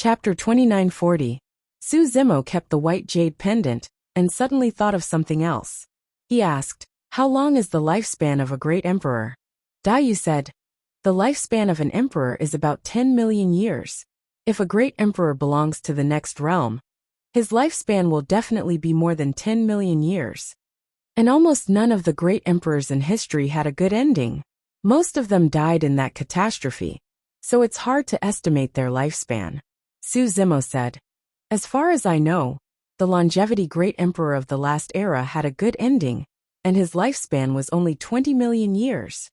Chapter 2940. Su Zimo kept the white jade pendant, and suddenly thought of something else. He asked, "How long is the lifespan of a great emperor?" Dayu said, "The lifespan of an emperor is about 10 million years. If a great emperor belongs to the next realm, his lifespan will definitely be more than 10 million years. And almost none of the great emperors in history had a good ending. Most of them died in that catastrophe, so it's hard to estimate their lifespan." Su Zimo said, "As far as I know, the longevity great emperor of the last era had a good ending, and his lifespan was only 20 million years.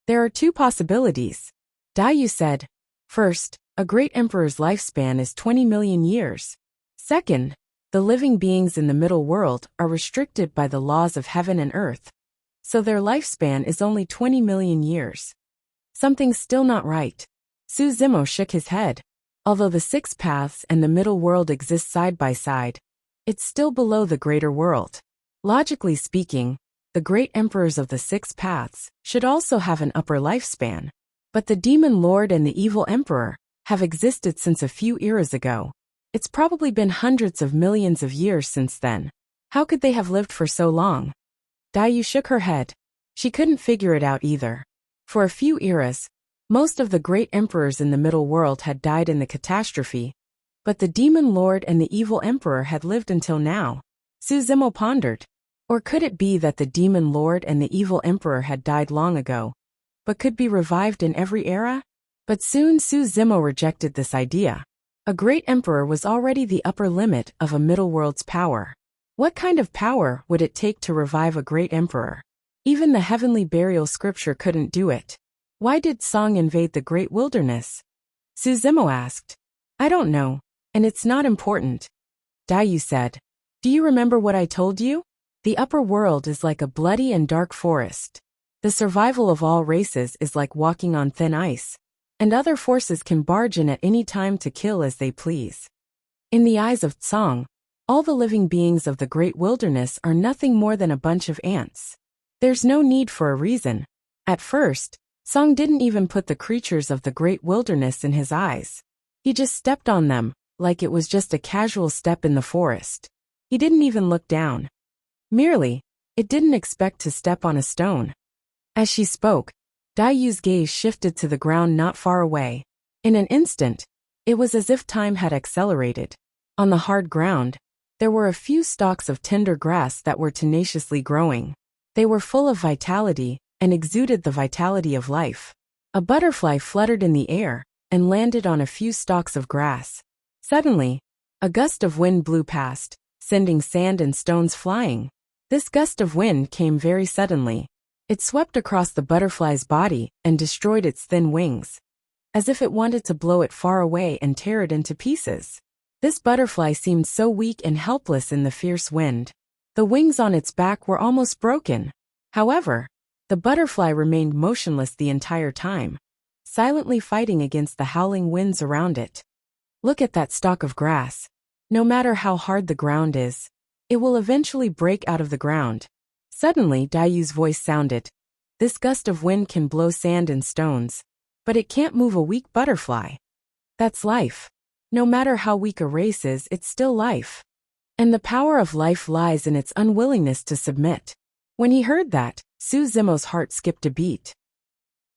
There are two possibilities," Dayu said. "First, a great emperor's lifespan is 20 million years. Second, the living beings in the middle world are restricted by the laws of heaven and earth, so their lifespan is only 20 million years. Something's still not right." Su Zimo shook his head. Although the six paths and the middle world exist side by side, it's still below the greater world. Logically speaking, the great emperors of the six paths should also have an upper lifespan. But the demon lord and the evil emperor have existed since a few eras ago. It's probably been hundreds of millions of years since then. How could they have lived for so long? Dayu shook her head. She couldn't figure it out either. For a few eras, most of the great emperors in the middle world had died in the catastrophe, but the demon lord and the evil emperor had lived until now. Su Zimo pondered. Or could it be that the demon lord and the evil emperor had died long ago, but could be revived in every era? But soon Su Zimo rejected this idea. A great emperor was already the upper limit of a middle world's power. What kind of power would it take to revive a great emperor? Even the heavenly burial scripture couldn't do it. Why did Song invade the great wilderness? Su Zimo asked. "I don't know, and it's not important." Dayu said, "Do you remember what I told you? The upper world is like a bloody and dark forest. The survival of all races is like walking on thin ice, and other forces can barge in at any time to kill as they please. In the eyes of Tsong, all the living beings of the great wilderness are nothing more than a bunch of ants. There's no need for a reason." At first, Song didn't even put the creatures of the great wilderness in his eyes. He just stepped on them, like it was just a casual step in the forest. He didn't even look down. Merely, it didn't expect to step on a stone. As she spoke, Dayu's gaze shifted to the ground not far away. In an instant, it was as if time had accelerated. On the hard ground, there were a few stalks of tender grass that were tenaciously growing. They were full of vitality, and exuded the vitality of life. A butterfly fluttered in the air, and landed on a few stalks of grass. Suddenly, a gust of wind blew past, sending sand and stones flying. This gust of wind came very suddenly. It swept across the butterfly's body and destroyed its thin wings, as if it wanted to blow it far away and tear it into pieces. This butterfly seemed so weak and helpless in the fierce wind. The wings on its back were almost broken. However, the butterfly remained motionless the entire time, silently fighting against the howling winds around it. Look at that stalk of grass. No matter how hard the ground is, it will eventually break out of the ground. Suddenly, Dayu's voice sounded. This gust of wind can blow sand and stones, but it can't move a weak butterfly. That's life. No matter how weak a race is, it's still life. And the power of life lies in its unwillingness to submit. When he heard that, Su Zimo's heart skipped a beat.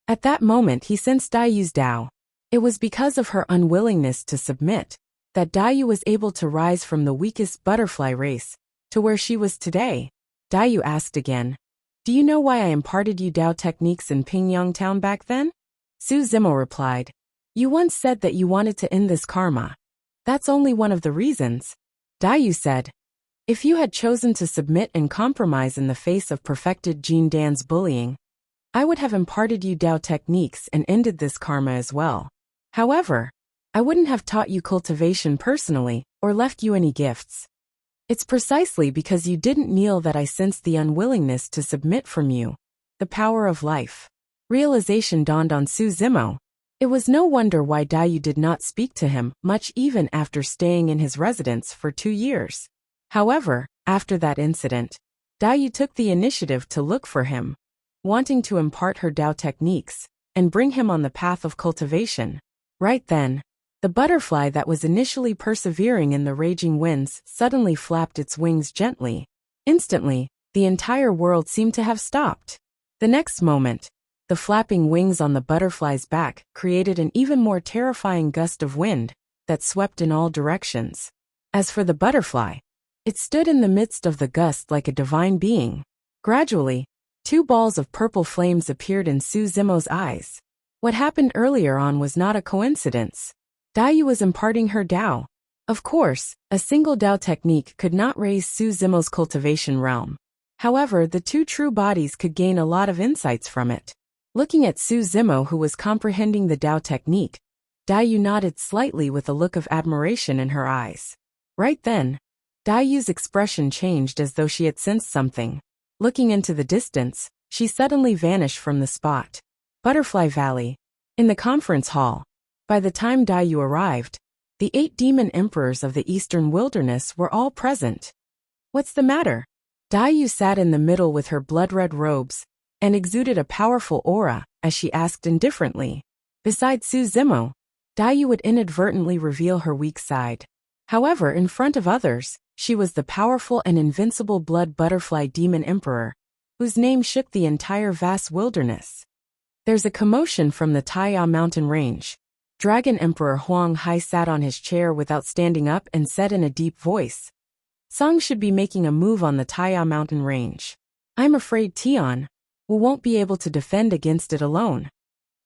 At that moment he sensed Dayu's Tao. It was because of her unwillingness to submit that Dayu was able to rise from the weakest butterfly race to where she was today. Dayu asked again, "Do you know why I imparted you Tao techniques in Pingyang Town back then?" Su Zimo replied, "You once said that you wanted to end this karma. That's only one of the reasons." Dayu said, "If you had chosen to submit and compromise in the face of perfected Jin Dan's bullying, I would have imparted you Tao techniques and ended this karma as well. However, I wouldn't have taught you cultivation personally or left you any gifts. It's precisely because you didn't kneel that I sensed the unwillingness to submit from you, the power of life." Realization dawned on Su Zimo. It was no wonder why Dayu did not speak to him much even after staying in his residence for 2 years. However, after that incident, Dayu took the initiative to look for him, wanting to impart her Tao techniques and bring him on the path of cultivation. Right then, The butterfly that was initially persevering in the raging winds suddenly flapped its wings gently. Instantly, the entire world seemed to have stopped. The next moment, the flapping wings on the butterfly's back created an even more terrifying gust of wind that swept in all directions. As for the butterfly, it stood in the midst of the gust like a divine being. Gradually, 2 balls of purple flames appeared in Su Zimo's eyes. What happened earlier on was not a coincidence. Daiyu was imparting her Dao. Of course, a single Dao technique could not raise Su Zimo's cultivation realm. However, the 2 true bodies could gain a lot of insights from it. Looking at Su Zimo, who was comprehending the Dao technique, Daiyu nodded slightly with a look of admiration in her eyes. Right then, Daiyu's expression changed as though she had sensed something. Looking into the distance, she suddenly vanished from the spot. Butterfly Valley. In the conference hall. By the time Daiyu arrived, the 8 demon emperors of the eastern wilderness were all present. What's the matter? Daiyu sat in the middle with her blood-red robes and exuded a powerful aura as she asked indifferently. Besides Su Zimo, Daiyu would inadvertently reveal her weak side. However, in front of others, she was the powerful and invincible blood butterfly demon emperor, whose name shook the entire vast wilderness. There's a commotion from the Taiya mountain range. Dragon Emperor Huang Hai sat on his chair without standing up and said in a deep voice, Song should be making a move on the Taiya mountain range. I'm afraid Tian Wu won't be able to defend against it alone.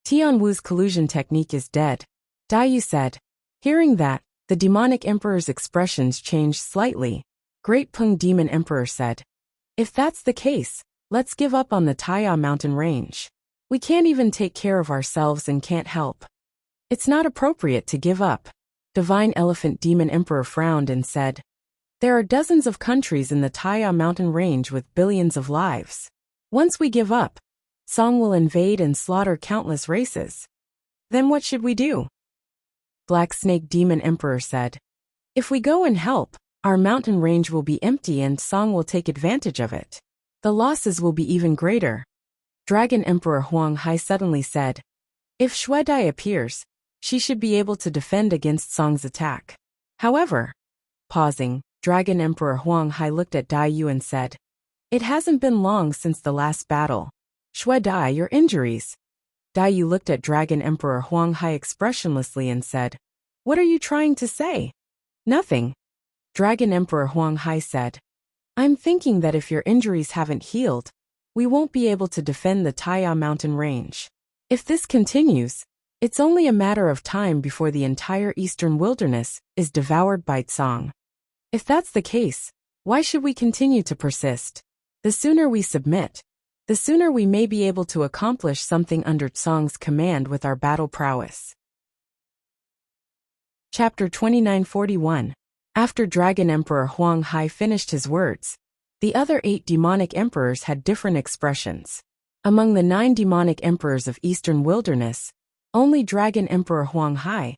Tian Wu's collusion technique is dead, Daiyu said. Hearing that, the demonic emperor's expressions changed slightly. Great Peng Demon Emperor said, If that's the case, let's give up on the Taiya mountain range. We can't even take care of ourselves and can't help. It's not appropriate to give up. Divine Elephant Demon Emperor frowned and said, There are dozens of countries in the Taiya mountain range with billions of lives. Once we give up, Song will invade and slaughter countless races. Then what should we do? Black Snake Demon Emperor said, If we go and help, our mountain range will be empty and Song will take advantage of it. The losses will be even greater. Dragon Emperor Huang Hai suddenly said, If Shui Dai appears, she should be able to defend against Song's attack. However, pausing, Dragon Emperor Huang Hai looked at Daiyu and said, It hasn't been long since the last battle. Shui Dai, your injuries. Daiyu looked at Dragon Emperor Huang Hai expressionlessly and said, What are you trying to say? Nothing. Dragon Emperor Huang Hai said, I'm thinking that if your injuries haven't healed, we won't be able to defend the Taiya mountain range. If this continues, it's only a matter of time before the entire eastern wilderness is devoured by Tsang. If that's the case, why should we continue to persist? The sooner we submit, the sooner we may be able to accomplish something under Tsang's command with our battle prowess. Chapter 2941. After Dragon Emperor Huang Hai finished his words, the other 8 demonic emperors had different expressions. Among the 9 demonic emperors of Eastern Wilderness, only Dragon Emperor Huang Hai,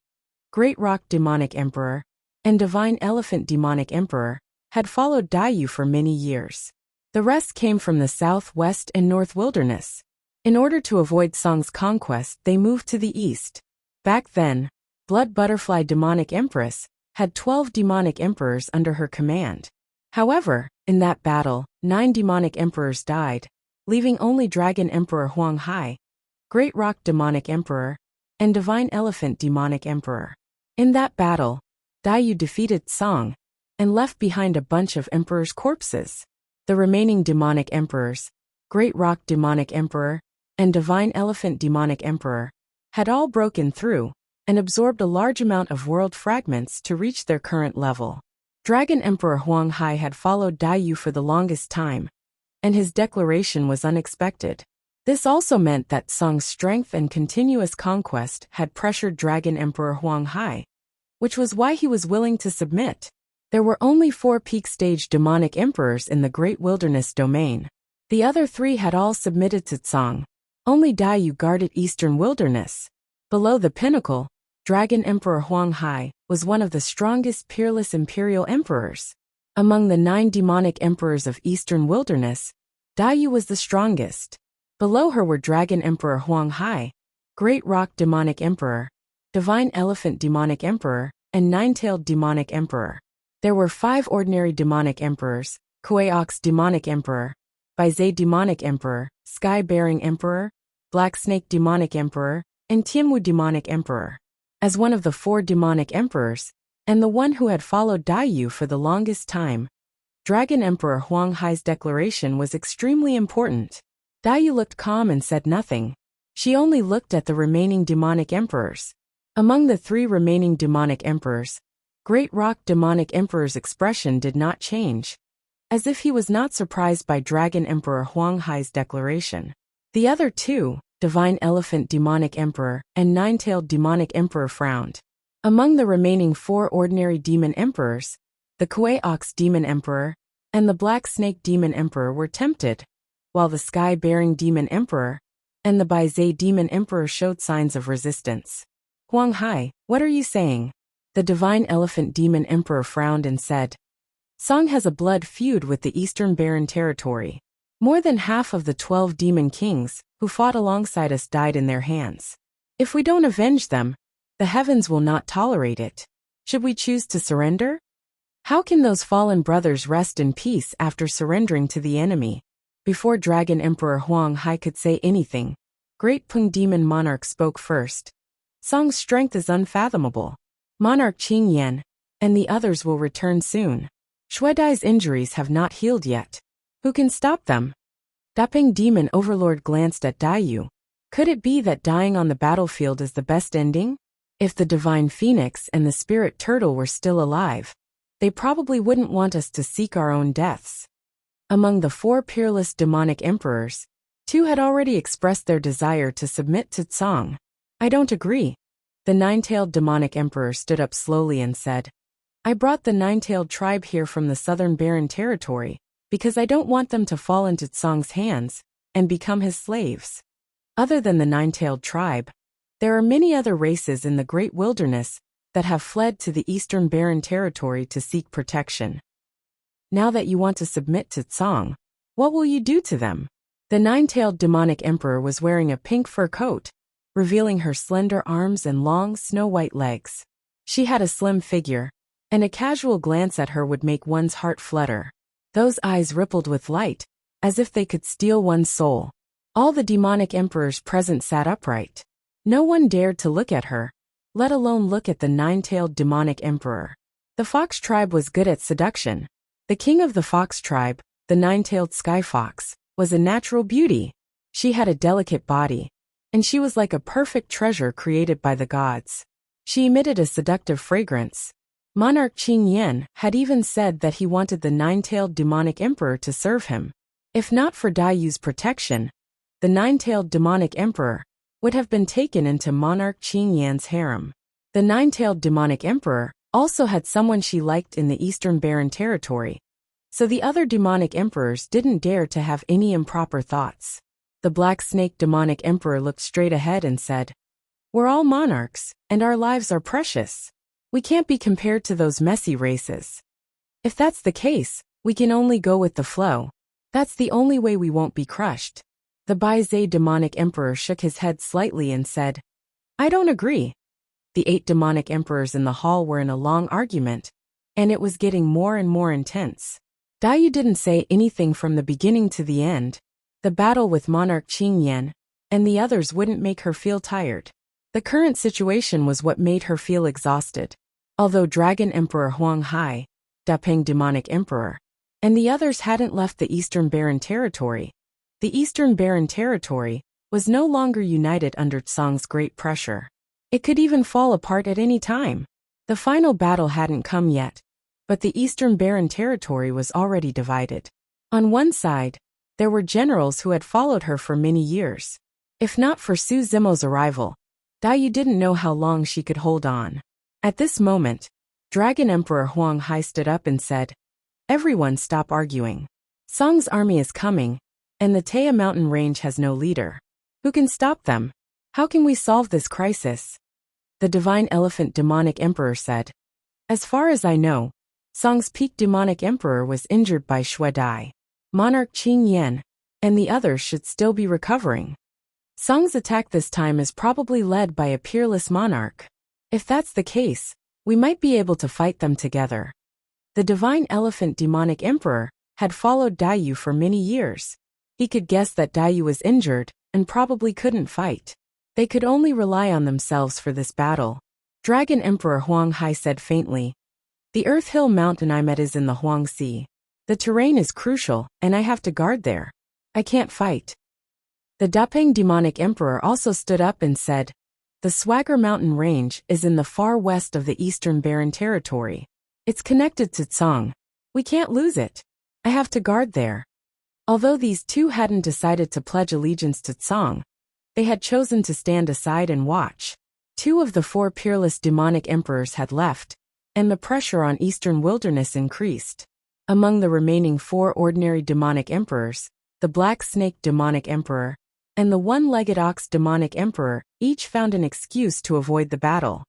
Great Rock Demonic Emperor, and Divine Elephant Demonic Emperor had followed Daiyu for many years. The rest came from the south, west, and north wilderness. In order to avoid Song's conquest, they moved to the east. Back then, Blood Butterfly Demonic Empress had 12 demonic emperors under her command. However, in that battle, 9 demonic emperors died, leaving only Dragon Emperor Huang Hai, Great Rock Demonic Emperor, and Divine Elephant Demonic Emperor. In that battle, Daiyu defeated Song and left behind a bunch of emperors' corpses. The remaining demonic emperors, Great Rock Demonic Emperor, and Divine Elephant Demonic Emperor, had all broken through and absorbed a large amount of world fragments to reach their current level. Dragon Emperor Huang Hai had followed Daiyu for the longest time, and his declaration was unexpected. This also meant that Song's strength and continuous conquest had pressured Dragon Emperor Huang Hai, which was why he was willing to submit. There were only 4 peak-stage demonic emperors in the Great Wilderness domain. The other 3 had all submitted to Tsang. Only Daiyu guarded Eastern Wilderness. Below the pinnacle, Dragon Emperor Huang Hai was one of the strongest peerless imperial emperors. Among the 9 demonic emperors of Eastern Wilderness, Daiyu was the strongest. Below her were Dragon Emperor Huang Hai, Great Rock Demonic Emperor, Divine Elephant Demonic Emperor, and Nine-Tailed Demonic Emperor. There were 5 ordinary demonic emperors: Kuei-Ox Demonic Emperor, Bai-Zai Demonic Emperor, Sky-Bearing Emperor, Black Snake Demonic Emperor, and Tianwu Demonic Emperor. As one of the 4 demonic emperors, and the one who had followed Daiyu for the longest time, Dragon Emperor Huang Hai's declaration was extremely important. Daiyu looked calm and said nothing. She only looked at the remaining demonic emperors. Among the 3 remaining demonic emperors, Great Rock Demonic Emperor's expression did not change, as if he was not surprised by Dragon Emperor Huang Hai's declaration. The other 2, Divine Elephant Demonic Emperor and Nine-Tailed Demonic Emperor, frowned. Among the remaining 4 ordinary demon emperors, the Kuei-Ox Demon Emperor and the Black Snake Demon Emperor were tempted, while the Sky-Bearing Demon Emperor and the Bai-Zai Demon Emperor showed signs of resistance. Huang Hai, what are you saying? The Divine Elephant Demon Emperor frowned and said, Song has a blood feud with the Eastern Barren Territory. More than half of the 12 demon kings who fought alongside us died in their hands. If we don't avenge them, the heavens will not tolerate it. Should we choose to surrender? How can those fallen brothers rest in peace after surrendering to the enemy? Before Dragon Emperor Huang Hai could say anything, Great Pung Demon Monarch spoke first. Song's strength is unfathomable. Monarch Qing Yan and the others will return soon. Shuedai's injuries have not healed yet. Who can stop them? Dapeng Demon Overlord glanced at Daiyu. Could it be that dying on the battlefield is the best ending? If the Divine Phoenix and the Spirit Turtle were still alive, they probably wouldn't want us to seek our own deaths. Among the 4 peerless demonic emperors, 2 had already expressed their desire to submit to Tsang. I don't agree. The Nine-Tailed Demonic Emperor stood up slowly and said, I brought the Nine-Tailed tribe here from the Southern Barren Territory because I don't want them to fall into Tsang's hands and become his slaves. Other than the Nine-Tailed tribe, there are many other races in the Great Wilderness that have fled to the Eastern Barren Territory to seek protection. Now that you want to submit to Tsang, what will you do to them? The Nine-Tailed Demonic Emperor was wearing a pink fur coat, revealing her slender arms and long snow-white legs. She had a slim figure, and a casual glance at her would make one's heart flutter. Those eyes rippled with light, as if they could steal one's soul. All the demonic emperors present sat upright. No one dared to look at her, let alone look at the Nine-Tailed Demonic Emperor. The Fox tribe was good at seduction. The king of the Fox tribe, the Nine-Tailed Sky Fox, was a natural beauty. She had a delicate body, and she was like a perfect treasure created by the gods. She emitted a seductive fragrance. Monarch Qing Yan had even said that he wanted the Nine-Tailed Demonic Emperor to serve him. If not for Daiyu's protection, the Nine-Tailed Demonic Emperor would have been taken into Monarch Qing Yan's harem. The Nine-Tailed Demonic Emperor also had someone she liked in the Eastern Barren Territory, so the other demonic emperors didn't dare to have any improper thoughts. The Black Snake Demonic Emperor looked straight ahead and said, We're all monarchs, and our lives are precious. We can't be compared to those messy races. If that's the case, we can only go with the flow. That's the only way we won't be crushed. The Bai-Zai Demonic Emperor shook his head slightly and said, I don't agree. The 8 demonic emperors in the hall were in a long argument, and it was getting more and more intense. Daiyu didn't say anything from the beginning to the end. The battle with Monarch Qing Yan and the others wouldn't make her feel tired. The current situation was what made her feel exhausted. Although Dragon Emperor Huang Hai, Dapeng Demonic Emperor, and the others hadn't left the Eastern Barren Territory, the Eastern Barren Territory was no longer united under Tsang's great pressure. It could even fall apart at any time. The final battle hadn't come yet, but the Eastern Barren Territory was already divided. On one side, there were generals who had followed her for many years. If not for Su Zimo's arrival, Daiyu didn't know how long she could hold on. At this moment, Dragon Emperor Huang Hai stood up and said, Everyone stop arguing. Song's army is coming, and the Taya mountain range has no leader. Who can stop them? How can we solve this crisis? The Divine Elephant Demonic Emperor said, As far as I know, Song's peak demonic emperor was injured by Shuedai. Monarch Qing Yan and the others should still be recovering. Song's attack this time is probably led by a peerless monarch. If that's the case, we might be able to fight them together. The divine elephant demonic emperor had followed Daiyu for many years. He could guess that Daiyu was injured and probably couldn't fight. They could only rely on themselves for this battle. Dragon Emperor Huang Hai said faintly. The Earth Hill mountain I'm at is in the Huang Sea. The terrain is crucial, and I have to guard there. I can't fight. The Dapeng demonic emperor also stood up and said, the Swagger mountain range is in the far west of the eastern barren territory. It's connected to Tsang. We can't lose it. I have to guard there. Although these two hadn't decided to pledge allegiance to Tsang, they had chosen to stand aside and watch. 2 of the 4 peerless demonic emperors had left, and the pressure on Eastern Wilderness increased. Among the remaining 4 ordinary demonic emperors, the Black Snake demonic emperor, and the One-Legged Ox demonic emperor each found an excuse to avoid the battle.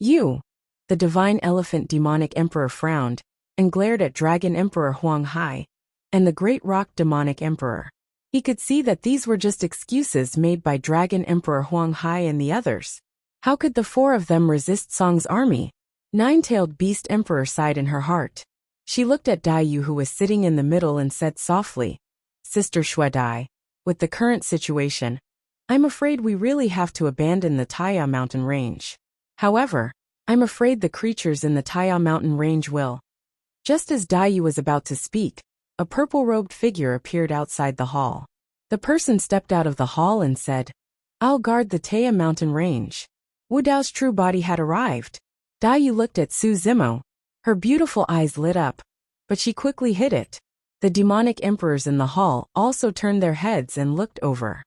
You, the Divine Elephant demonic emperor frowned, and glared at Dragon Emperor Huang Hai, and the Great Rock demonic emperor. He could see that these were just excuses made by Dragon Emperor Huang Hai and the others. How could the 4 of them resist Song's army? Nine-tailed Beast Emperor sighed in her heart. She looked at Daiyu, who was sitting in the middle, and said softly, Sister Shuadai, with the current situation, I'm afraid we really have to abandon the Taya mountain range. However, I'm afraid the creatures in the Taya mountain range will. Just as Daiyu was about to speak, a purple-robed figure appeared outside the hall. The person stepped out of the hall and said, I'll guard the Taya mountain range. Wu Dao's true body had arrived. Daiyu looked at Su Zimo. Her beautiful eyes lit up, but she quickly hid it. The demonic emperors in the hall also turned their heads and looked over.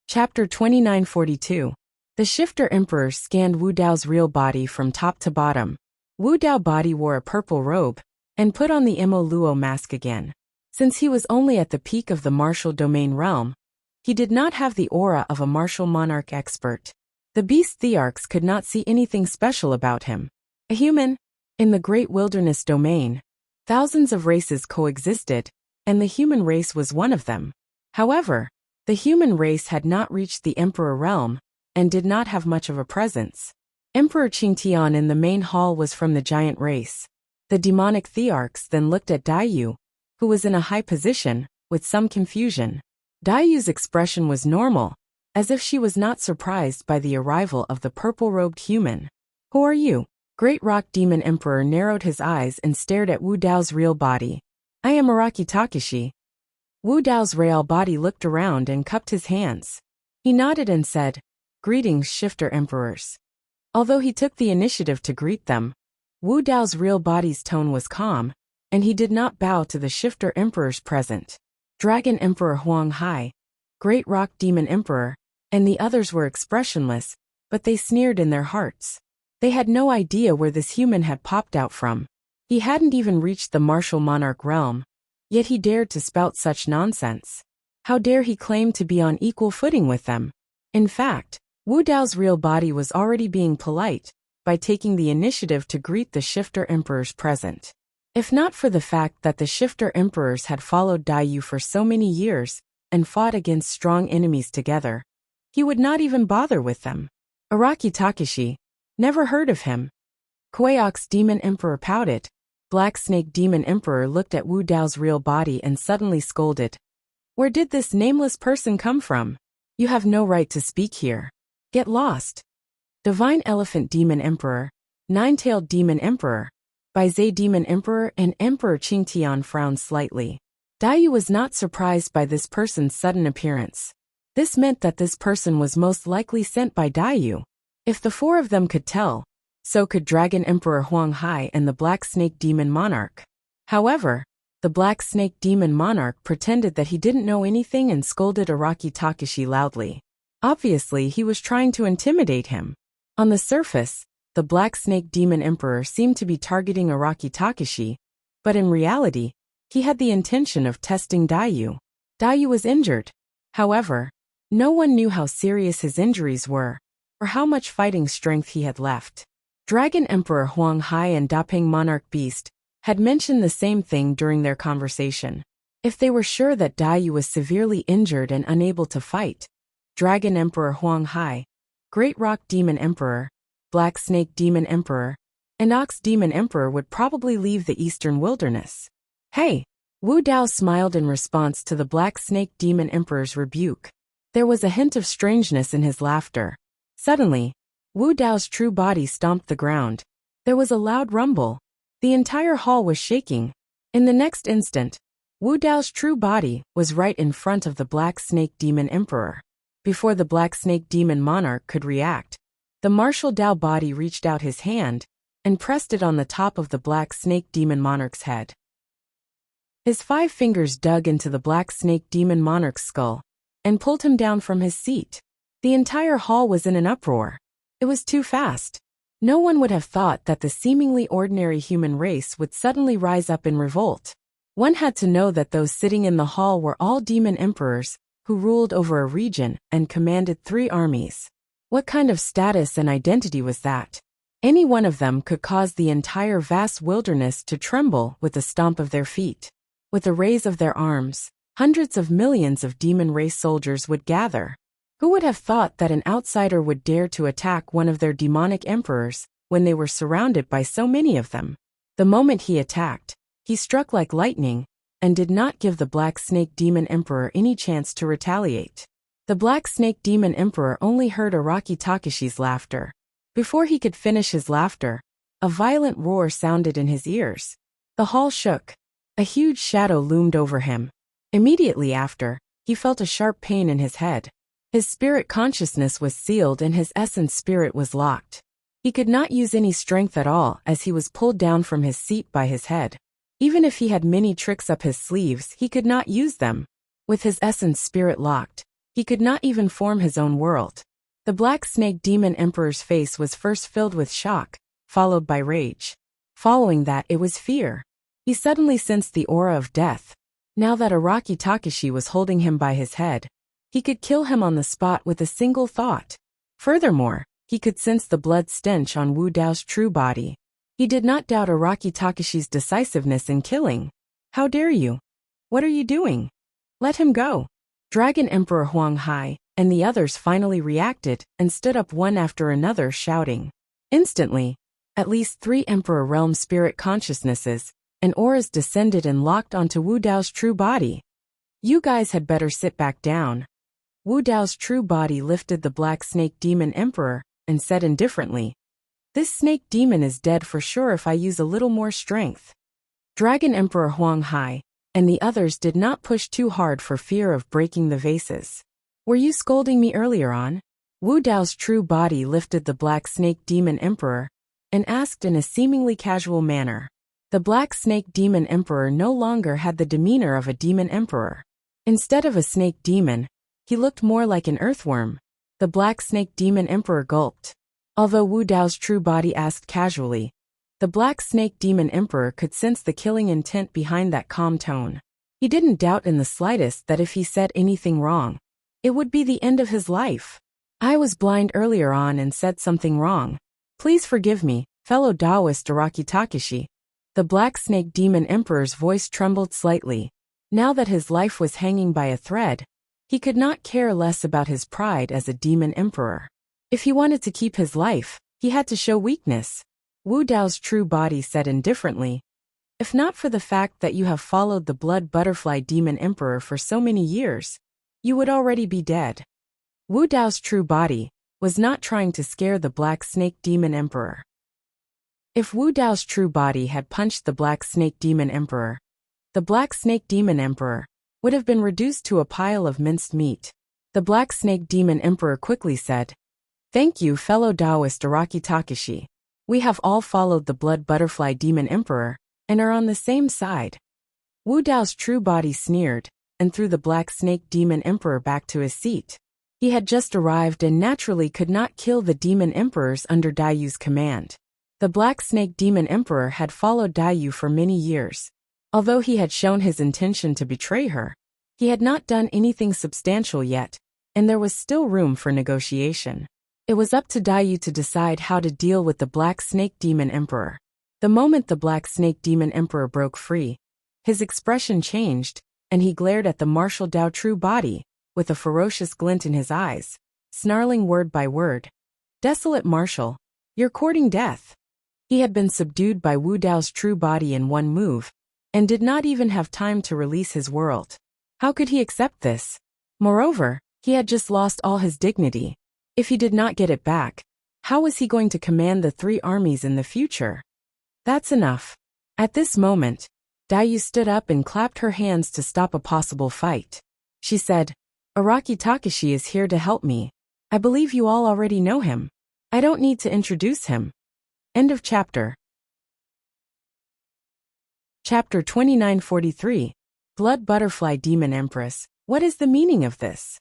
Chapter 2942. The shifter emperors scanned Wu Dao's real body from top to bottom. Wu Dao body wore a purple robe and put on the Imo Luo mask again. Since he was only at the peak of the martial domain realm, he did not have the aura of a martial monarch expert. The beast thearchs could not see anything special about him. A human? In the great wilderness domain, thousands of races coexisted, and the human race was one of them. However, the human race had not reached the emperor realm, and did not have much of a presence. Emperor Qingtian in the main hall was from the giant race. The demonic thearchs then looked at Daiyu, who was in a high position, with some confusion. Daiyu's expression was normal, as if she was not surprised by the arrival of the purple-robed human. Who are you? Great Rock Demon Emperor narrowed his eyes and stared at Wu Dao's real body. I am Araki Takeshi. Wu Dao's real body looked around and cupped his hands. He nodded and said, Greetings, shifter emperors. Although he took the initiative to greet them, Wu Dao's real body's tone was calm, and he did not bow to the shifter emperors present. Dragon Emperor Huang Hai, Great Rock Demon Emperor, and the others were expressionless, but they sneered in their hearts. They had no idea where this human had popped out from. He hadn't even reached the martial monarch realm, yet he dared to spout such nonsense. How dare he claim to be on equal footing with them? In fact, Wu Dao's real body was already being polite by taking the initiative to greet the shifter emperors present. If not for the fact that the shifter emperors had followed Daiyu for so many years and fought against strong enemies together, he would not even bother with them. Araki Takeshi, never heard of him. Kueox Demon Emperor pouted. Black Snake Demon Emperor looked at Wu Dao's real body and suddenly scolded. Where did this nameless person come from? You have no right to speak here. Get lost. Divine Elephant Demon Emperor, Nine-Tailed Demon Emperor, Baizei Demon Emperor and Emperor Qingtian frowned slightly. Daiyu was not surprised by this person's sudden appearance. This meant that this person was most likely sent by Daiyu. If the 4 of them could tell, so could Dragon Emperor Huang Hai and the Black Snake Demon Monarch. However, the Black Snake Demon Monarch pretended that he didn't know anything and scolded Araki Takeshi loudly. Obviously, he was trying to intimidate him. On the surface, the Black Snake Demon Emperor seemed to be targeting Araki Takeshi, but in reality, he had the intention of testing Daiyu. Daiyu was injured. However, no one knew how serious his injuries were, or how much fighting strength he had left. Dragon Emperor Huang Hai and Dapeng Monarch Beast had mentioned the same thing during their conversation. If they were sure that Daiyu was severely injured and unable to fight, Dragon Emperor Huang Hai, Great Rock Demon Emperor, Black Snake Demon Emperor, and Ox Demon Emperor would probably leave the eastern wilderness. Hey! Wu Dao smiled in response to the Black Snake Demon Emperor's rebuke. There was a hint of strangeness in his laughter. Suddenly, Wu Dao's true body stomped the ground. There was a loud rumble. The entire hall was shaking. In the next instant, Wu Dao's true body was right in front of the Black Snake Demon Emperor. Before the Black Snake Demon Monarch could react, the martial Dao body reached out his hand and pressed it on the top of the Black Snake Demon Monarch's head. His 5 fingers dug into the Black Snake Demon Monarch's skull and pulled him down from his seat. The entire hall was in an uproar. It was too fast. No one would have thought that the seemingly ordinary human race would suddenly rise up in revolt. One had to know that those sitting in the hall were all demon emperors who ruled over a region and commanded 3 armies. What kind of status and identity was that? Any one of them could cause the entire vast wilderness to tremble with the stomp of their feet. With the raise of their arms, hundreds of millions of demon race soldiers would gather. Who would have thought that an outsider would dare to attack one of their demonic emperors when they were surrounded by so many of them? The moment he attacked, he struck like lightning and did not give the Black Snake Demon Emperor any chance to retaliate. The Black Snake Demon Emperor only heard Araki Takashi's laughter. Before he could finish his laughter, a violent roar sounded in his ears. The hall shook. A huge shadow loomed over him. Immediately after, he felt a sharp pain in his head. His spirit consciousness was sealed and his essence spirit was locked. He could not use any strength at all as he was pulled down from his seat by his head. Even if he had many tricks up his sleeves, he could not use them. With his essence spirit locked, he could not even form his own world. The Black Snake Demon Emperor's face was first filled with shock, followed by rage. Following that, it was fear. He suddenly sensed the aura of death. Now that Araki Takashi was holding him by his head, he could kill him on the spot with a single thought. Furthermore, he could sense the blood stench on Wu Dao's true body. He did not doubt Araki Takashi's decisiveness in killing. How dare you? What are you doing? Let him go. Dragon Emperor Huang Hai and the others finally reacted and stood up one after another shouting. Instantly, at least 3 Emperor Realm spirit consciousnesses and auras descended and locked onto Wu Dao's true body. You guys had better sit back down. Wu Dao's true body lifted the Black Snake Demon Emperor and said indifferently, "This snake demon is dead for sure if I use a little more strength." Dragon Emperor Huang Hai and the others did not push too hard for fear of breaking the vases. "Were you scolding me earlier on?" Wu Dao's true body lifted the Black Snake Demon Emperor and asked in a seemingly casual manner. The Black Snake Demon Emperor no longer had the demeanor of a demon emperor. Instead of a snake demon, he looked more like an earthworm. The Black Snake Demon Emperor gulped. Although Wu Dao's true body asked casually, the Black Snake Demon Emperor could sense the killing intent behind that calm tone. He didn't doubt in the slightest that if he said anything wrong, it would be the end of his life. "I was blind earlier on and said something wrong. Please forgive me, fellow Taoist Araki Takashi." The Black Snake Demon Emperor's voice trembled slightly. Now that his life was hanging by a thread, he could not care less about his pride as a demon emperor. If he wanted to keep his life, he had to show weakness. Wu Dao's true body said indifferently, "If not for the fact that you have followed the Blood Butterfly Demon Emperor for so many years, you would already be dead." Wu Dao's true body was not trying to scare the Black Snake Demon Emperor. If Wu Dao's true body had punched the Black Snake Demon Emperor, the Black Snake Demon Emperor would have been reduced to a pile of minced meat. The Black Snake Demon Emperor quickly said, "Thank you, fellow Taoist Araki Takashi. We have all followed the Blood Butterfly Demon Emperor and are on the same side." Wu Dao's true body sneered and threw the Black Snake Demon Emperor back to his seat. He had just arrived and naturally could not kill the Demon Emperors under Daiyu's command. The Black Snake Demon Emperor had followed Daiyu for many years. Although he had shown his intention to betray her, he had not done anything substantial yet, and there was still room for negotiation. It was up to Daiyu to decide how to deal with the Black Snake Demon Emperor. The moment the Black Snake Demon Emperor broke free, his expression changed, and he glared at the martial Dao true body, with a ferocious glint in his eyes, snarling word by word. Desolate marshal, you're courting death. He had been subdued by Wu Dao's true body in one move, and did not even have time to release his world. How could he accept this? Moreover, he had just lost all his dignity. If he did not get it back, how was he going to command the 3 armies in the future? That's enough. At this moment, Dayu stood up and clapped her hands to stop a possible fight. She said, Araki Takashi is here to help me. I believe you all already know him. I don't need to introduce him. End of chapter. Chapter 2943. Blood Butterfly Demon Empress. What is the meaning of this?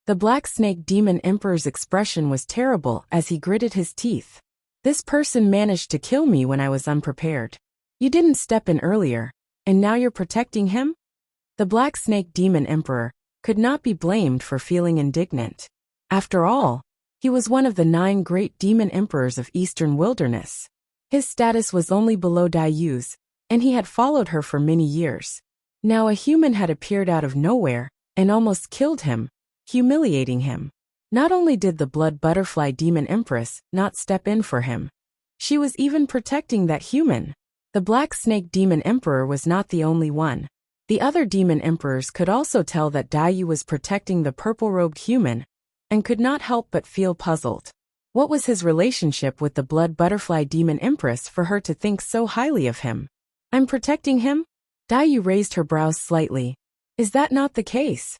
The Black Snake Demon Emperor's expression was terrible as he gritted his teeth. This person managed to kill me when I was unprepared. You didn't step in earlier, and now you're protecting him? The Black Snake Demon Emperor could not be blamed for feeling indignant. After all, he was one of the 9 great demon emperors of Eastern Wilderness. His status was only below Dayu's, and he had followed her for many years. Now a human had appeared out of nowhere and almost killed him, humiliating him. Not only did the Blood Butterfly Demon Empress not step in for him, she was even protecting that human. The Black Snake Demon Emperor was not the only one. The other demon emperors could also tell that Dayu was protecting the purple-robed human, and could not help but feel puzzled. What was his relationship with the Blood Butterfly Demon Empress for her to think so highly of him? I'm protecting him? Dayu raised her brows slightly. Is that not the case?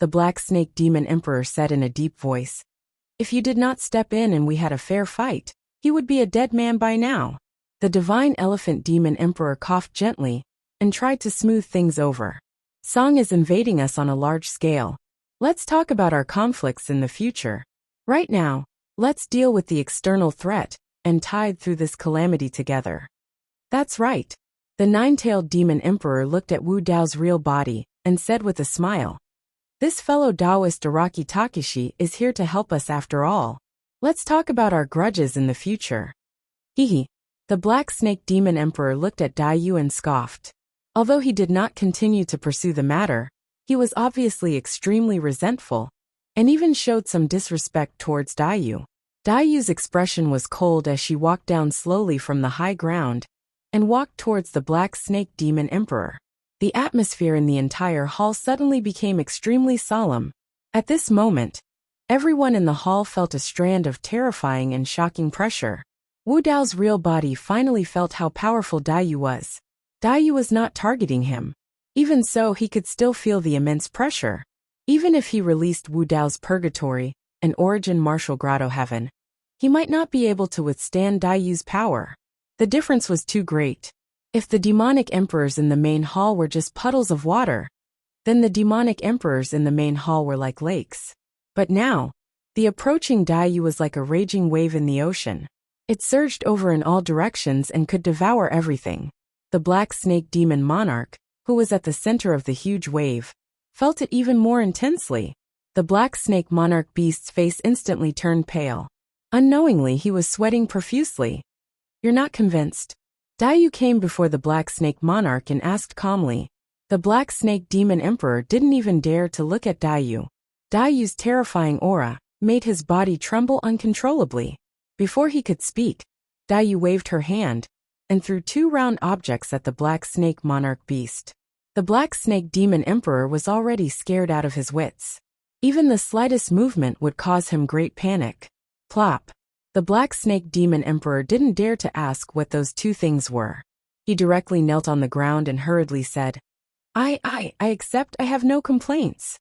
The Black Snake Demon Emperor said in a deep voice. If you did not step in and we had a fair fight, he would be a dead man by now. The Divine Elephant Demon Emperor coughed gently and tried to smooth things over. Song is invading us on a large scale. Let's talk about our conflicts in the future. Right now, let's deal with the external threat and tide through this calamity together. That's right. The 9-tailed Demon Emperor looked at Wu Dao's real body and said with a smile, This fellow Taoist Araki Takashi is here to help us after all. Let's talk about our grudges in the future. Hehe. The Black Snake Demon Emperor looked at Dayu and scoffed. Although he did not continue to pursue the matter, he was obviously extremely resentful, and even showed some disrespect towards Dayu. Dayu's expression was cold as she walked down slowly from the high ground, and walked towards the Black Snake Demon Emperor. The atmosphere in the entire hall suddenly became extremely solemn. At this moment, everyone in the hall felt a strand of terrifying and shocking pressure. Wu Dao's real body finally felt how powerful Dayu was. Dayu was not targeting him. Even so, he could still feel the immense pressure. Even if he released Wu Dao's purgatory and origin martial grotto heaven, he might not be able to withstand Dayu's power. The difference was too great. If the demonic emperors in the main hall were just puddles of water, then the demonic emperors in the main hall were like lakes. But now, the approaching Dayu was like a raging wave in the ocean. It surged over in all directions and could devour everything. The Black Snake Demon Monarch, who was at the center of the huge wave, felt it even more intensely. The Black Snake Monarch beast's face instantly turned pale. Unknowingly, he was sweating profusely. You're not convinced? Dayu came before the Black Snake Monarch and asked calmly. The Black Snake Demon Emperor didn't even dare to look at Dayu. Dayu's terrifying aura made his body tremble uncontrollably. Before he could speak, Dayu waved her hand and threw 2 round objects at the Black Snake Monarch beast. The Black Snake Demon Emperor was already scared out of his wits. Even the slightest movement would cause him great panic. Plop. The Black Snake Demon Emperor didn't dare to ask what those 2 things were. He directly knelt on the ground and hurriedly said, I accept. I have no complaints.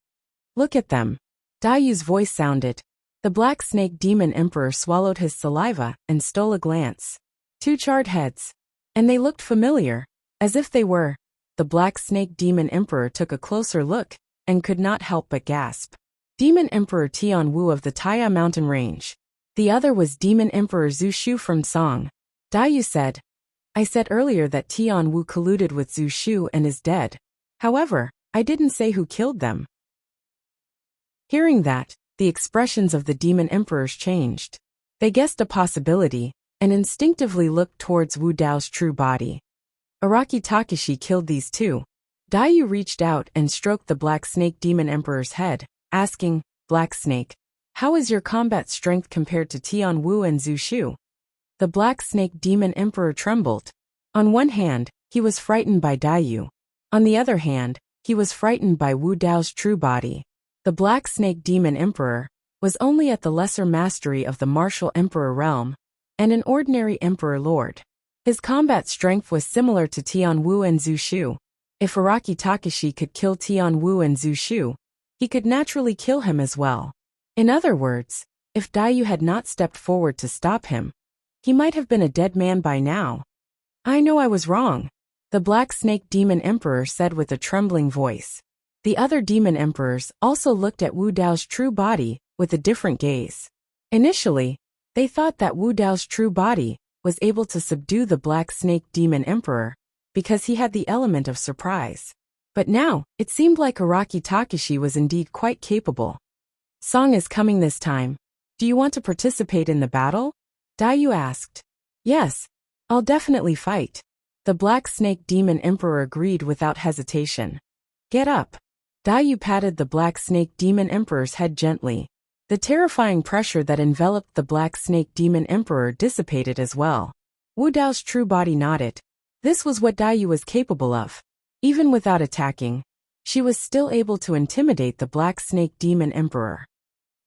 Look at them. Dayu's voice sounded. The Black Snake Demon Emperor swallowed his saliva and stole a glance. 2 charred heads. And they looked familiar, as if they were. The Black Snake Demon Emperor took a closer look, and could not help but gasp. Demon Emperor Tian Wu of the Taya Mountain Range. The other was Demon Emperor Zhu Shu from Song. Dayu said, I said earlier that Tian Wu colluded with Zhu Shu and is dead. However, I didn't say who killed them. Hearing that, the expressions of the Demon Emperors changed. They guessed a possibility, and instinctively looked towards Wu Dao's true body. Araki Takashi killed these 2. Dayu reached out and stroked the Black Snake Demon Emperor's head, asking, Black Snake, How is your combat strength compared to Tian Wu and Zhu Shu? The Black Snake Demon Emperor trembled. On one hand, he was frightened by Daiyu. On the other hand, he was frightened by Wu Dao's true body. The Black Snake Demon Emperor was only at the lesser mastery of the martial emperor realm, and an ordinary emperor lord. His combat strength was similar to Tian Wu and Zhu Shu. If Araki Takashi could kill Tian Wu and Zhu Shu, he could naturally kill him as well. In other words, if Daiyu had not stepped forward to stop him, he might have been a dead man by now. I know I was wrong, the Black Snake Demon Emperor said with a trembling voice. The other demon emperors also looked at Wu Dao's true body with a different gaze. Initially, they thought that Wu Dao's true body was able to subdue the Black Snake Demon Emperor because he had the element of surprise. But now, it seemed like Araki Takashi was indeed quite capable. Song is coming this time. Do you want to participate in the battle? Daiyu asked. Yes, I'll definitely fight. The Black Snake Demon Emperor agreed without hesitation. Get up. Daiyu patted the Black Snake Demon Emperor's head gently. The terrifying pressure that enveloped the Black Snake Demon Emperor dissipated as well. Wu Dao's true body nodded. This was what Daiyu was capable of. Even without attacking, she was still able to intimidate the Black Snake Demon Emperor.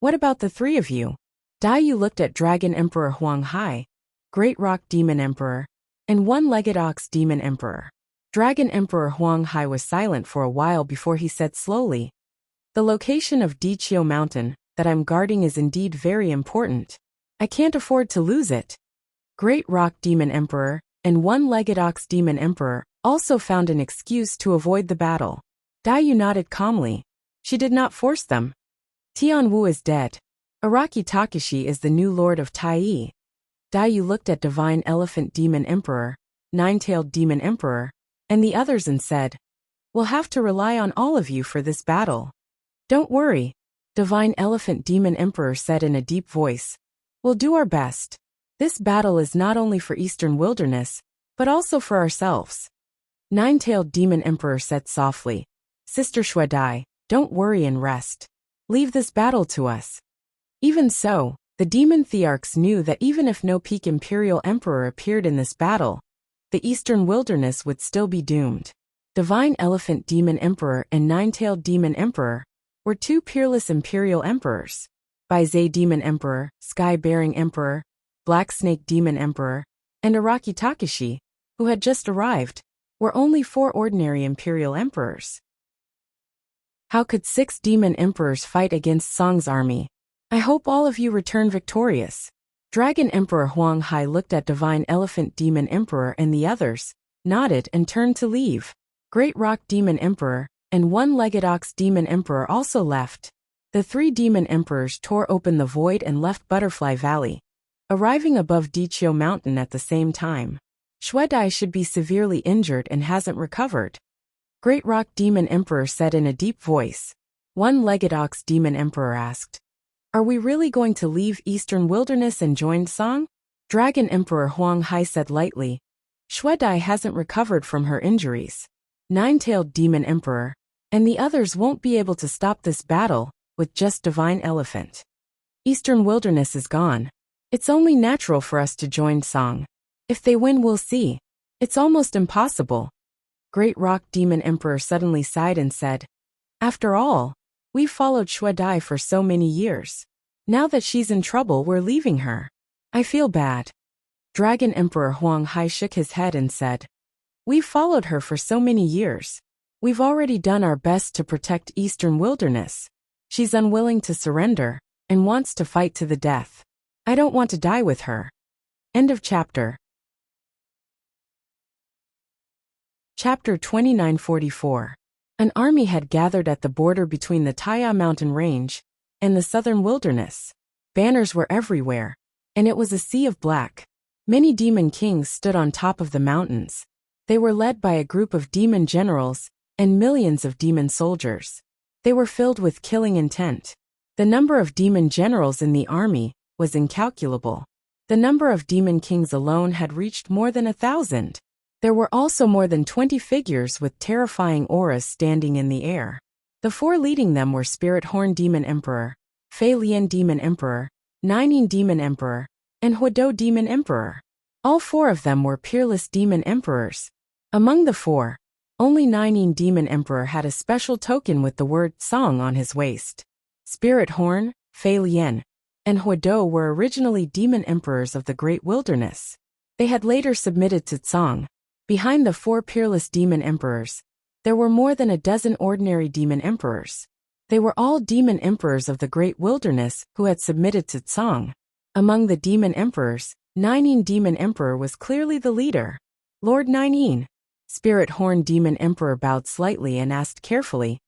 What about the three of you? Daiyu looked at Dragon Emperor Huang Hai, Great Rock Demon Emperor, and One-Legged Ox Demon Emperor. Dragon Emperor Huang Hai was silent for a while before he said slowly, the location of Diqiu Mountain that I'm guarding is indeed very important. I can't afford to lose it. Great Rock Demon Emperor and One-Legged Ox Demon Emperor also found an excuse to avoid the battle. Daiyu nodded calmly. She did not force them. Tian Wu is dead. Araki Takashi is the new lord of Tai. Daiyu looked at Divine Elephant Demon Emperor, Nine-Tailed Demon Emperor, and the others and said, we'll have to rely on all of you for this battle. Don't worry, Divine Elephant Demon Emperor said in a deep voice. We'll do our best. This battle is not only for Eastern Wilderness, but also for ourselves. Nine-Tailed Demon Emperor said softly, Sister Shuedai, don't worry and rest. Leave this battle to us. Even so, the demon thearchs knew that even if no peak Imperial Emperor appeared in this battle, the Eastern Wilderness would still be doomed. Divine Elephant Demon Emperor and Nine-Tailed Demon Emperor were two peerless Imperial Emperors. Baizei Demon Emperor, Sky-Bearing Emperor, Black Snake Demon Emperor, and Araki Takashi, who had just arrived, were only 4 ordinary Imperial Emperors. How could 6 demon emperors fight against Song's army? I hope all of you return victorious. Dragon Emperor Huang Hai looked at Divine Elephant Demon Emperor and the others, nodded and turned to leave. Great Rock Demon Emperor and One-Legged Ox Demon Emperor also left. The 3 demon emperors tore open the void and left Butterfly Valley, arriving above Diqiu Mountain at the same time. Shuedai should be severely injured and hasn't recovered. Great Rock Demon Emperor said in a deep voice. One-Legged Ox Demon Emperor asked, are we really going to leave Eastern Wilderness and join Song? Dragon Emperor Huang Hai said lightly. Shuedai hasn't recovered from her injuries. Nine-Tailed Demon Emperor and the others won't be able to stop this battle with just Divine Elephant. Eastern Wilderness is gone. It's only natural for us to join Song. If they win, we'll see. It's almost impossible. Great Rock Demon Emperor suddenly sighed and said, after all, we've followed Shuedai for so many years. Now that she's in trouble, we're leaving her. I feel bad. Dragon Emperor Huang Hai shook his head and said, we've followed her for so many years. We've already done our best to protect Eastern Wilderness. She's unwilling to surrender and wants to fight to the death. I don't want to die with her. End of chapter. Chapter 2944. An army had gathered at the border between the Taya Mountain Range and the Southern Wilderness. Banners were everywhere, and it was a sea of black. Many demon kings stood on top of the mountains. They were led by a group of demon generals and millions of demon soldiers. They were filled with killing intent. The number of demon generals in the army was incalculable. The number of demon kings alone had reached more than 1,000. There were also more than 20 figures with terrifying auras standing in the air. The 4 leading them were Spirit Horn Demon Emperor, Fei Lian Demon Emperor, Nining Demon Emperor, and Huadou Demon Emperor. All four of them were peerless demon emperors. Among the four, only Nining Demon Emperor had a special token with the word Song on his waist. Spirit Horn, Fei Lian, and Huadou were originally demon emperors of the Great Wilderness. They had later submitted to Tsang. Behind the four peerless demon emperors, there were more than a dozen ordinary demon emperors. They were all demon emperors of the Great Wilderness who had submitted to Tsang. Among the demon emperors, Nining Demon Emperor was clearly the leader. Lord Nining. Spirit Horn Demon Emperor bowed slightly and asked carefully,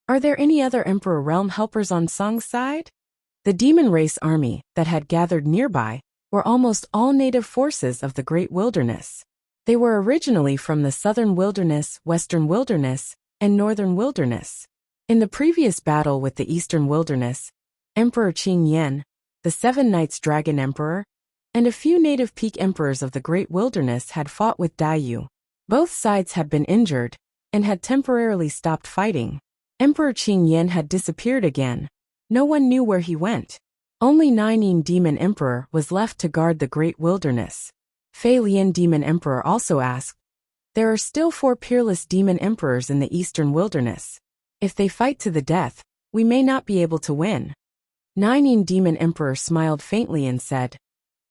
"Are there any other Emperor realm helpers on Tsang's side?" The demon race army that had gathered nearby were almost all native forces of the Great Wilderness. They were originally from the Southern Wilderness, Western Wilderness, and Northern Wilderness. In the previous battle with the Eastern Wilderness, Emperor Qing Yan, the Seven Knights Dragon Emperor, and a few native peak emperors of the Great Wilderness had fought with Daiyu. Both sides had been injured and had temporarily stopped fighting. Emperor Qing Yan had disappeared again. No one knew where he went. Only Nining Demon Emperor was left to guard the Great Wilderness. Fei Lian Demon Emperor also asked, "There are still four peerless demon emperors in the Eastern Wilderness. If they fight to the death, we may not be able to win." Nining Demon Emperor smiled faintly and said,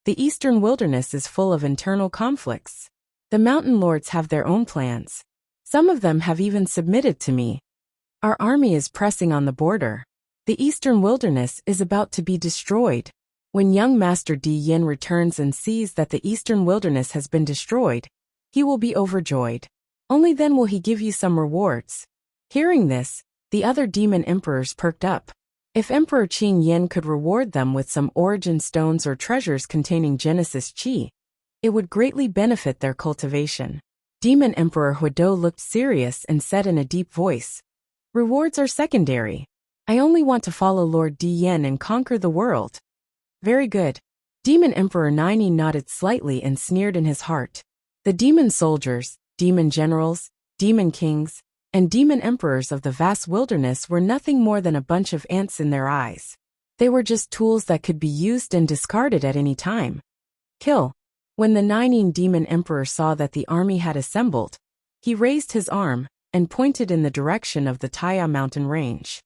"The Eastern Wilderness is full of internal conflicts. The Mountain Lords have their own plans. Some of them have even submitted to me. Our army is pressing on the border. The Eastern Wilderness is about to be destroyed. When young Master Di Yin returns and sees that the Eastern Wilderness has been destroyed, he will be overjoyed. Only then will he give you some rewards." Hearing this, the other demon emperors perked up. If Emperor Qing Yin could reward them with some origin stones or treasures containing Genesis Qi, it would greatly benefit their cultivation. Demon Emperor Huadou looked serious and said in a deep voice, "Rewards are secondary. I only want to follow Lord Di Yin and conquer the world." "Very good." Demon Emperor Nining nodded slightly and sneered in his heart. The demon soldiers, demon generals, demon kings, and demon emperors of the vast wilderness were nothing more than a bunch of ants in their eyes. They were just tools that could be used and discarded at any time. Kill. When the Nining Demon Emperor saw that the army had assembled, he raised his arm and pointed in the direction of the Taya mountain range.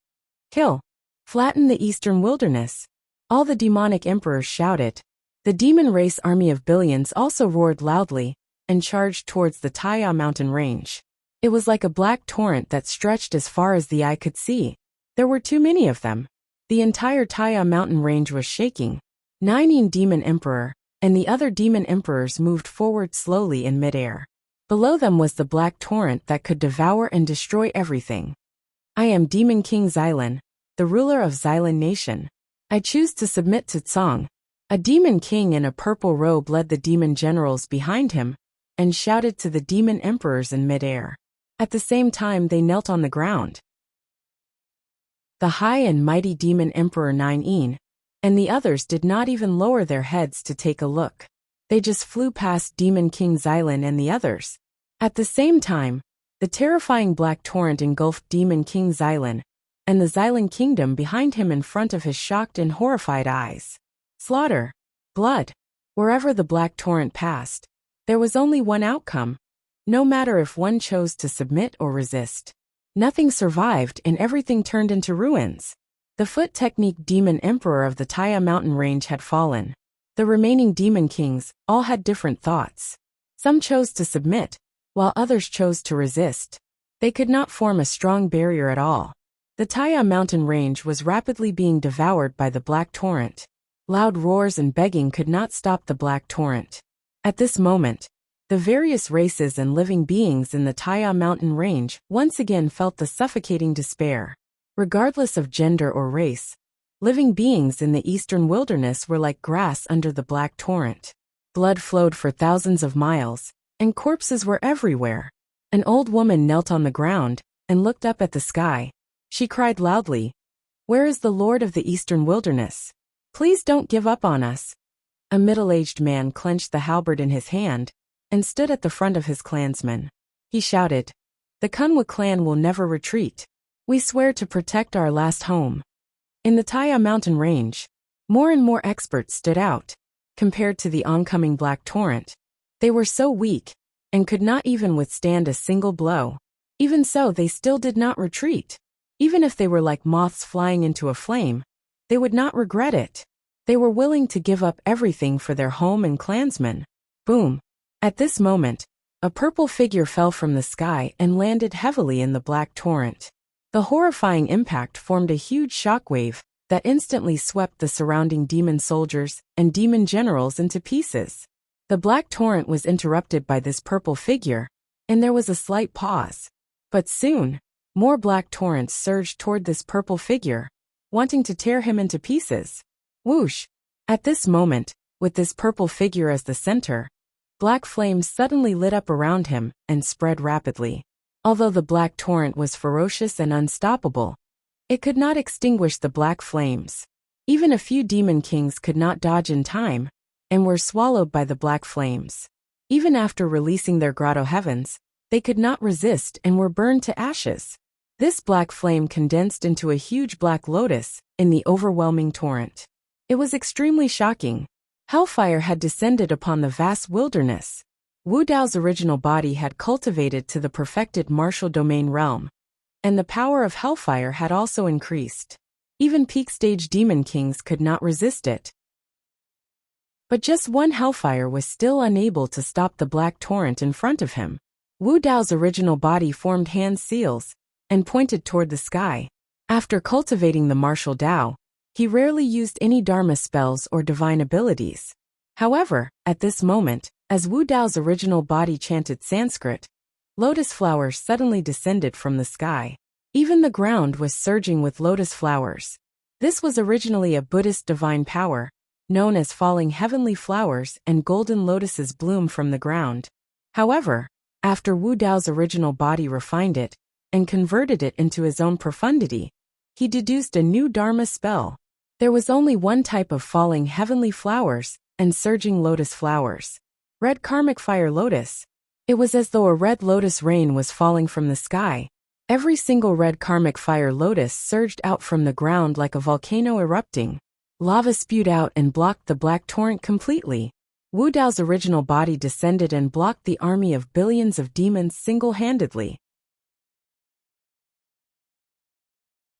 Kill. Flatten the Eastern Wilderness. All the demonic emperors shouted. The demon race army of billions also roared loudly and charged towards the Taya mountain range. It was like a black torrent that stretched as far as the eye could see. There were too many of them. The entire Taya mountain range was shaking. Nining Demon Emperor and the other demon emperors moved forward slowly in midair. Below them was the black torrent that could devour and destroy everything. "I am Demon King Xylan, the ruler of Xylan Nation. I choose to submit to Tsang." A demon king in a purple robe led the demon generals behind him and shouted to the demon emperors in midair. At the same time they knelt on the ground. The high and mighty demon emperor Nining and the others did not even lower their heads to take a look. They just flew past Demon King Xylan and the others. At the same time, the terrifying black torrent engulfed Demon King Xylan and the Xylan kingdom behind him in front of his shocked and horrified eyes. Slaughter. Blood. Wherever the black torrent passed, there was only one outcome, no matter if one chose to submit or resist. Nothing survived and everything turned into ruins. The foot technique demon emperor of the Taya mountain range had fallen. The remaining demon kings all had different thoughts. Some chose to submit, while others chose to resist. They could not form a strong barrier at all. The Taya mountain range was rapidly being devoured by the black torrent. Loud roars and begging could not stop the black torrent. At this moment, the various races and living beings in the Taya mountain range once again felt the suffocating despair. Regardless of gender or race, living beings in the eastern wilderness were like grass under the black torrent. Blood flowed for thousands of miles, and corpses were everywhere. An old woman knelt on the ground and looked up at the sky. She cried loudly, "Where is the Lord of the Eastern Wilderness? Please don't give up on us." A middle-aged man clenched the halberd in his hand and stood at the front of his clansmen. He shouted, "The Kunwa clan will never retreat. We swear to protect our last home." In the Taya mountain range, more and more experts stood out. Compared to the oncoming black torrent, they were so weak and could not even withstand a single blow. Even so, they still did not retreat. Even if they were like moths flying into a flame, they would not regret it. They were willing to give up everything for their home and clansmen. Boom! At this moment, a purple figure fell from the sky and landed heavily in the black torrent. The horrifying impact formed a huge shockwave that instantly swept the surrounding demon soldiers and demon generals into pieces. The black torrent was interrupted by this purple figure, and there was a slight pause. But soon, more black torrents surged toward this purple figure, wanting to tear him into pieces. Whoosh! At this moment, with this purple figure as the center, black flames suddenly lit up around him and spread rapidly. Although the black torrent was ferocious and unstoppable, it could not extinguish the black flames. Even a few demon kings could not dodge in time, and were swallowed by the black flames. Even after releasing their grotto heavens, they could not resist and were burned to ashes. This black flame condensed into a huge black lotus in the overwhelming torrent. It was extremely shocking. Hellfire had descended upon the vast wilderness. Wu Dao's original body had cultivated to the perfected martial domain realm, and the power of hellfire had also increased. Even peak-stage demon kings could not resist it. But just one hellfire was still unable to stop the black torrent in front of him. Wu Dao's original body formed hand seals and pointed toward the sky. After cultivating the martial Dao, he rarely used any Dharma spells or divine abilities. However, at this moment, as Wu Dao's original body chanted Sanskrit, lotus flowers suddenly descended from the sky. Even the ground was surging with lotus flowers. This was originally a Buddhist divine power, known as falling heavenly flowers, and golden lotuses bloom from the ground. However, after Wu Dao's original body refined it and converted it into his own profundity, he deduced a new Dharma spell. There was only one type of falling heavenly flowers and surging lotus flowers. Red karmic fire lotus. It was as though a red lotus rain was falling from the sky. Every single red karmic fire lotus surged out from the ground like a volcano erupting. Lava spewed out and blocked the black torrent completely. Wu Dao's original body descended and blocked the army of billions of demons single-handedly.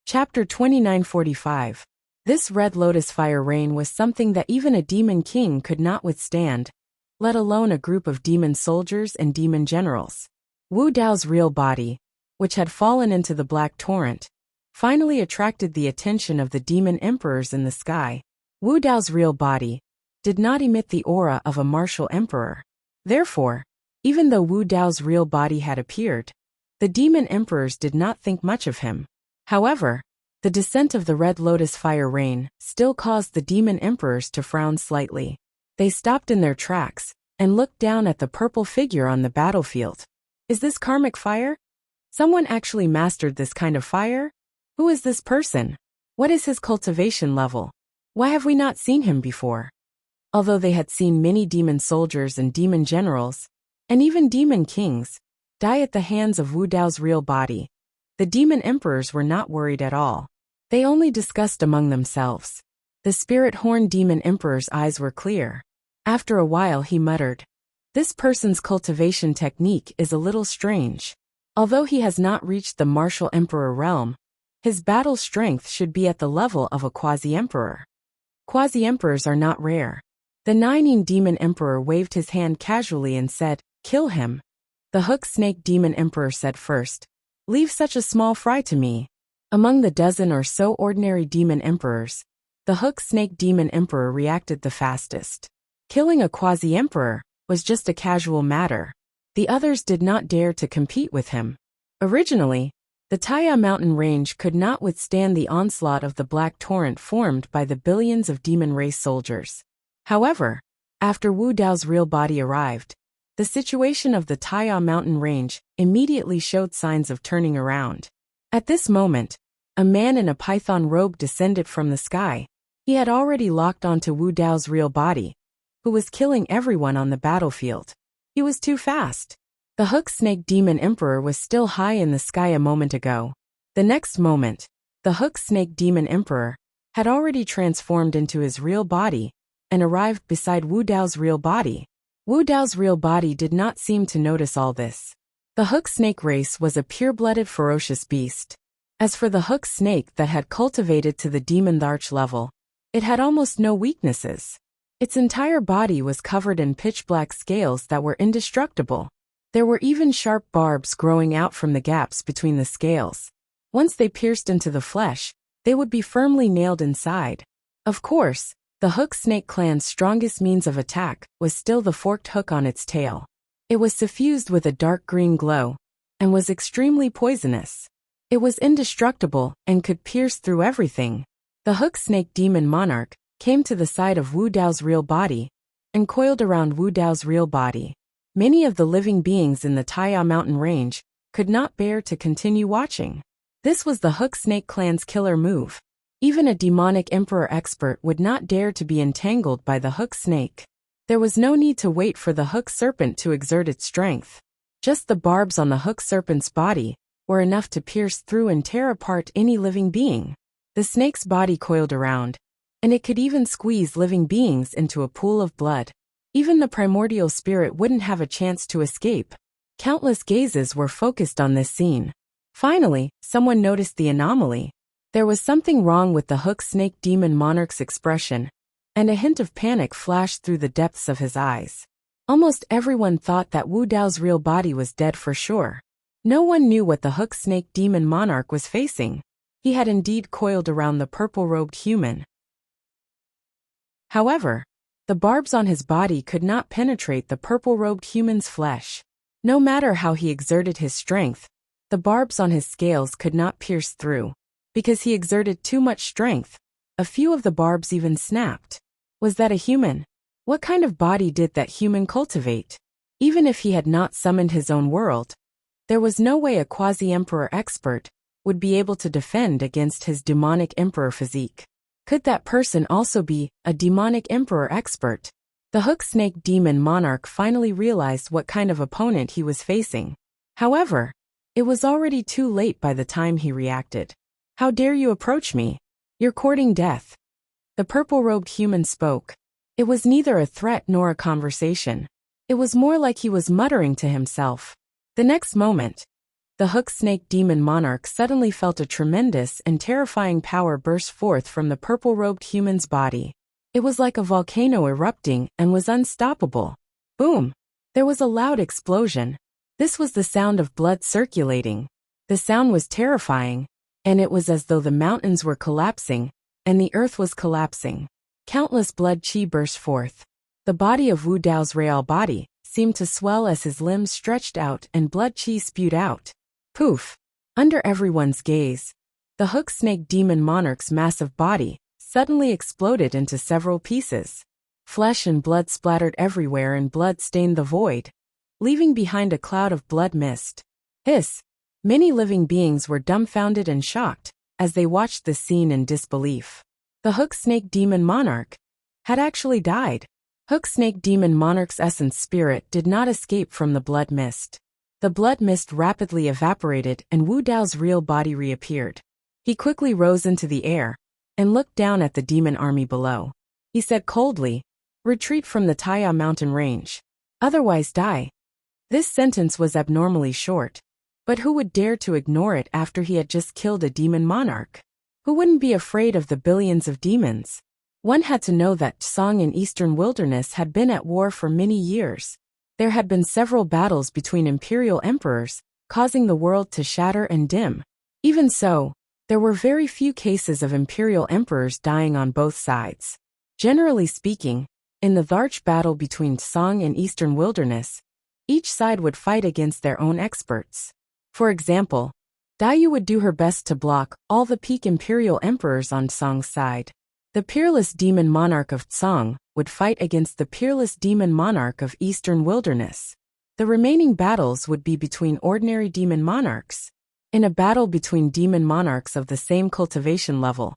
Chapter 2945. This red lotus fire rain was something that even a demon king could not withstand, let alone a group of demon soldiers and demon generals. Wu Dao's real body, which had fallen into the black torrent, finally attracted the attention of the demon emperors in the sky. Wu Dao's real body did not emit the aura of a martial emperor. Therefore, even though Wu Dao's real body had appeared, the demon emperors did not think much of him. However, the descent of the red lotus fire rain still caused the demon emperors to frown slightly. They stopped in their tracks and looked down at the purple figure on the battlefield. Is this karmic fire? Someone actually mastered this kind of fire? Who is this person? What is his cultivation level? Why have we not seen him before? Although they had seen many demon soldiers and demon generals, and even demon kings, die at the hands of Wu Dao's real body, the demon emperors were not worried at all. They only discussed among themselves. The spirit horn demon emperor's eyes were clear. After a while he muttered, "This person's cultivation technique is a little strange. Although he has not reached the martial emperor realm, his battle strength should be at the level of a quasi-emperor. Quasi-emperors are not rare." The Nine demon emperor waved his hand casually and said, "Kill him." The hook snake demon emperor said first, "Leave such a small fry to me." Among the dozen or so ordinary demon emperors, the hook snake demon emperor reacted the fastest. Killing a quasi-emperor was just a casual matter. The others did not dare to compete with him. Originally, the Taya mountain range could not withstand the onslaught of the black torrent formed by the billions of demon race soldiers. However, after Wu Dao's real body arrived, the situation of the Taya mountain range immediately showed signs of turning around. At this moment, a man in a python robe descended from the sky. He had already locked onto Wu Dao's real body, who was killing everyone on the battlefield. He was too fast. The hook snake demon emperor was still high in the sky a moment ago. The next moment, the hook snake demon emperor had already transformed into his real body and arrived beside Wu Dao's real body. Wu Dao's real body did not seem to notice all this. The hook snake race was a pure-blooded ferocious beast. As for the hook snake that had cultivated to the demon arch level, it had almost no weaknesses. Its entire body was covered in pitch-black scales that were indestructible. There were even sharp barbs growing out from the gaps between the scales. Once they pierced into the flesh, they would be firmly nailed inside. Of course, the hook snake clan's strongest means of attack was still the forked hook on its tail. It was suffused with a dark green glow and was extremely poisonous. It was indestructible and could pierce through everything. The hook snake demon monarch came to the side of Wu Dao's real body and coiled around Wu Dao's real body. Many of the living beings in the Taya mountain range could not bear to continue watching. This was the hook snake clan's killer move. Even a demonic emperor expert would not dare to be entangled by the hook snake. There was no need to wait for the hook serpent to exert its strength. Just the barbs on the hook serpent's body were enough to pierce through and tear apart any living being. The snake's body coiled around, and it could even squeeze living beings into a pool of blood. Even the primordial spirit wouldn't have a chance to escape. Countless gazes were focused on this scene. Finally, someone noticed the anomaly. There was something wrong with the hook snake demon monarch's expression, and a hint of panic flashed through the depths of his eyes. Almost everyone thought that Wu Dao's real body was dead for sure. No one knew what the hook snake demon monarch was facing. He had indeed coiled around the purple-robed human. However, the barbs on his body could not penetrate the purple-robed human's flesh. No matter how he exerted his strength, the barbs on his scales could not pierce through. Because he exerted too much strength, a few of the barbs even snapped. Was that a human? What kind of body did that human cultivate? Even if he had not summoned his own world, there was no way a quasi-emperor expert would be able to defend against his demonic emperor physique. Could that person also be a demonic emperor expert? The hook snake demon monarch finally realized what kind of opponent he was facing. However, it was already too late by the time he reacted. How dare you approach me? You're courting death. The purple-robed human spoke. It was neither a threat nor a conversation. It was more like he was muttering to himself. The next moment, the hook snake demon monarch suddenly felt a tremendous and terrifying power burst forth from the purple-robed human's body. It was like a volcano erupting and was unstoppable. Boom! There was a loud explosion. This was the sound of blood circulating. The sound was terrifying, and it was as though the mountains were collapsing and the earth was collapsing. Countless blood chi burst forth. The body of Wu Dao's real body seemed to swell as his limbs stretched out and blood chi spewed out. Poof! Under everyone's gaze, the hook snake demon monarch's massive body suddenly exploded into several pieces. Flesh and blood splattered everywhere and blood stained the void, leaving behind a cloud of blood mist. Hiss! Many living beings were dumbfounded and shocked as they watched the scene in disbelief. The hook snake demon monarch had actually died. Hook snake demon monarch's essence spirit did not escape from the blood mist. The blood mist rapidly evaporated and Wu Dao's real body reappeared. He quickly rose into the air and looked down at the demon army below. He said coldly, "Retreat from the Taya mountain range. Otherwise die." This sentence was abnormally short. But who would dare to ignore it after he had just killed a demon monarch? Who wouldn't be afraid of the billions of demons? One had to know that Song and Eastern Wilderness had been at war for many years. There had been several battles between imperial emperors, causing the world to shatter and dim. Even so, there were very few cases of imperial emperors dying on both sides. Generally speaking, in the large battle between Song and Eastern Wilderness, each side would fight against their own experts. For example, Dayu would do her best to block all the peak imperial emperors on Song's side. The peerless demon monarch of Song would fight against the peerless demon monarch of Eastern Wilderness. The remaining battles would be between ordinary demon monarchs. In a battle between demon monarchs of the same cultivation level,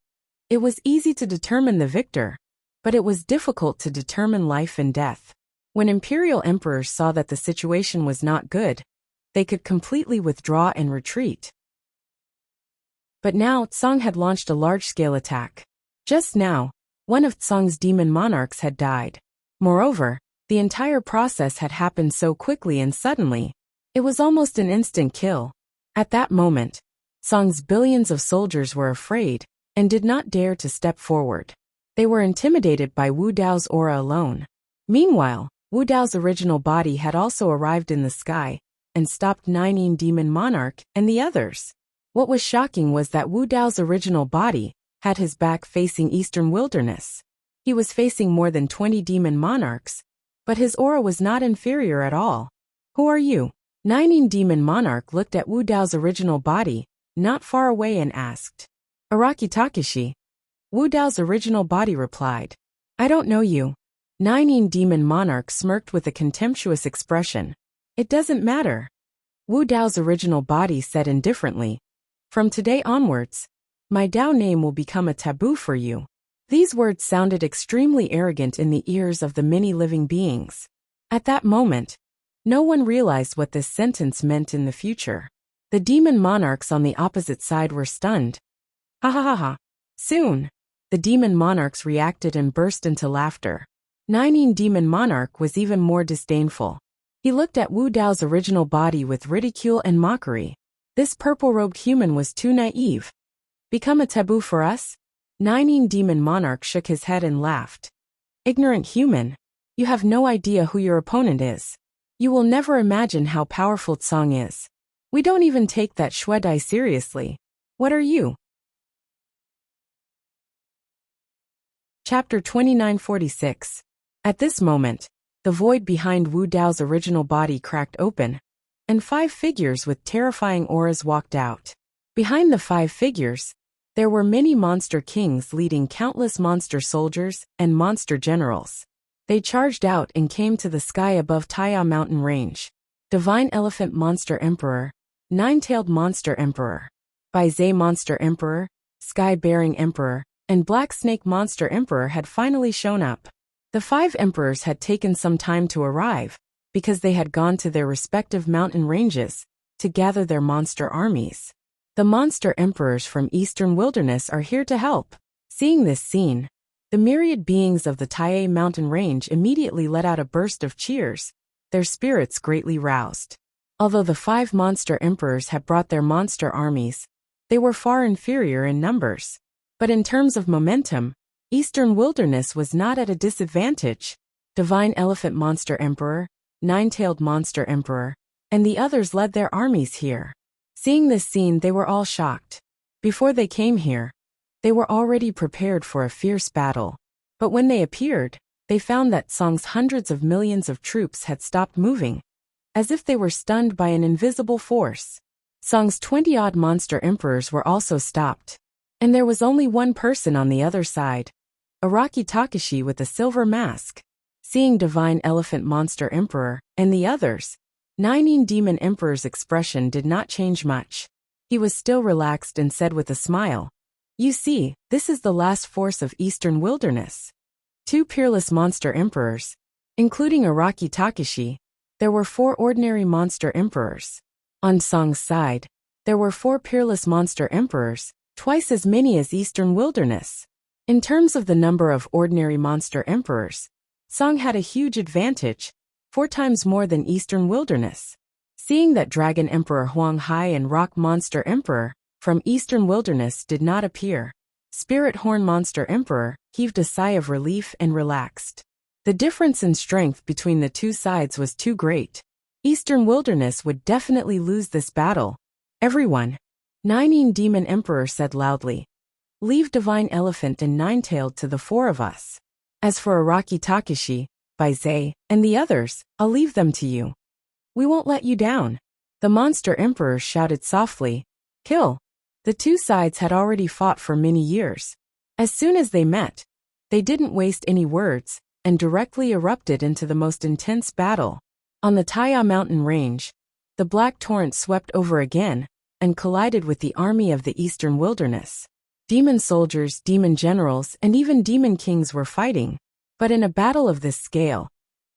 it was easy to determine the victor, but it was difficult to determine life and death. When imperial emperors saw that the situation was not good, they could completely withdraw and retreat. But now Song had launched a large-scale attack. Just now, one of Tsong's demon monarchs had died. Moreover, the entire process had happened so quickly and suddenly. It was almost an instant kill. At that moment, Tsong's billions of soldiers were afraid and did not dare to step forward. They were intimidated by Wu Dao's aura alone. Meanwhile, Wu Dao's original body had also arrived in the sky and stopped Nineteen Demon Monarch and the others. What was shocking was that Wu Dao's original body had his back facing Eastern Wilderness. He was facing more than 20 demon monarchs, but his aura was not inferior at all. Who are you? Nineteen Demon Monarch looked at Wu Dao's original body, not far away, and asked. Araki Takeshi. Wu Dao's original body replied. I don't know you. Nineteen Demon Monarch smirked with a contemptuous expression. It doesn't matter. Wu Dao's original body said indifferently. From today onwards, my Dao name will become a taboo for you. These words sounded extremely arrogant in the ears of the many living beings. At that moment, no one realized what this sentence meant in the future. The demon monarchs on the opposite side were stunned. Ha ha ha ha. Soon, the demon monarchs reacted and burst into laughter. Nineteen Demon Monarch was even more disdainful. He looked at Wu Dao's original body with ridicule and mockery. This purple-robed human was too naive. Become a taboo for us? Nineteen Demon Monarch shook his head and laughed. Ignorant human. You have no idea who your opponent is. You will never imagine how powerful Tsong is. We don't even take that Shui Dai seriously. What are you? Chapter 2946. At this moment, the void behind Wu Dao's original body cracked open, and 5 figures with terrifying auras walked out. Behind the 5 figures, there were many monster kings leading countless monster soldiers and monster generals. They charged out and came to the sky above Taya Mountain Range. Divine Elephant Monster Emperor, Nine-Tailed Monster Emperor, Baizhe Monster Emperor, Sky-Bearing Emperor, and Black Snake Monster Emperor had finally shown up. The 5 emperors had taken some time to arrive, because they had gone to their respective mountain ranges to gather their monster armies. The monster emperors from Eastern Wilderness are here to help. Seeing this scene, the myriad beings of the Taiye mountain range immediately let out a burst of cheers, their spirits greatly roused. Although the 5 monster emperors had brought their monster armies, they were far inferior in numbers. But in terms of momentum, Eastern Wilderness was not at a disadvantage. Divine Elephant Monster Emperor, Nine-Tailed Monster Emperor, and the others led their armies here. Seeing this scene, they were all shocked. Before they came here, they were already prepared for a fierce battle. But when they appeared, they found that Tsong's hundreds of millions of troops had stopped moving, as if they were stunned by an invisible force. Tsong's 20-odd monster emperors were also stopped. And there was only one person on the other side, Araki Takeshi with a silver mask. Seeing Divine Elephant Monster Emperor and the others, Nineteen Demon Emperor's expression did not change much. He was still relaxed and said with a smile, You see, this is the last force of Eastern Wilderness. 2 peerless monster emperors, including Araki Takeshi. There were 4 ordinary monster emperors. On Tsong's side, there were 4 peerless monster emperors, twice as many as Eastern Wilderness. In terms of the number of ordinary monster emperors, Tsong had a huge advantage, 4 times more than Eastern Wilderness. Seeing that Dragon Emperor Huang Hai and Rock Monster Emperor from Eastern Wilderness did not appear, Spirit Horn Monster Emperor heaved a sigh of relief and relaxed. The difference in strength between the 2 sides was too great. Eastern Wilderness would definitely lose this battle. Everyone, Nineteen Demon Emperor said loudly. Leave Divine Elephant and Nine-Tailed to the 4 of us. As for Araki Takeshi, Baizhe, and the others, I'll leave them to you. We won't let you down. The monster emperors shouted softly. Kill. The 2 sides had already fought for many years. As soon as they met, they didn't waste any words and directly erupted into the most intense battle. On the Taya mountain range, the Black Torrent swept over again and collided with the army of the Eastern Wilderness. Demon soldiers, demon generals, and even demon kings were fighting. But in a battle of this scale,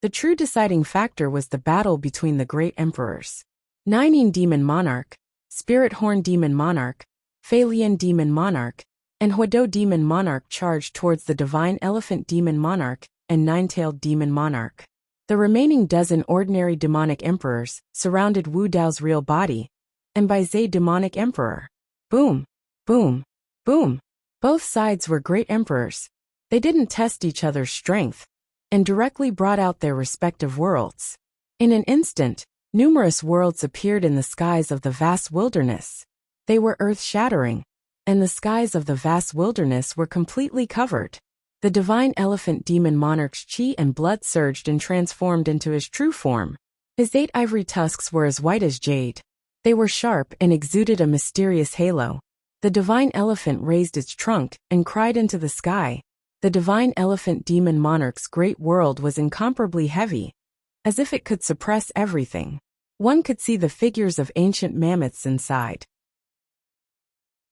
the true deciding factor was the battle between the great emperors. Nineteen Demon Monarch, Spirit Horn Demon Monarch, Feilian Demon Monarch, and Huado demon monarch charged towards the divine elephant demon monarch and nine-tailed demon monarch. The remaining dozen ordinary demonic emperors surrounded Wu Dao's real body, and Bai Zhe demonic emperor. Boom, boom, boom. Both sides were great emperors. They didn't test each other's strength, and directly brought out their respective worlds. In an instant, numerous worlds appeared in the skies of the vast wilderness. They were earth-shattering, and the skies of the vast wilderness were completely covered. The divine elephant demon monarch's chi and blood surged and transformed into his true form. His 8 ivory tusks were as white as jade. They were sharp and exuded a mysterious halo. The divine elephant raised its trunk and cried into the sky. The divine elephant demon monarch's great world was incomparably heavy, as if it could suppress everything. One could see the figures of ancient mammoths inside.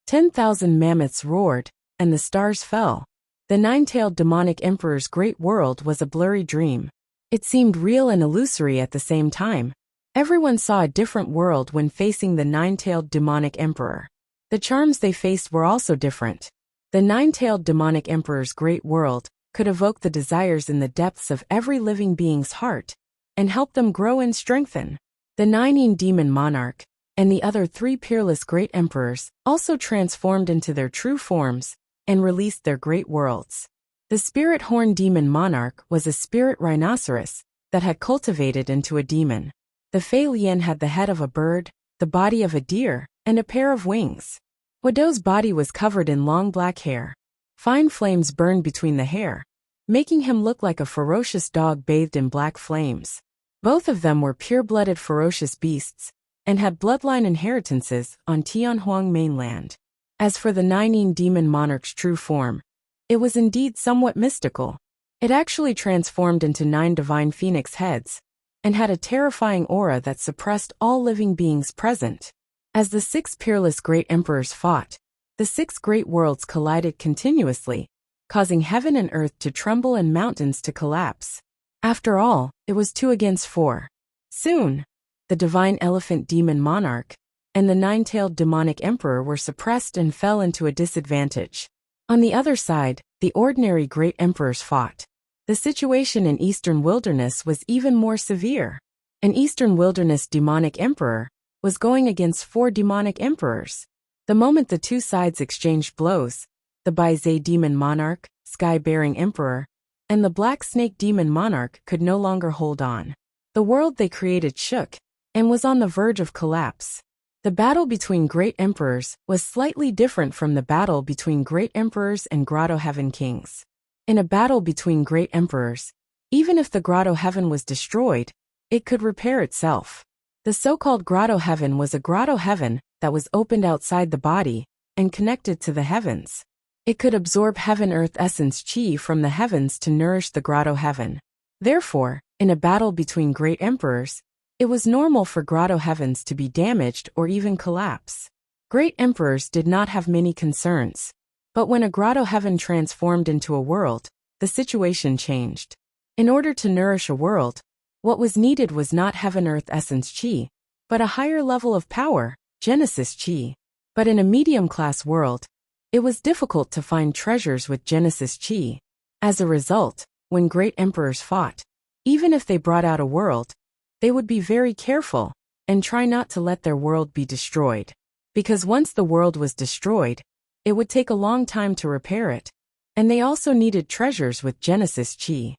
10,000 mammoths roared, and the stars fell. The nine-tailed demonic emperor's great world was a blurry dream. It seemed real and illusory at the same time. Everyone saw a different world when facing the nine-tailed demonic emperor. The charms they faced were also different. The nine-tailed demonic emperor's great world could evoke the desires in the depths of every living being's heart and help them grow and strengthen. The nine demon monarch and the other 3 peerless great emperors also transformed into their true forms and released their great worlds. The spirit horn demon monarch was a spirit rhinoceros that had cultivated into a demon. The Fei Lian had the head of a bird, the body of a deer, and a pair of wings. Huado's body was covered in long black hair. Fine flames burned between the hair, making him look like a ferocious dog bathed in black flames. Both of them were pure-blooded ferocious beasts and had bloodline inheritances on Tianhuang mainland. As for the nine demon monarch's true form, it was indeed somewhat mystical. It actually transformed into 9 divine phoenix heads and had a terrifying aura that suppressed all living beings present. As the 6 peerless great emperors fought, the 6 great worlds collided continuously, causing heaven and earth to tremble and mountains to collapse. After all, it was 2 against 4. Soon, the divine elephant demon monarch and the nine-tailed demonic emperor were suppressed and fell into a disadvantage. On the other side, the ordinary great emperors fought. The situation in Eastern Wilderness was even more severe. An Eastern Wilderness demonic emperor was going against 4 demonic emperors. The moment the 2 sides exchanged blows, the Bai Zhe demon monarch, sky-bearing emperor, and the black snake demon monarch could no longer hold on. The world they created shook and was on the verge of collapse. The battle between great emperors was slightly different from the battle between great emperors and Grotto Heaven kings. In a battle between great emperors, even if the Grotto Heaven was destroyed, it could repair itself. The so-called Grotto Heaven was a Grotto Heaven that was opened outside the body and connected to the heavens. It could absorb heaven-earth essence chi from the heavens to nourish the Grotto Heaven. Therefore, in a battle between great emperors, it was normal for Grotto Heavens to be damaged or even collapse. Great emperors did not have many concerns. But when a Grotto Heaven transformed into a world, the situation changed. In order to nourish a world, what was needed was not heaven-earth essence chi, but a higher level of power, Genesis chi. But in a medium-class world, it was difficult to find treasures with Genesis chi. As a result, when great emperors fought, even if they brought out a world, they would be very careful and try not to let their world be destroyed. Because once the world was destroyed, it would take a long time to repair it, and they also needed treasures with Genesis chi.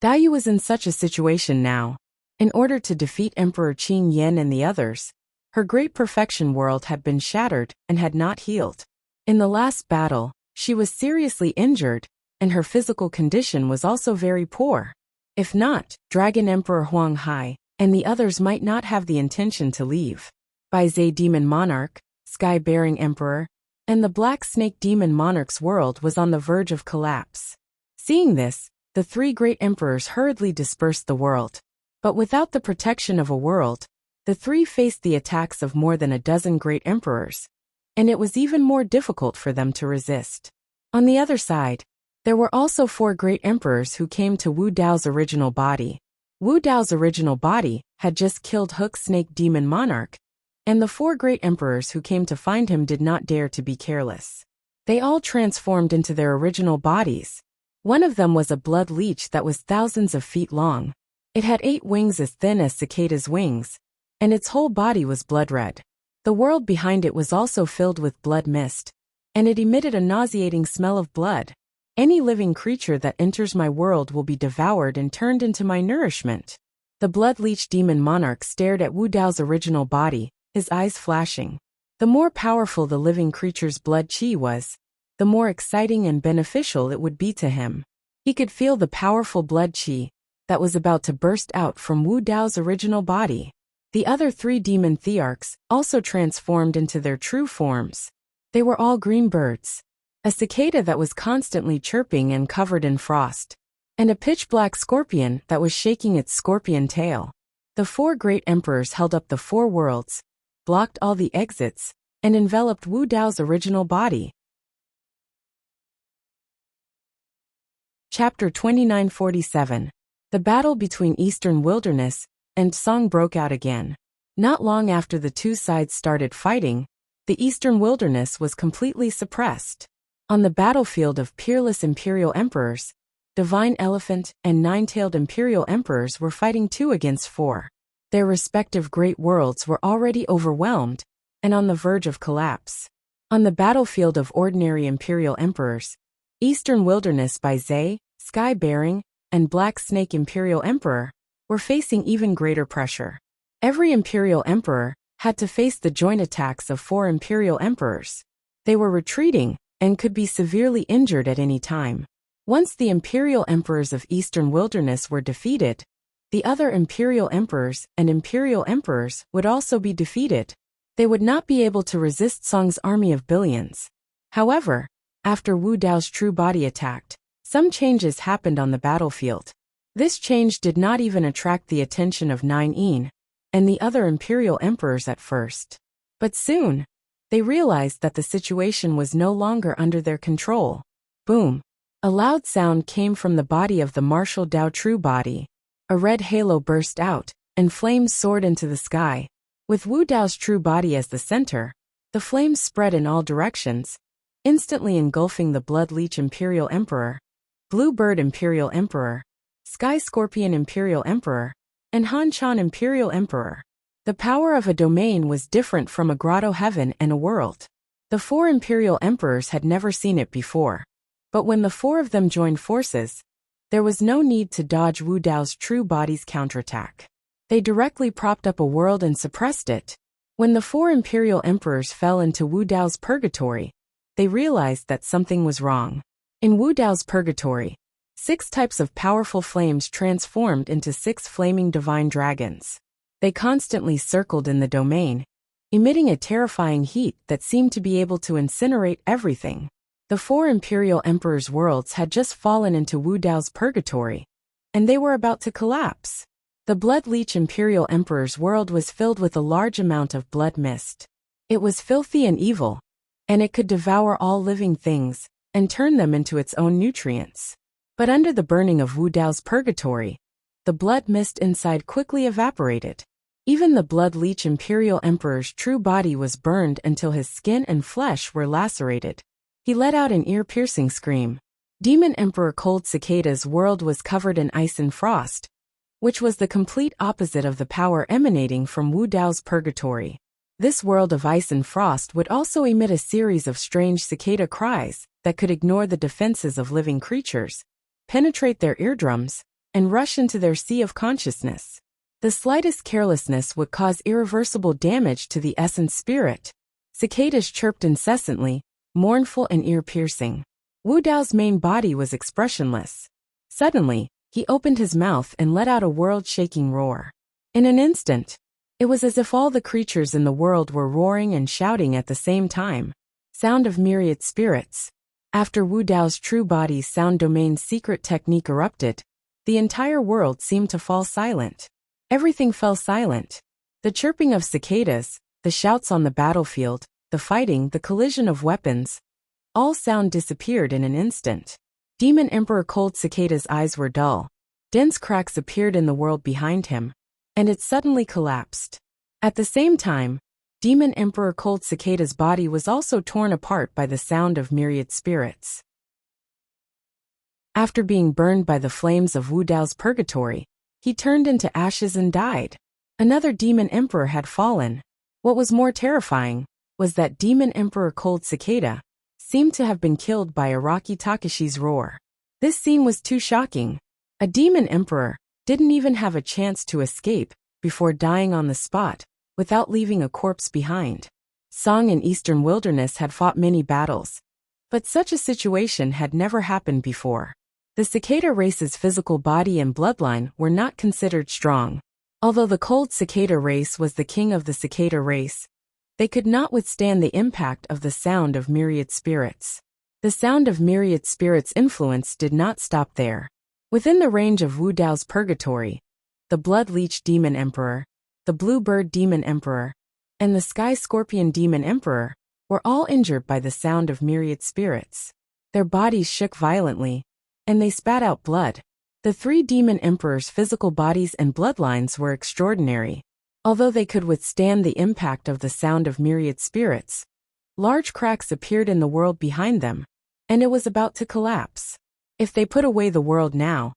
Daiyu was in such a situation now. In order to defeat Emperor Qin Yan and the others, her great perfection world had been shattered and had not healed. In the last battle, she was seriously injured, and her physical condition was also very poor. If not, Dragon Emperor Huang Hai and the others might not have the intention to leave. Bai Zhe Demon Monarch, Sky-bearing Emperor, and the Black Snake Demon Monarch's world was on the verge of collapse. Seeing this, the 3 great emperors hurriedly dispersed the world. But without the protection of a world, the 3 faced the attacks of more than a dozen great emperors, and it was even more difficult for them to resist. On the other side, there were also 4 great emperors who came to Wu Dao's original body. Wu Dao's original body had just killed Hook Snake Demon Monarch, And the 4 great emperors who came to find him did not dare to be careless. They all transformed into their original bodies. One of them was a blood leech that was thousands of feet long. It had 8 wings as thin as cicada's wings, and its whole body was blood red. The world behind it was also filled with blood mist, and it emitted a nauseating smell of blood. Any living creature that enters my world will be devoured and turned into my nourishment. The blood leech demon monarch stared at Wu Dao's original body, his eyes flashing. The more powerful the living creature's blood qi was, the more exciting and beneficial it would be to him. He could feel the powerful blood qi that was about to burst out from Wu Dao's original body. The other 3 demon thearchs also transformed into their true forms. They were all green birds. A cicada that was constantly chirping and covered in frost, and a pitch-black scorpion that was shaking its scorpion tail. The 4 great emperors held up the 4 worlds, blocked all the exits, and enveloped Wu Dao's original body. Chapter 2947. The battle between Eastern Wilderness and Song broke out again. Not long after the 2 sides started fighting, the Eastern Wilderness was completely suppressed. On the battlefield of peerless imperial emperors, Divine Elephant and 9-tailed imperial emperors were fighting 2 against 4. Their respective great worlds were already overwhelmed and on the verge of collapse. On the battlefield of ordinary imperial emperors, Eastern Wilderness by Zay, Sky-bearing, and Black Snake imperial emperor were facing even greater pressure. Every imperial emperor had to face the joint attacks of 4 imperial emperors. They were retreating and could be severely injured at any time. Once the imperial emperors of Eastern Wilderness were defeated, the other imperial emperors and imperial emperors would also be defeated. They would not be able to resist Song's army of billions. However, after Wu Dao's true body attacked, some changes happened on the battlefield. This change did not even attract the attention of 9-Yin and the other imperial emperors at first. But soon, they realized that the situation was no longer under their control. Boom! A loud sound came from the body of the martial Dao true body. A red halo burst out, and flames soared into the sky. With Wu Dao's true body as the center, the flames spread in all directions, instantly engulfing the Blood Leech Imperial Emperor, Blue Bird Imperial Emperor, Sky Scorpion Imperial Emperor, and Han Chan Imperial Emperor. The power of a domain was different from a grotto heaven and a world. The 4 imperial emperors had never seen it before. But when the 4 of them joined forces, there was no need to dodge Wu Dao's true body's counterattack. They directly propped up a world and suppressed it. When the 4 imperial emperors fell into Wu Dao's purgatory, they realized that something was wrong. In Wu Dao's purgatory, 6 types of powerful flames transformed into 6 flaming divine dragons. They constantly circled in the domain, emitting a terrifying heat that seemed to be able to incinerate everything. The 4 imperial emperors' worlds had just fallen into Wu Dao's purgatory, and they were about to collapse. The Blood Leech Imperial Emperor's world was filled with a large amount of blood mist. It was filthy and evil, and it could devour all living things and turn them into its own nutrients. But under the burning of Wu Dao's purgatory, the blood mist inside quickly evaporated. Even the Blood Leech Imperial Emperor's true body was burned until his skin and flesh were lacerated. He let out an ear-piercing scream. Demon Emperor Cold Cicada's world was covered in ice and frost, which was the complete opposite of the power emanating from Wu Dao's purgatory. This world of ice and frost would also emit a series of strange cicada cries that could ignore the defenses of living creatures, penetrate their eardrums, and rush into their sea of consciousness. The slightest carelessness would cause irreversible damage to the essence spirit. Cicadas chirped incessantly, mournful and ear-piercing. Wu Dao's main body was expressionless. Suddenly, he opened his mouth and let out a world-shaking roar. In an instant, it was as if all the creatures in the world were roaring and shouting at the same time. Sound of myriad spirits. After Wu Dao's true body's sound domain's secret technique erupted, the entire world seemed to fall silent. Everything fell silent. The chirping of cicadas, the shouts on the battlefield, the fighting, the collision of weapons, all sound disappeared in an instant. Demon Emperor Cold Cicada's eyes were dull. Dense cracks appeared in the world behind him, and it suddenly collapsed. At the same time, Demon Emperor Cold Cicada's body was also torn apart by the sound of myriad spirits. After being burned by the flames of Wu Dao's purgatory, he turned into ashes and died. Another demon emperor had fallen. What was more terrifying was that Demon Emperor Cold Cicada seemed to have been killed by Araki Takashi's roar. This scene was too shocking. A demon emperor didn't even have a chance to escape before dying on the spot, without leaving a corpse behind. Song in Eastern Wilderness had fought many battles, but such a situation had never happened before. The cicada race's physical body and bloodline were not considered strong. Although the Cold Cicada race was the king of the cicada race, they could not withstand the impact of the sound of myriad spirits. The sound of myriad spirits' influence did not stop there. Within the range of Wu Dao's purgatory, the Blood Leech Demon Emperor, the Blue Bird Demon Emperor, and the Sky Scorpion Demon Emperor were all injured by the sound of myriad spirits. Their bodies shook violently, and they spat out blood. The three demon emperors' physical bodies and bloodlines were extraordinary. Although they could withstand the impact of the sound of myriad spirits, large cracks appeared in the world behind them, and it was about to collapse. If they put away the world now,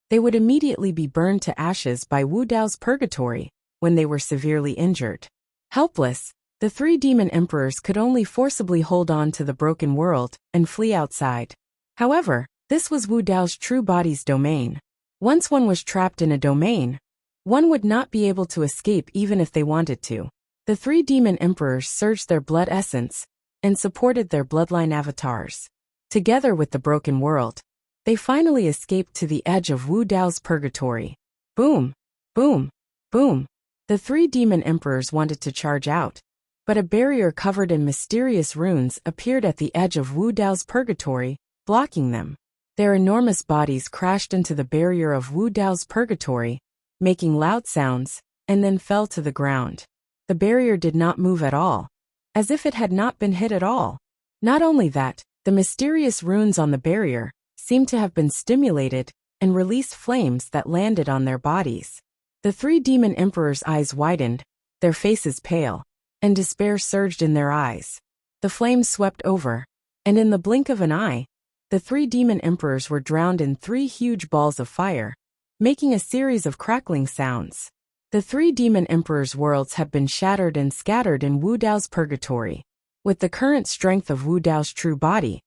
they would immediately be burned to ashes by Wu Dao's purgatory when they were severely injured. Helpless, the three demon emperors could only forcibly hold on to the broken world and flee outside. However, this was Wu Dao's true body's domain. Once one was trapped in a domain, one would not be able to escape even if they wanted to. The three demon emperors surged their blood essence and supported their bloodline avatars. Together with the broken world, they finally escaped to the edge of Wu Dao's purgatory. Boom! Boom! Boom! The three demon emperors wanted to charge out, but a barrier covered in mysterious runes appeared at the edge of Wu Dao's purgatory, blocking them. Their enormous bodies crashed into the barrier of Wu Dao's purgatory, making loud sounds, and then fell to the ground. The barrier did not move at all, as if it had not been hit at all. Not only that, the mysterious runes on the barrier seemed to have been stimulated and released flames that landed on their bodies. The three demon emperors' eyes widened, their faces pale, and despair surged in their eyes. The flames swept over, and in the blink of an eye, the three demon emperors were drowned in three huge balls of fire, making a series of crackling sounds. The three demon emperors' worlds had been shattered and scattered in Wu Dao's purgatory. With the current strength of Wu Dao's true body,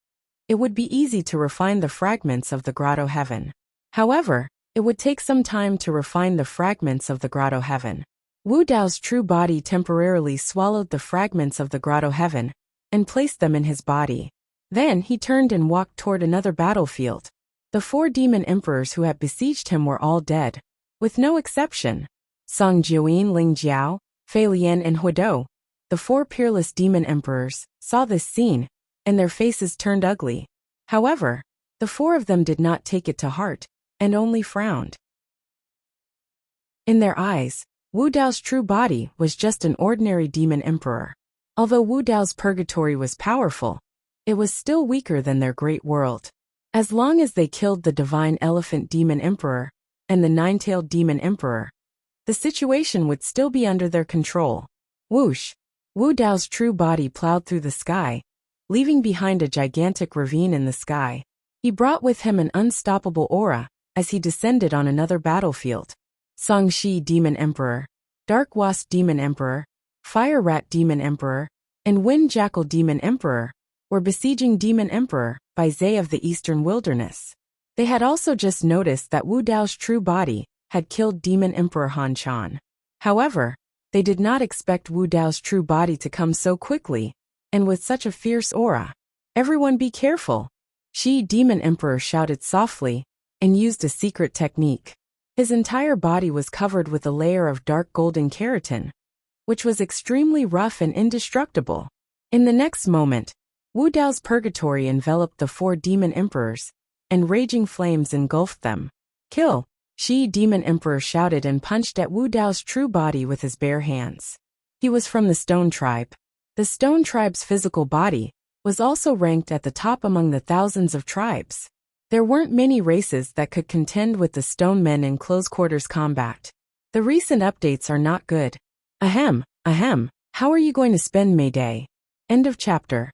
it would be easy to refine the fragments of the grotto heaven. However, it would take some time to refine the fragments of the grotto heaven. Wu Dao's true body temporarily swallowed the fragments of the grotto heaven and placed them in his body. Then he turned and walked toward another battlefield. The four demon emperors who had besieged him were all dead, with no exception. Song Jiuyin, Ling Jiao, Fei Lian and Huodou, the four peerless demon emperors, saw this scene, and their faces turned ugly. However, the four of them did not take it to heart, and only frowned. In their eyes, Wu Dao's true body was just an ordinary demon emperor. Although Wu Dao's purgatory was powerful, it was still weaker than their great world. As long as they killed the divine elephant demon emperor and the nine-tailed demon emperor, the situation would still be under their control. Whoosh! Wu Dao's true body plowed through the sky, leaving behind a gigantic ravine in the sky. He brought with him an unstoppable aura as he descended on another battlefield. Song Shi Demon Emperor, Dark Wasp Demon Emperor, Fire Rat Demon Emperor, and Wind Jackal Demon Emperor were besieging Demon Emperor Bai Zhe of the Eastern Wilderness. They had also just noticed that Wu Dao's true body had killed Demon Emperor Han Chan. However, they did not expect Wu Dao's true body to come so quickly, and with such a fierce aura. Everyone be careful! Shi Demon Emperor shouted softly, and used a secret technique. His entire body was covered with a layer of dark golden keratin, which was extremely rough and indestructible. In the next moment, Wu Dao's purgatory enveloped the four demon emperors, and raging flames engulfed them. Kill! Shi Demon Emperor shouted and punched at Wu Dao's true body with his bare hands. He was from the Stone Tribe. The Stone Tribe's physical body was also ranked at the top among the thousands of tribes. There weren't many races that could contend with the Stone Men in close-quarters combat. The recent updates are not good. Ahem, ahem, How are you going to spend May Day? End of chapter.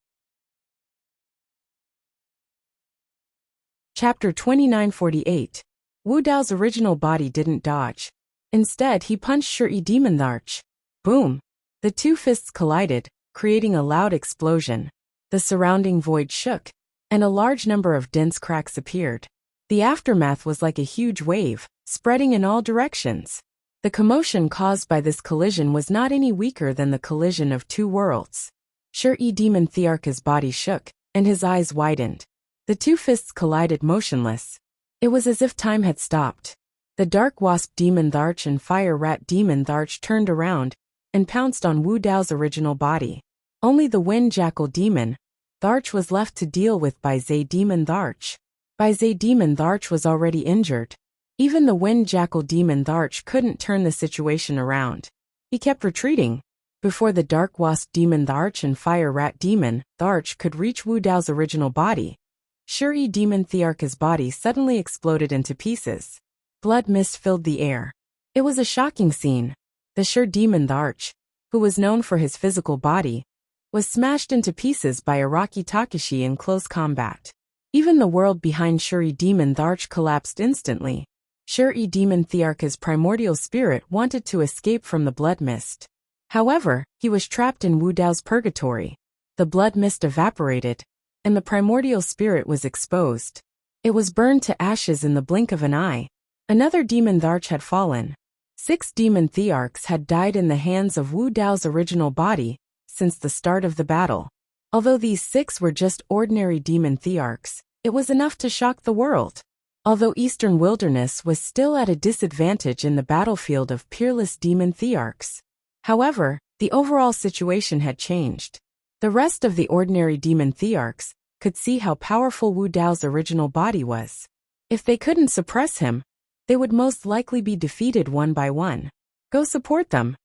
Chapter 2948. Wu Dao's original body didn't dodge. Instead, he punched Shi Demon Arch. Boom! The two fists collided, creating a loud explosion. The surrounding void shook, and a large number of dense cracks appeared. The aftermath was like a huge wave, spreading in all directions. The commotion caused by this collision was not any weaker than the collision of two worlds. Shi Demon Thearch's body shook, and his eyes widened. The two fists collided motionless. It was as if time had stopped. The Dark Wasp Demon Arch and Fire Rat Demon Arch turned around and pounced on Wu Dao's original body. Only the Wind Jackal Demon Arch was left to deal with by Zay Demon Arch. By Zay Demon Arch was already injured. Even the Wind Jackal Demon Arch couldn't turn the situation around. He kept retreating. Before the Dark Wasp Demon Arch and Fire Rat Demon Arch could reach Wu Dao's original body, Shi Demon Thearch's body suddenly exploded into pieces. Blood mist filled the air. It was a shocking scene. The Shi Demon Arch, who was known for his physical body, was smashed into pieces by Araki Takashi in close combat. Even the world behind Shi Demon Arch collapsed instantly. Shi Demon Thearch's primordial spirit wanted to escape from the blood mist. However, he was trapped in Wu Dao's purgatory. The blood mist evaporated, and the primordial spirit was exposed. It was burned to ashes in the blink of an eye. Another Demon Arch had fallen. 6 Demon Thearchs had died in the hands of Wu Dao's original body since the start of the battle. Although these 6 were just ordinary Demon Thearchs, it was enough to shock the world. Although Eastern Wilderness was still at a disadvantage in the battlefield of peerless Demon Thearchs. However, the overall situation had changed. The rest of the ordinary Demon Thearchs could see how powerful Wu Dao's original body was. If they couldn't suppress him, they would most likely be defeated one by one. Go support them.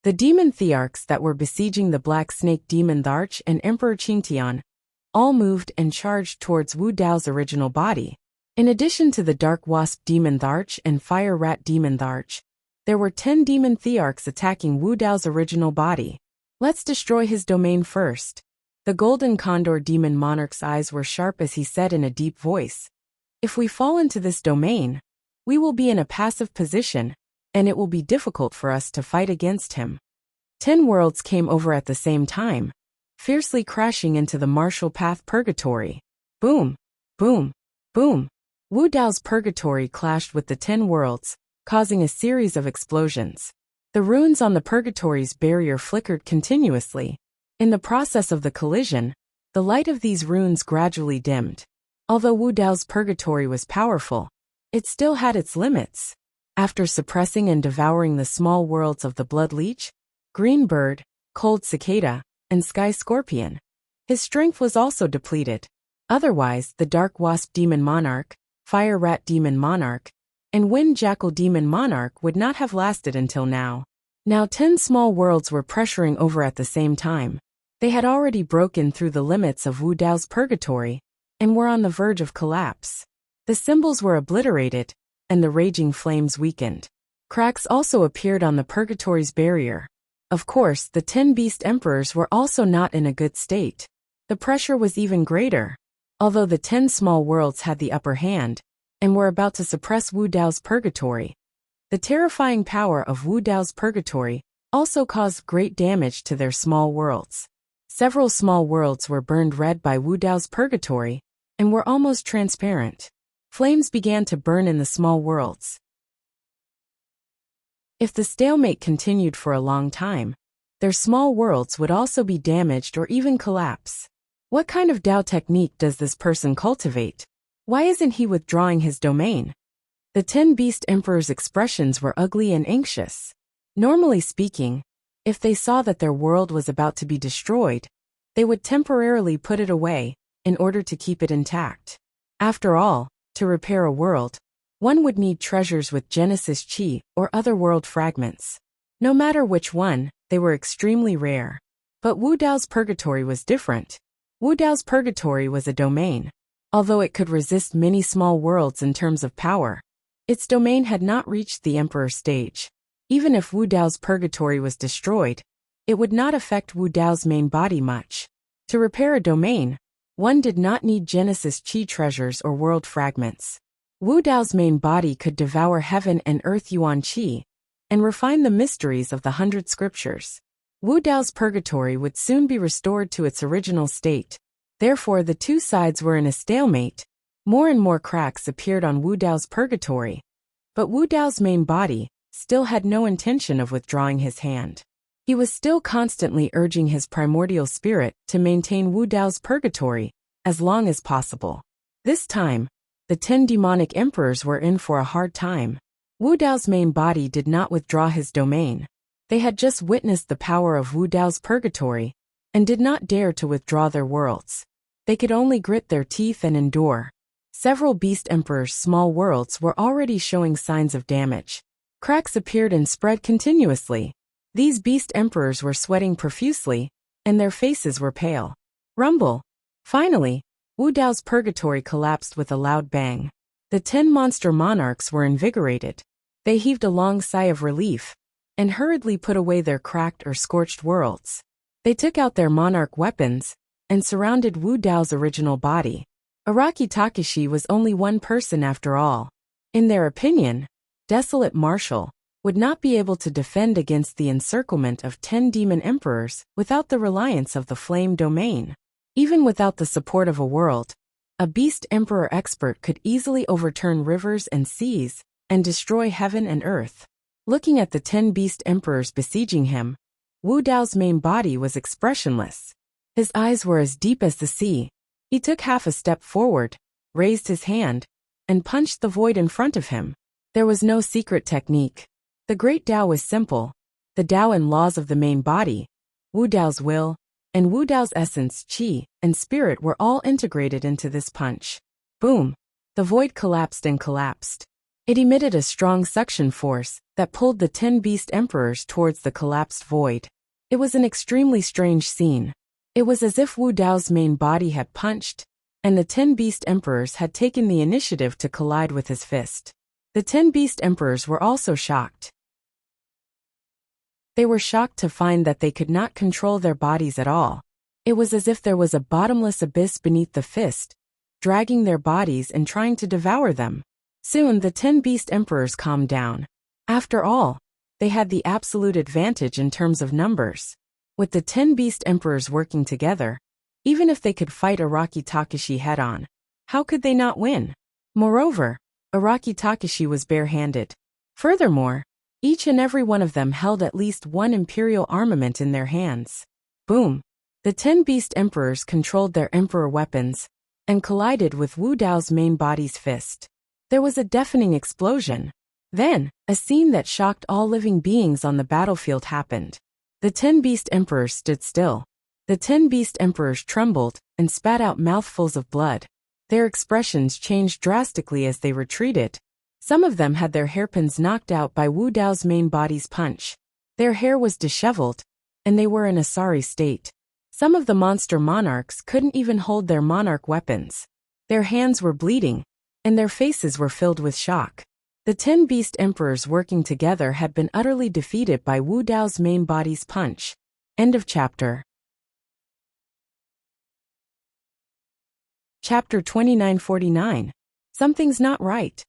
The Demon Thearchs that were besieging the Black Snake Demon Arch and Emperor Qingtian all moved and charged towards Wu Dao's original body. In addition to the Dark Wasp Demon Arch and Fire Rat Demon Arch, there were 10 Demon Thearchs attacking Wu Dao's original body. Let's destroy his domain first. The Golden Condor Demon Monarch's eyes were sharp as he said in a deep voice. If we fall into this domain, we will be in a passive position, and it will be difficult for us to fight against him. 10 worlds came over at the same time, fiercely crashing into the martial path purgatory. Boom! Boom! Boom! Wu Dao's purgatory clashed with the 10 worlds, causing a series of explosions. The runes on the purgatory's barrier flickered continuously. In the process of the collision, the light of these runes gradually dimmed. Although Wu Dao's purgatory was powerful, it still had its limits. After suppressing and devouring the small worlds of the Blood Leech, Green Bird, Cold Cicada, and Sky Scorpion, his strength was also depleted. Otherwise, the Dark Wasp Demon Monarch, Fire Rat Demon Monarch, and Wind Jackal Demon Monarch would not have lasted until now. Now 10 small worlds were pressuring over at the same time. They had already broken through the limits of Wu Dao's purgatory, and were on the verge of collapse. The symbols were obliterated, and the raging flames weakened. Cracks also appeared on the purgatory's barrier. Of course, the 10 Beast Emperors were also not in a good state. The pressure was even greater. Although the 10 small worlds had the upper hand, and were about to suppress Wu Dao's purgatory, the terrifying power of Wu Dao's purgatory also caused great damage to their small worlds. Several small worlds were burned red by Wu Dao's purgatory, and were almost transparent. Flames began to burn in the small worlds. If the stalemate continued for a long time, their small worlds would also be damaged or even collapse. What kind of Dao technique does this person cultivate? Why isn't he withdrawing his domain? The 10 Beast Emperors' expressions were ugly and anxious. Normally speaking, if they saw that their world was about to be destroyed, they would temporarily put it away in order to keep it intact. After all, to repair a world, one would need treasures with Genesis Chi or other world fragments. No matter which one, they were extremely rare. But Wu Dao's purgatory was different. Wu Dao's purgatory was a domain. Although it could resist many small worlds in terms of power, its domain had not reached the Emperor stage. Even if Wu Dao's purgatory was destroyed, it would not affect Wu Dao's main body much. To repair a domain, one did not need Genesis Qi treasures or world fragments. Wu Dao's main body could devour heaven and earth Yuan Qi, and refine the mysteries of the 100 scriptures. Wu Dao's purgatory would soon be restored to its original state. Therefore the two sides were in a stalemate. More and more cracks appeared on Wu Dao's purgatory. But Wu Dao's main body still had no intention of withdrawing his hand. He was still constantly urging his primordial spirit to maintain Wu Dao's purgatory as long as possible. This time, the 10 demonic emperors were in for a hard time. Wu Dao's main body did not withdraw his domain. They had just witnessed the power of Wu Dao's purgatory and did not dare to withdraw their worlds. They could only grit their teeth and endure. Several beast emperors' small worlds were already showing signs of damage. Cracks appeared and spread continuously. These beast emperors were sweating profusely, and their faces were pale. Rumble. Finally, Wu Dao's purgatory collapsed with a loud bang. The 10 monster monarchs were invigorated. They heaved a long sigh of relief and hurriedly put away their cracked or scorched worlds. They took out their monarch weapons and surrounded Wu Dao's original body. Araki Takashi was only one person after all. In their opinion, Desolate Marshal would not be able to defend against the encirclement of 10 demon emperors without the reliance of the flame domain. Even without the support of a world, a beast emperor expert could easily overturn rivers and seas and destroy heaven and earth. Looking at the 10 beast emperors besieging him, Wu Dao's main body was expressionless. His eyes were as deep as the sea. He took half a step forward, raised his hand, and punched the void in front of him. There was no secret technique. The great Dao was simple. The Dao and laws of the main body, Wu Dao's will, and Wu Dao's essence, Qi, and spirit were all integrated into this punch. Boom! The void collapsed and collapsed. It emitted a strong suction force that pulled the 10 beast emperors towards the collapsed void. It was an extremely strange scene. It was as if Wu Dao's main body had punched, and the 10 beast emperors had taken the initiative to collide with his fist. The 10 beast emperors were also shocked. They were shocked to find that they could not control their bodies at all. It was as if there was a bottomless abyss beneath the fist, dragging their bodies and trying to devour them. Soon the 10 beast emperors calmed down. After all, they had the absolute advantage in terms of numbers. With the 10 beast emperors working together, even if they could fight Araki Takashi head-on, how could they not win? Moreover, Araki Takashi was barehanded. Furthermore, each and every one of them held at least one imperial armament in their hands. Boom! The 10 beast emperors controlled their emperor weapons and collided with Wu Dao's main body's fist. There was a deafening explosion. Then, a scene that shocked all living beings on the battlefield happened. The 10 beast emperors stood still. The 10 beast emperors trembled and spat out mouthfuls of blood. Their expressions changed drastically as they retreated. Some of them had their hairpins knocked out by Wu Dao's main body's punch. Their hair was disheveled, and they were in a sorry state. Some of the monster monarchs couldn't even hold their monarch weapons. Their hands were bleeding, and their faces were filled with shock. The 10 beast emperors working together had been utterly defeated by Wu Dao's main body's punch. End of chapter. Chapter 2949. Something's not right.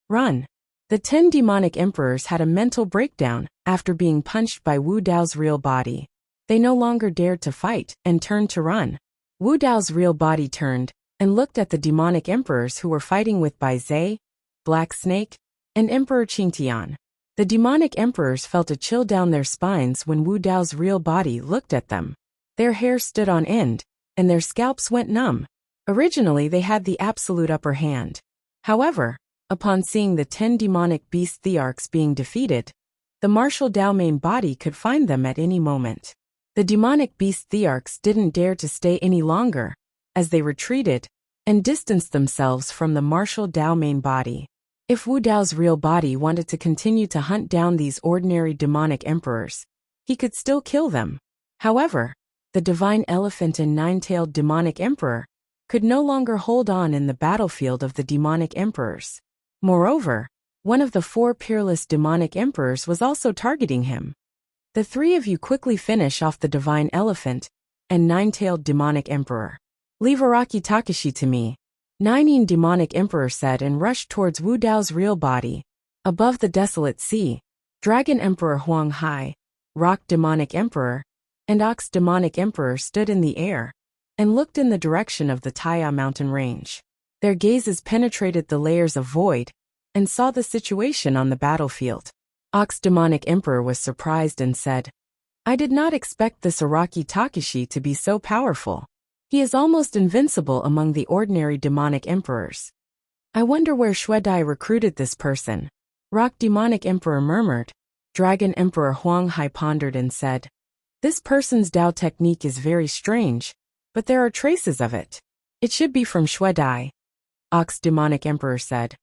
Run. The 10 demonic emperors had a mental breakdown after being punched by Wu Dao's real body. They no longer dared to fight and turned to run. Wu Dao's real body turned and looked at the demonic emperors who were fighting with Bai Zhe, Black Snake, and Emperor Qingtian. The demonic emperors felt a chill down their spines when Wu Dao's real body looked at them. Their hair stood on end, and their scalps went numb. Originally they had the absolute upper hand. However, upon seeing the 10 demonic beast thearchs being defeated, the martial Dao main body could find them at any moment. The demonic beast thearchs didn't dare to stay any longer, as they retreated and distanced themselves from the martial Dao main body. If Wu Dao's real body wanted to continue to hunt down these ordinary demonic emperors, he could still kill them. However, the divine elephant and nine-tailed demonic emperor could no longer hold on in the battlefield of the demonic emperors. Moreover, one of the 4 peerless demonic emperors was also targeting him. The three of you quickly finish off the divine elephant and nine-tailed demonic emperor. Leave Araki Takashi to me, Nine demonic emperor said and rushed towards Wu Dao's real body. Above the desolate sea, Dragon Emperor Huang Hai, Rock Demonic Emperor, and Ox Demonic Emperor stood in the air and looked in the direction of the Taya mountain range. Their gazes penetrated the layers of void and saw the situation on the battlefield. Ox Demonic Emperor was surprised and said, I did not expect this Araki Takashi to be so powerful. He is almost invincible among the ordinary demonic emperors. I wonder where Shuedai recruited this person. Rock Demonic Emperor murmured. Dragon Emperor Huang Hai pondered and said, This person's Dao technique is very strange, but there are traces of it. It should be from Shuedai. Ox Demonic Emperor said,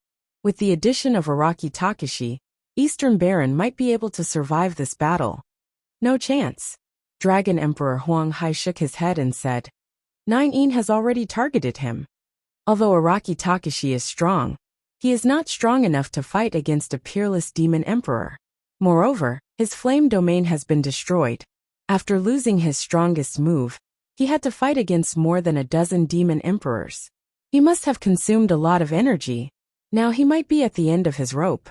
With the addition of Araki Takashi, Eastern Baron might be able to survive this battle. No chance. Dragon Emperor Huang Hai shook his head and said, Nine has already targeted him. Although Araki Takashi is strong, he is not strong enough to fight against a peerless demon emperor. Moreover, his flame domain has been destroyed. After losing his strongest move, he had to fight against more than a dozen demon emperors. He must have consumed a lot of energy. Now he might be at the end of his rope.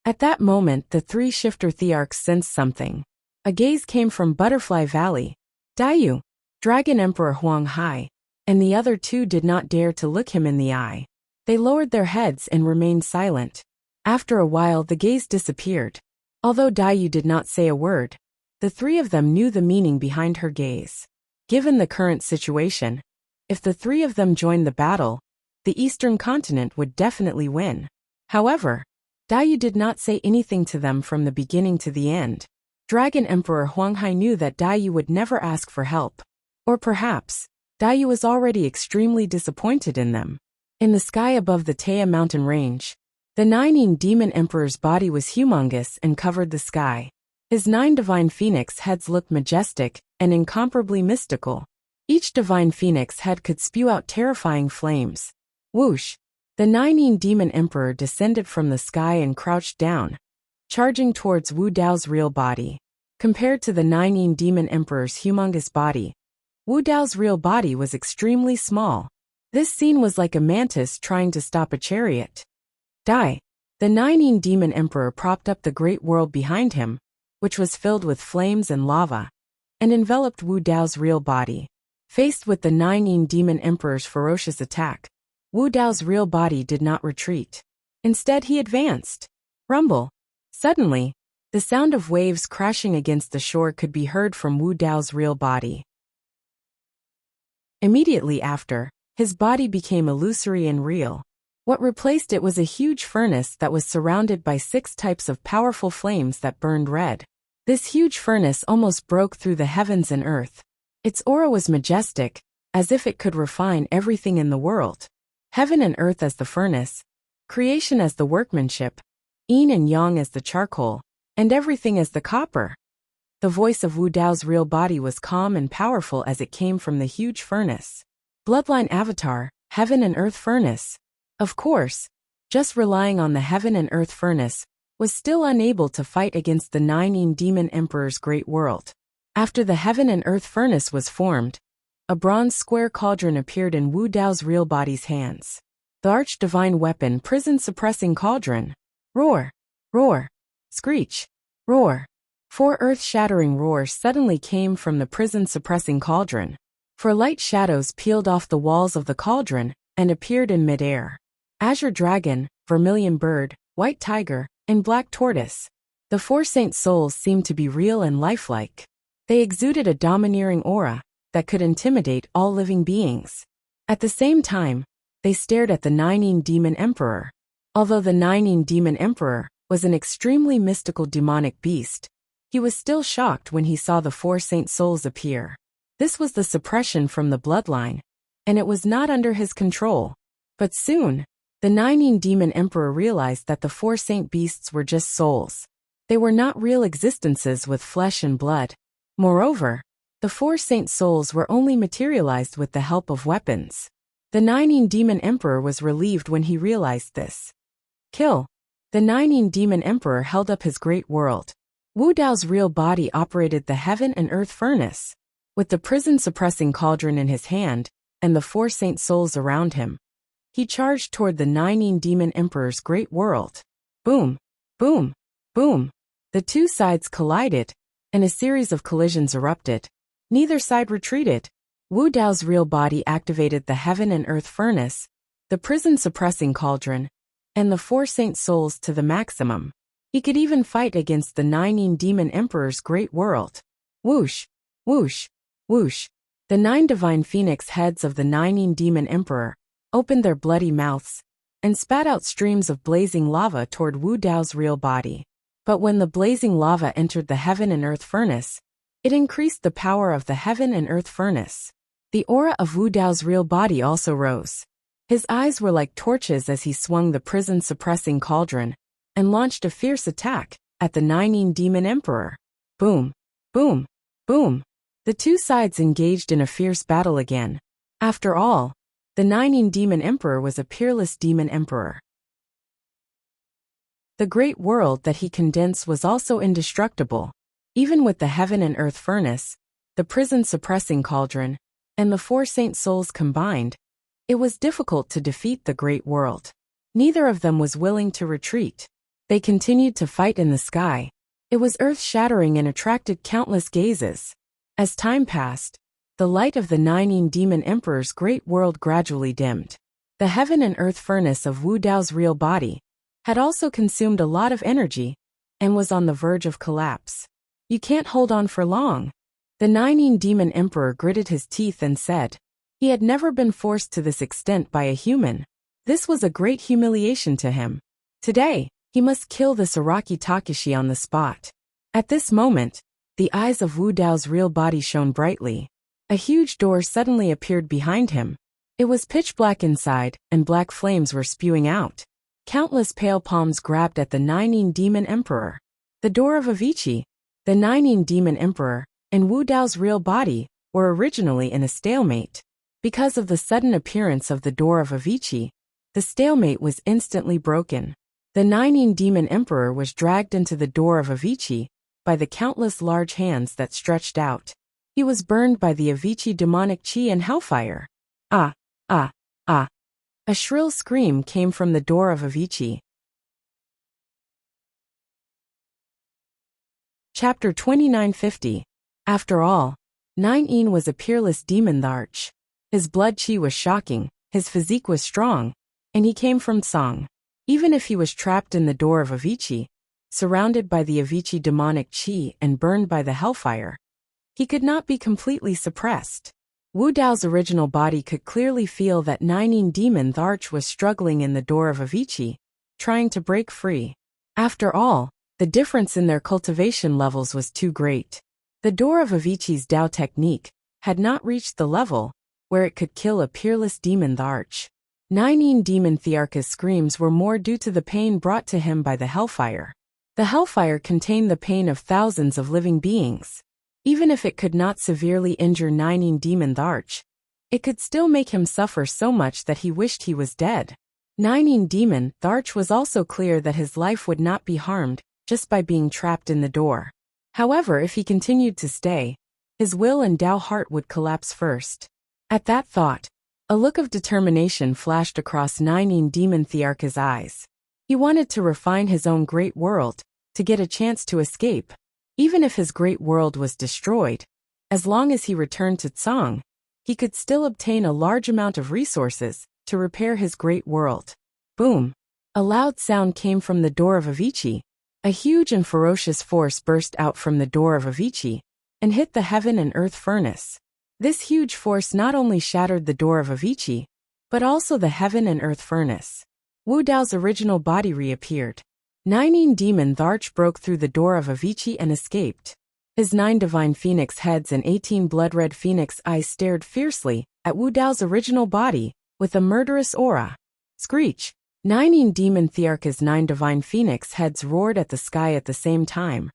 At that moment, the three shifter thearchs sensed something. A gaze came from Butterfly Valley. Dayu, Dragon Emperor Huang Hai, and the other two did not dare to look him in the eye. They lowered their heads and remained silent. After a while the gaze disappeared. Although Dayu did not say a word, the three of them knew the meaning behind her gaze. Given the current situation, if the three of them joined the battle, the Eastern continent would definitely win. However, Dayu did not say anything to them from the beginning to the end. Dragon Emperor Huang Hai knew that Dayu would never ask for help. Or perhaps, Dayu was already extremely disappointed in them. In the sky above the Taya mountain range, the nine demon emperor's body was humongous and covered the sky. His 9 divine phoenix heads looked majestic and incomparably mystical. Each divine phoenix head could spew out terrifying flames. Whoosh! The 9 demon emperor descended from the sky and crouched down, charging towards Wu Dao's real body. Compared to the 9 demon emperor's humongous body, Wu Dao's real body was extremely small. This scene was like a mantis trying to stop a chariot. Die! The 9 demon emperor propped up the great world behind him, which was filled with flames and lava, and enveloped Wu Dao's real body. Faced with the 9 demon emperor's ferocious attack, Wu Dao's real body did not retreat. Instead he advanced. Rumble! Suddenly, the sound of waves crashing against the shore could be heard from Wu Dao's real body. Immediately after, his body became illusory and real. What replaced it was a huge furnace that was surrounded by 6 types of powerful flames that burned red. This huge furnace almost broke through the heavens and earth. Its aura was majestic, as if it could refine everything in the world. Heaven and earth as the furnace, creation as the workmanship, yin and yang as the charcoal, and everything as the copper. The voice of Wu Dao's real body was calm and powerful as it came from the huge furnace. Bloodline Avatar, Heaven and Earth Furnace. Of course, just relying on the Heaven and Earth Furnace was still unable to fight against the 9 demon emperor's great world. After the Heaven and Earth Furnace was formed, a bronze square cauldron appeared in Wu Dao's real body's hands. The arch-divine weapon prison-suppressing cauldron. Roar! Roar! Screech! Roar! 4 earth-shattering roars suddenly came from the prison-suppressing cauldron. 4 light shadows peeled off the walls of the cauldron and appeared in midair. Azure Dragon, Vermilion Bird, White Tiger, and Black Tortoise. The 4 saint souls seemed to be real and lifelike. They exuded a domineering aura that could intimidate all living beings. At the same time, they stared at the 9 demon emperor. Although the 9 demon emperor was an extremely mystical demonic beast, he was still shocked when he saw the 4 saint souls appear. This was the suppression from the bloodline, and it was not under his control. But soon, the 9 demon emperor realized that the 4 saint beasts were just souls. They were not real existences with flesh and blood. Moreover, the 4 saint souls were only materialized with the help of weapons. The 9 demon emperor was relieved when he realized this. Kill! The 9 demon emperor held up his great world. Wu Dao's real body operated the heaven and earth furnace. With the prison-suppressing cauldron in his hand, and the 4 saint souls around him, he charged toward the 9 demon emperor's great world. Boom! Boom! Boom! The 2 sides collided, and a series of collisions erupted. Neither side retreated. Wu Dao's real body activated the heaven and earth furnace, the prison-suppressing cauldron, and the 4 saint souls to the maximum. He could even fight against the 9 demon emperor's great world. Whoosh! Whoosh! Whoosh! The 9 divine phoenix heads of the 9 demon emperor opened their bloody mouths and spat out streams of blazing lava toward Wu Dao's real body. But when the blazing lava entered the heaven and earth furnace, it increased the power of the heaven and earth furnace. The aura of Wu Dao's real body also rose. His eyes were like torches as he swung the prison-suppressing cauldron and launched a fierce attack at the 9 demon emperor. Boom! Boom! Boom! The 2 sides engaged in a fierce battle again. After all, the 9 demon emperor was a peerless demon emperor. The great world that he condensed was also indestructible. Even with the heaven and earth furnace, the prison-suppressing cauldron, and the 4 saint souls combined, it was difficult to defeat the great world. Neither of them was willing to retreat. They continued to fight in the sky. It was earth-shattering and attracted countless gazes. As time passed, the light of the 9 demon emperor's great world gradually dimmed. The heaven and earth furnace of Wu Dao's real body had also consumed a lot of energy and was on the verge of collapse. You can't hold on for long. The 9 demon emperor gritted his teeth and said, he had never been forced to this extent by a human. This was a great humiliation to him. Today, he must kill this Araki Takeshi on the spot. At this moment, the eyes of Wu Dao's real body shone brightly. A huge door suddenly appeared behind him. It was pitch black inside, and black flames were spewing out. Countless pale palms grabbed at the 9 demon emperor. The door of Avicii, the 9 demon emperor, and Wu Dao's real body were originally in a stalemate. Because of the sudden appearance of the door of Avicii, the stalemate was instantly broken. The 9 demon emperor was dragged into the door of Avicii by the countless large hands that stretched out. He was burned by the Avicii demonic chi and hellfire. Ah! Ah! Ah! A shrill scream came from the door of Avicii. Chapter 2950. After all, 9 was a peerless demon Tharch. His blood chi was shocking, his physique was strong, and he came from Song. Even if he was trapped in the door of Avicii, surrounded by the Avicii demonic chi and burned by the hellfire, he could not be completely suppressed. Wu Dao's original body could clearly feel that 9 demon Tharch was struggling in the door of Avicii, trying to break free. After all, the difference in their cultivation levels was too great. The door of Avicii's Dao technique had not reached the level where it could kill a peerless demon Tharch. 9 demon Thearka's screams were more due to the pain brought to him by the hellfire. The hellfire contained the pain of thousands of living beings. Even if it could not severely injure 9 demon Tharch, it could still make him suffer so much that he wished he was dead. 9 demon Tharch was also clear that his life would not be harmed just by being trapped in the door. However, if he continued to stay, his will and Dao heart would collapse first. At that thought, a look of determination flashed across 9 demon Thearka's eyes. He wanted to refine his own great world, to get a chance to escape. Even if his great world was destroyed, as long as he returned to Tsang, he could still obtain a large amount of resources to repair his great world. Boom! A loud sound came from the door of Avicii. A huge and ferocious force burst out from the door of Avicii and hit the heaven and earth furnace. This huge force not only shattered the door of Avicii, but also the heaven and earth furnace. Wu Dao's original body reappeared. 9 demon Tharch broke through the door of Avicii and escaped. His 9 divine phoenix heads and 18 blood-red phoenix eyes stared fiercely at Wu Dao's original body with a murderous aura. Screech! 9 demon Thearka's 9 divine phoenix heads roared at the sky at the same time,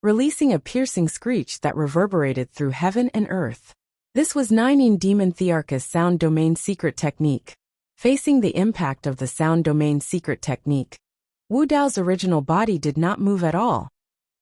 releasing a piercing screech that reverberated through heaven and earth. This was 9 demon Thearka's sound domain secret technique. Facing the impact of the sound domain secret technique, Wu Dao's original body did not move at all.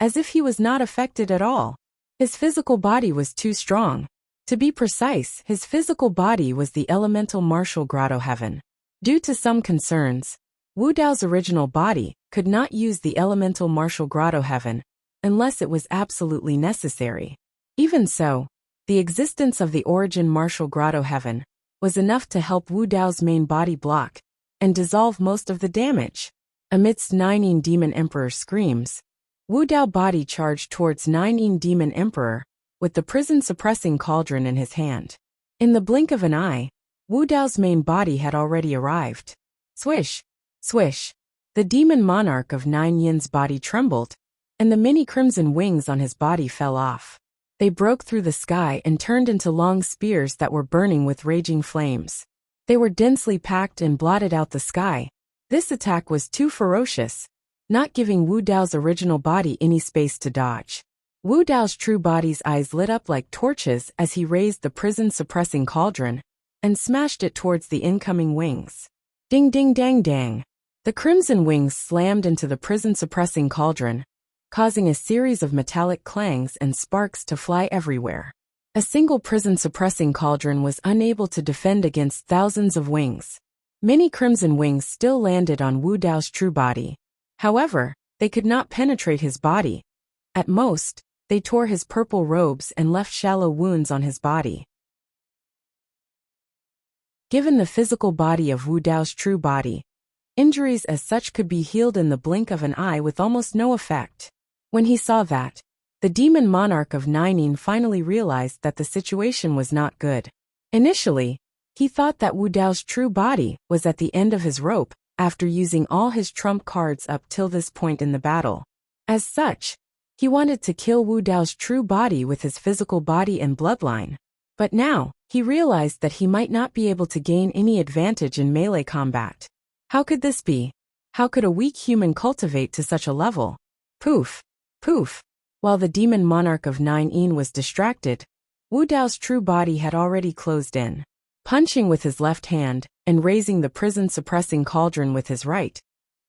as if he was not affected at all. His physical body was too strong. To be precise, his physical body was the elemental martial grotto heaven. Due to some concerns, Wu Dao's original body could not use the elemental martial grotto heaven unless it was absolutely necessary. Even so, the existence of the origin martial grotto heaven was enough to help Wu Dao's main body block and dissolve most of the damage. Amidst Nine Demon Emperor's screams, Wu Dao body charged towards Nine Demon Emperor with the prison-suppressing cauldron in his hand. In the blink of an eye, Wu Dao's main body had already arrived. Swish! Swish! The demon monarch of Nine Yin's body trembled, and the many crimson wings on his body fell off. They broke through the sky and turned into long spears that were burning with raging flames. They were densely packed and blotted out the sky. This attack was too ferocious, not giving Wu Dao's original body any space to dodge. Wu Dao's true body's eyes lit up like torches as he raised the prison-suppressing cauldron and smashed it towards the incoming wings. Ding ding dang dang. The crimson wings slammed into the prison-suppressing cauldron, causing a series of metallic clangs and sparks to fly everywhere. A single prison-suppressing cauldron was unable to defend against thousands of wings. Many crimson wings still landed on Wu Dao's true body. However, they could not penetrate his body. At most, they tore his purple robes and left shallow wounds on his body. Given the physical body of Wu Dao's true body, injuries as such could be healed in the blink of an eye with almost no effect. When he saw that, the demon monarch of Nine finally realized that the situation was not good. Initially, he thought that Wu Dao's true body was at the end of his rope after using all his trump cards up till this point in the battle. As such, he wanted to kill Wu Dao's true body with his physical body and bloodline. But now, he realized that he might not be able to gain any advantage in melee combat. How could this be? How could a weak human cultivate to such a level? Poof! Poof! While the demon monarch of Nine was distracted, Wu Dao's true body had already closed in. Punching with his left hand and raising the prison-suppressing cauldron with his right,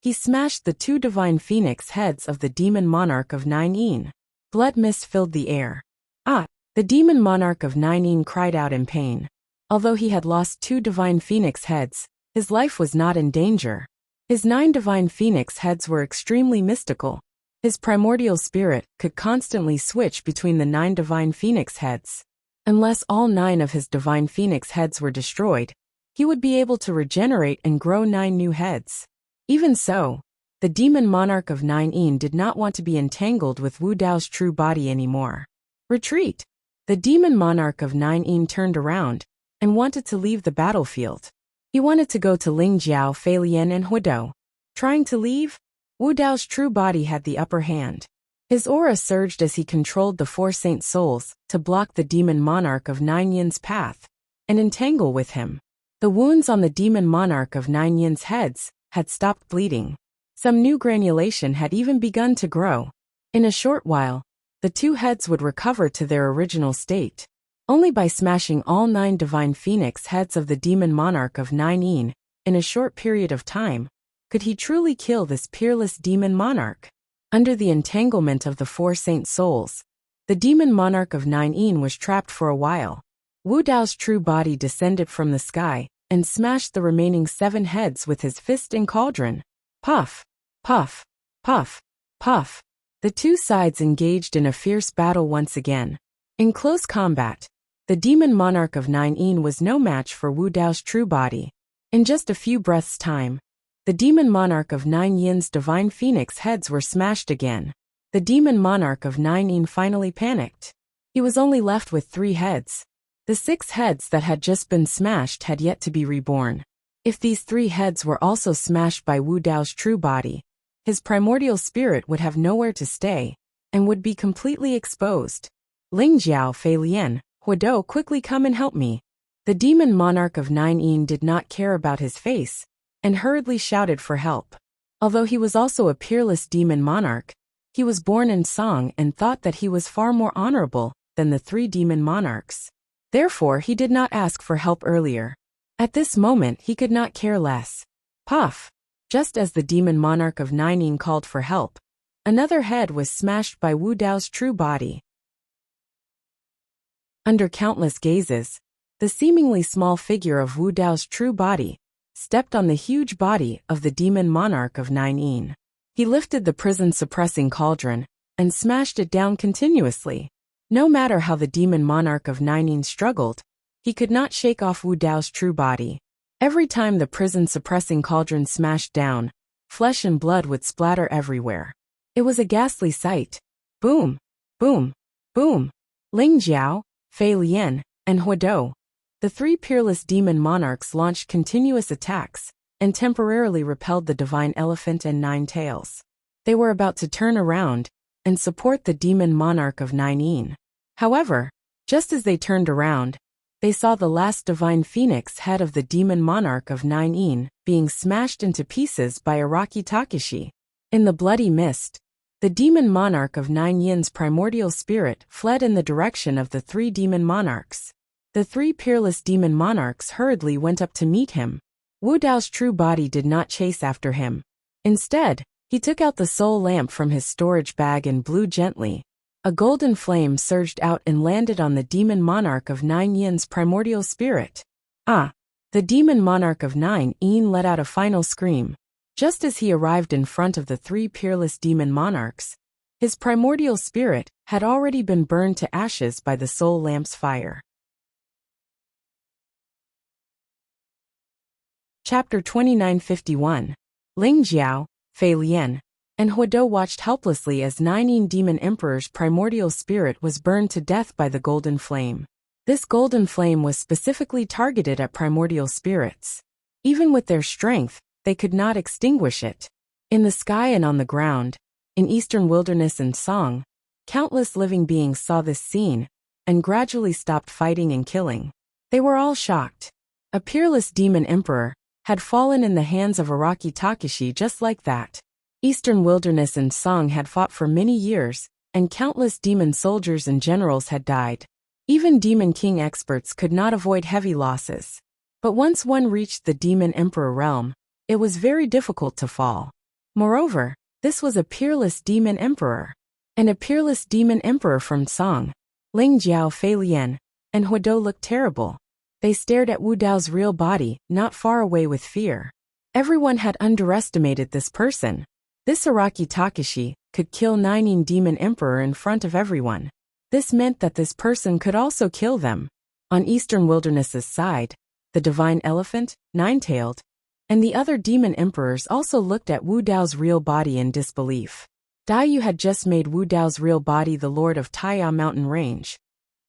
he smashed the two divine phoenix heads of the demon monarch of Nine. Blood mist filled the air. Ah! The demon monarch of Nine cried out in pain. Although he had lost two divine phoenix heads, his life was not in danger. His 9 divine phoenix heads were extremely mystical. His primordial spirit could constantly switch between the 9 divine phoenix heads. Unless all 9 of his divine phoenix heads were destroyed, he would be able to regenerate and grow 9 new heads. Even so, the demon monarch of Nine did not want to be entangled with Wu Dao's true body anymore. Retreat! The demon monarch of Nine turned around and wanted to leave the battlefield. He wanted to go to Lingjiao, Feilian and Huidou. Trying to leave, Wu Dao's true body had the upper hand. His aura surged as he controlled the 4 saint souls to block the demon monarch of Nine path and entangle with him. The wounds on the demon monarch of Nine's heads had stopped bleeding. Some new granulation had even begun to grow. In a short while, the 2 heads would recover to their original state. Only by smashing all 9 divine phoenix heads of the demon monarch of Nine in a short period of time could he truly kill this peerless demon monarch. Under the entanglement of the 4 saint souls, the demon monarch of Nine was trapped for a while. Wu Dao's true body descended from the sky and smashed the remaining 7 heads with his fist and cauldron. Puff! Puff! Puff! Puff! The 2 sides engaged in a fierce battle once again. In close combat, the demon monarch of Nine was no match for Wu Dao's true body. In just a few breaths' time, the demon monarch of Nine's divine phoenix heads were smashed again. The demon monarch of Nine finally panicked. He was only left with 3 heads. The 6 heads that had just been smashed had yet to be reborn. If these 3 heads were also smashed by Wu Dao's true body, his primordial spirit would have nowhere to stay and would be completely exposed. Lingjiao, Feilian, Huidou, quickly come and help me. The demon monarch of Nine did not care about his face and hurriedly shouted for help. Although he was also a peerless demon monarch, he was born in song and thought that he was far more honorable than the 3 demon monarchs. Therefore, he did not ask for help earlier. At this moment, he could not care less. Puff! Just as the demon monarch of Nine called for help, Another head was smashed by Wu Dao's true body. Under countless gazes, the seemingly small figure of Wu Dao's true body stepped on the huge body of the demon monarch of Nine Yin. He lifted the prison-suppressing cauldron and smashed it down continuously. No matter how the demon monarch of Nine Yin struggled, he could not shake off Wu Dao's true body. Every time the prison-suppressing cauldron smashed down, flesh and blood would splatter everywhere. It was a ghastly sight. Boom, boom, boom. Ling Jiao, Fei Lian, and Huodou, the three peerless demon monarchs, launched continuous attacks and temporarily repelled the divine elephant and nine tails. They were about to turn around and support the demon monarch of Nine Yin. However, just as they turned around, they saw the last divine phoenix head of the demon monarch of Nine Yin being smashed into pieces by Araki Takeshi. In the bloody mist, the demon monarch of Nine Yin's primordial spirit fled in the direction of the three demon monarchs. The three peerless demon monarchs hurriedly went up to meet him. Wu Dao's true body did not chase after him. Instead, he took out the soul lamp from his storage bag and blew gently. A golden flame surged out and landed on the demon monarch of Nine Yin's primordial spirit. Ah! The demon monarch of Nine Yin let out a final scream. Just as he arrived in front of the three peerless demon monarchs, his primordial spirit had already been burned to ashes by the soul lamp's fire. Chapter 2951. Ling Jiao, Fei Lian, and Huodou watched helplessly as Nine Yin Demon Emperor's primordial spirit was burned to death by the golden flame. This golden flame was specifically targeted at primordial spirits. Even with their strength, they could not extinguish it. In the sky and on the ground, in eastern wilderness and Song, countless living beings saw this scene and gradually stopped fighting and killing. They were all shocked. A peerless demon emperor had fallen in the hands of Araki Takeshi just like that. Eastern wilderness and Song had fought for many years, and countless demon soldiers and generals had died. Even Demon King experts could not avoid heavy losses. But once one reached the Demon Emperor realm, it was very difficult to fall. Moreover, this was a peerless demon emperor. And a peerless demon emperor from Song. Ling Jiao, Fei Lian, and Huodou looked terrible. They stared at Wu Dao's real body, not far away, with fear. Everyone had underestimated this person. This Araki Takeshi could kill Nine Yin Demon Emperor in front of everyone. This meant that this person could also kill them. On Eastern Wilderness's side, the Divine Elephant, Nine-Tailed, and the other demon emperors also looked at Wu Dao's real body in disbelief. Daiyu had just made Wu Dao's real body the lord of Taiya Mountain Range.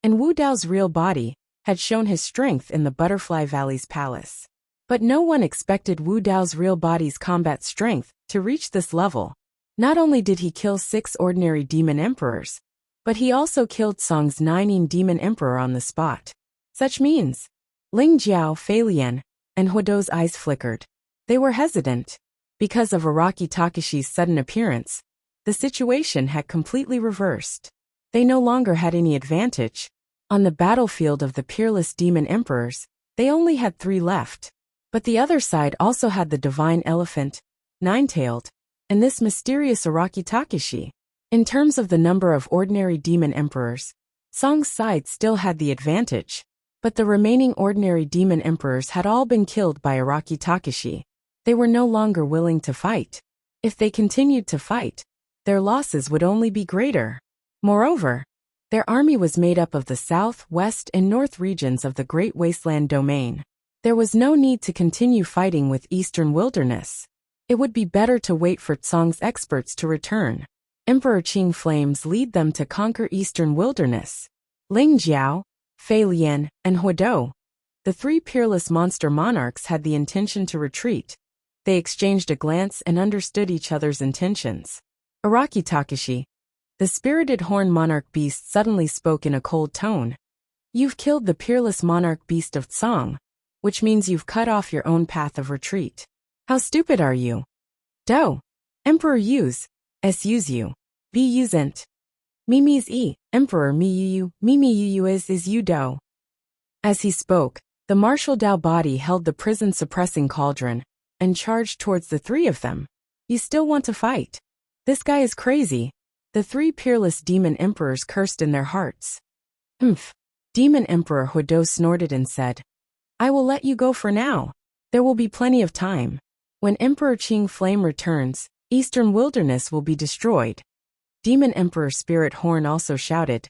And Wu Dao's real body had shown his strength in the Butterfly Valley's palace. But no one expected Wu Dao's real body's combat strength to reach this level. Not only did he kill 6 ordinary demon emperors, but he also killed Song's Nine Yin Demon Emperor on the spot. Such means, Ling Jiao, Fei Lian, and Huodou's eyes flickered. They were hesitant. Because of Araki Takeshi's sudden appearance, the situation had completely reversed. They no longer had any advantage. On the battlefield of the peerless demon emperors, they only had 3 left. But the other side also had the divine elephant, Nine-Tailed, and this mysterious Araki Takeshi. In terms of the number of ordinary demon emperors, Song's side still had the advantage. But the remaining ordinary demon emperors had all been killed by Araki Takeshi. They were no longer willing to fight. If they continued to fight, their losses would only be greater. Moreover, their army was made up of the south, west, and north regions of the Great Wasteland Domain. There was no need to continue fighting with Eastern Wilderness. It would be better to wait for Tsong's experts to return. Emperor Qing Flames lead them to conquer Eastern Wilderness. Ling Jiao, Fei Lian, and Huodou, the 3 peerless monster monarchs, had the intention to retreat. They exchanged a glance and understood each other's intentions. Araki Takeshi, the spirited horn monarch beast, suddenly spoke in a cold tone. You've killed the peerless monarch beast of Tsong, which means you've cut off your own path of retreat. How stupid are you? Do. Emperor Yuz, S use you. B usent. Mimi's E, Emperor Mi Yu, Mimi Yu is you Do. As he spoke, the martial Dao body held the prison-suppressing cauldron and charged towards the 3 of them. You still want to fight? This guy is crazy. The three peerless demon emperors cursed in their hearts. Humph. Demon Emperor Huido snorted and said, I will let you go for now. There will be plenty of time. When Emperor Qing Flame returns, Eastern Wilderness will be destroyed. Demon Emperor Spirit Horn also shouted,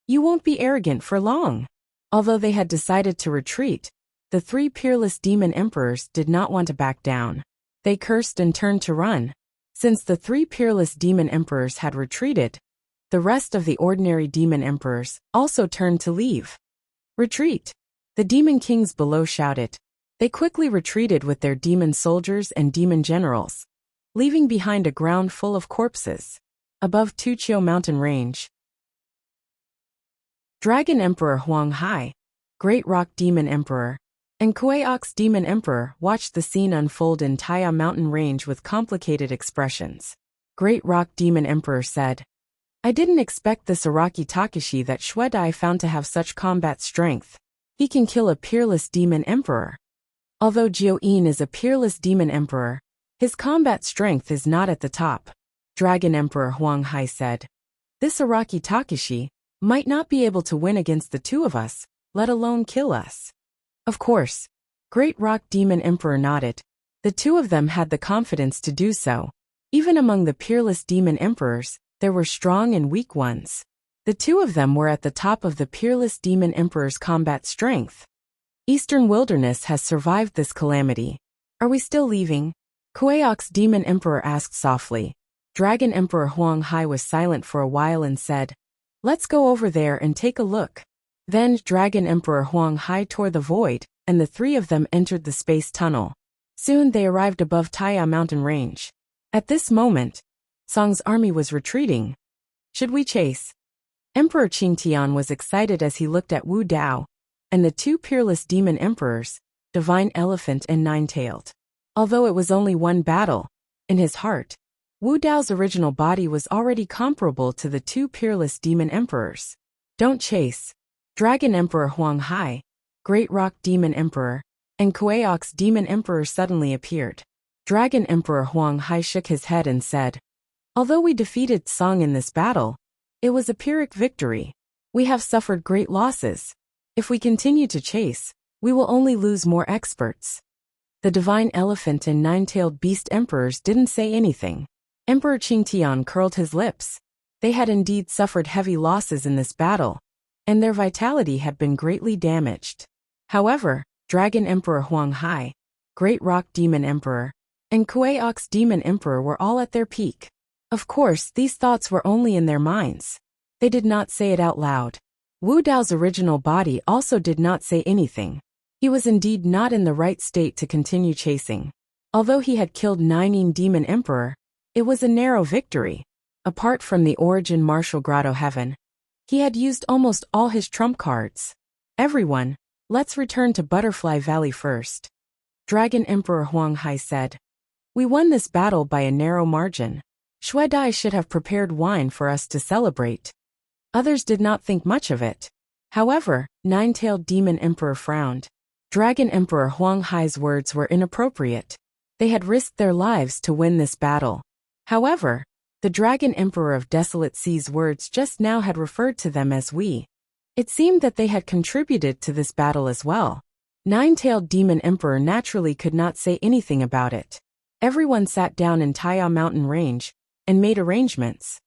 You won't be arrogant for long. Although they had decided to retreat, the three peerless demon emperors did not want to back down. They cursed and turned to run. Since the three peerless demon emperors had retreated, the rest of the ordinary demon emperors also turned to leave. Retreat! The demon kings below shouted. They quickly retreated with their demon soldiers and demon generals, leaving behind a ground full of corpses. Above Tuqiu mountain range, Dragon Emperor Huang Hai, Great Rock Demon Emperor, and Kuei-Ox Demon Emperor watched the scene unfold in Taya mountain range with complicated expressions. Great Rock Demon Emperor said, I didn't expect this Araki Takashi that Shuedai found to have such combat strength. He can kill a peerless demon emperor. Although Jiu-In is a peerless demon emperor, his combat strength is not at the top. Dragon Emperor Huang Hai said, This Araki Takashi might not be able to win against the two of us, let alone kill us. Of course. Great Rock Demon Emperor nodded. The two of them had the confidence to do so. Even among the peerless demon emperors, there were strong and weak ones. The two of them were at the top of the peerless demon emperor's combat strength. Eastern Wilderness has survived this calamity. Are we still leaving? Kuei-Ox Demon Emperor asked softly. Dragon Emperor Huang Hai was silent for a while and said, Let's go over there and take a look. Then Dragon Emperor Huang Hai tore the void, and the three of them entered the space tunnel. Soon they arrived above Taya mountain range. At this moment, Song's army was retreating. Should we chase? Emperor Qingtian was excited as he looked at Wu Dao, and the two peerless demon emperors, Divine Elephant and Nine-Tailed. Although it was only one battle, in his heart, Wu Dao's original body was already comparable to the two peerless demon emperors. Don't chase. Dragon Emperor Huang Hai, Great Rock Demon Emperor, and Kuei-Ox Demon Emperor suddenly appeared. Dragon Emperor Huang Hai shook his head and said, Although we defeated Song in this battle, it was a Pyrrhic victory. We have suffered great losses. If we continue to chase, we will only lose more experts. The Divine Elephant and Nine-Tailed Beast Emperors didn't say anything. Emperor Qingtian curled his lips. They had indeed suffered heavy losses in this battle, and their vitality had been greatly damaged. However, Dragon Emperor Huang Hai, Great Rock Demon Emperor, and Kuei-Ox Demon Emperor were all at their peak. Of course, these thoughts were only in their minds. They did not say it out loud. Wu Dao's original body also did not say anything. He was indeed not in the right state to continue chasing. Although he had killed Nine Demon Emperor, it was a narrow victory. Apart from the Origin Martial Grotto Heaven, he had used almost all his trump cards. Everyone, let's return to Butterfly Valley first. Dragon Emperor Huang Hai said. We won this battle by a narrow margin. Shuedai should have prepared wine for us to celebrate. Others did not think much of it. However, Nine-Tailed Demon Emperor frowned. Dragon Emperor Huang Hai's words were inappropriate. They had risked their lives to win this battle. However, the Dragon Emperor of Desolate Sea's words just now had referred to them as we. It seemed that they had contributed to this battle as well. Nine-Tailed Demon Emperor naturally could not say anything about it. Everyone sat down in Taya mountain range and made arrangements.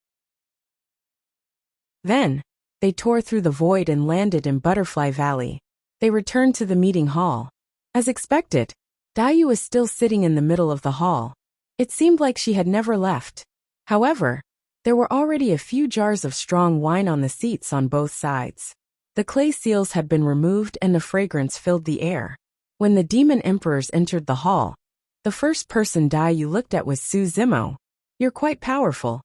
Then, they tore through the void and landed in Butterfly Valley. They returned to the meeting hall. As expected, Dayu was still sitting in the middle of the hall. It seemed like she had never left. However, there were already a few jars of strong wine on the seats on both sides. The clay seals had been removed and the fragrance filled the air. When the demon emperors entered the hall, the first person Dayu looked at was Su Zimo. You're quite powerful.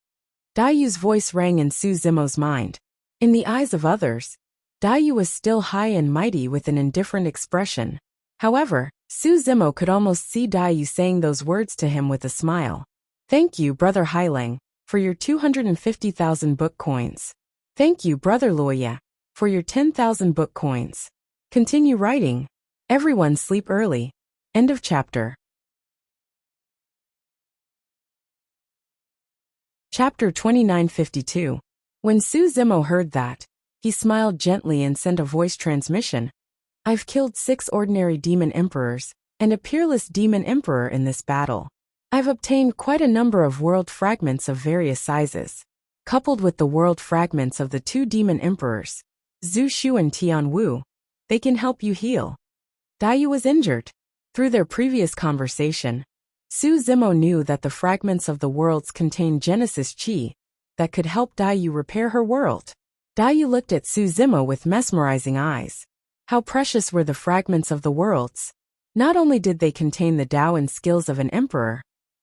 Dayu's voice rang in Su Zimo's mind. In the eyes of others, Dayu was still high and mighty with an indifferent expression. However, Su Zimo could almost see Dayu saying those words to him with a smile. Thank you, Brother Haileng, for your 250,000 book coins. Thank you, Brother Luoya, for your 10,000 book coins. Continue writing. Everyone sleep early. End of chapter. Chapter 2952. When Su Zimo heard that, he smiled gently and sent a voice transmission. I've killed 6 ordinary demon emperors and a peerless demon emperor in this battle. I've obtained quite a number of world fragments of various sizes. Coupled with the world fragments of the 2 demon emperors, Zhu Shu and Tian Wu, they can help you heal. Daiyu was injured. Through their previous conversation, Su Zimo knew that the fragments of the worlds contained Genesis Qi that could help Daiyu repair her world. Daiyu looked at Su Zimo with mesmerizing eyes. How precious were the fragments of the worlds. Not only did they contain the Tao and skills of an emperor,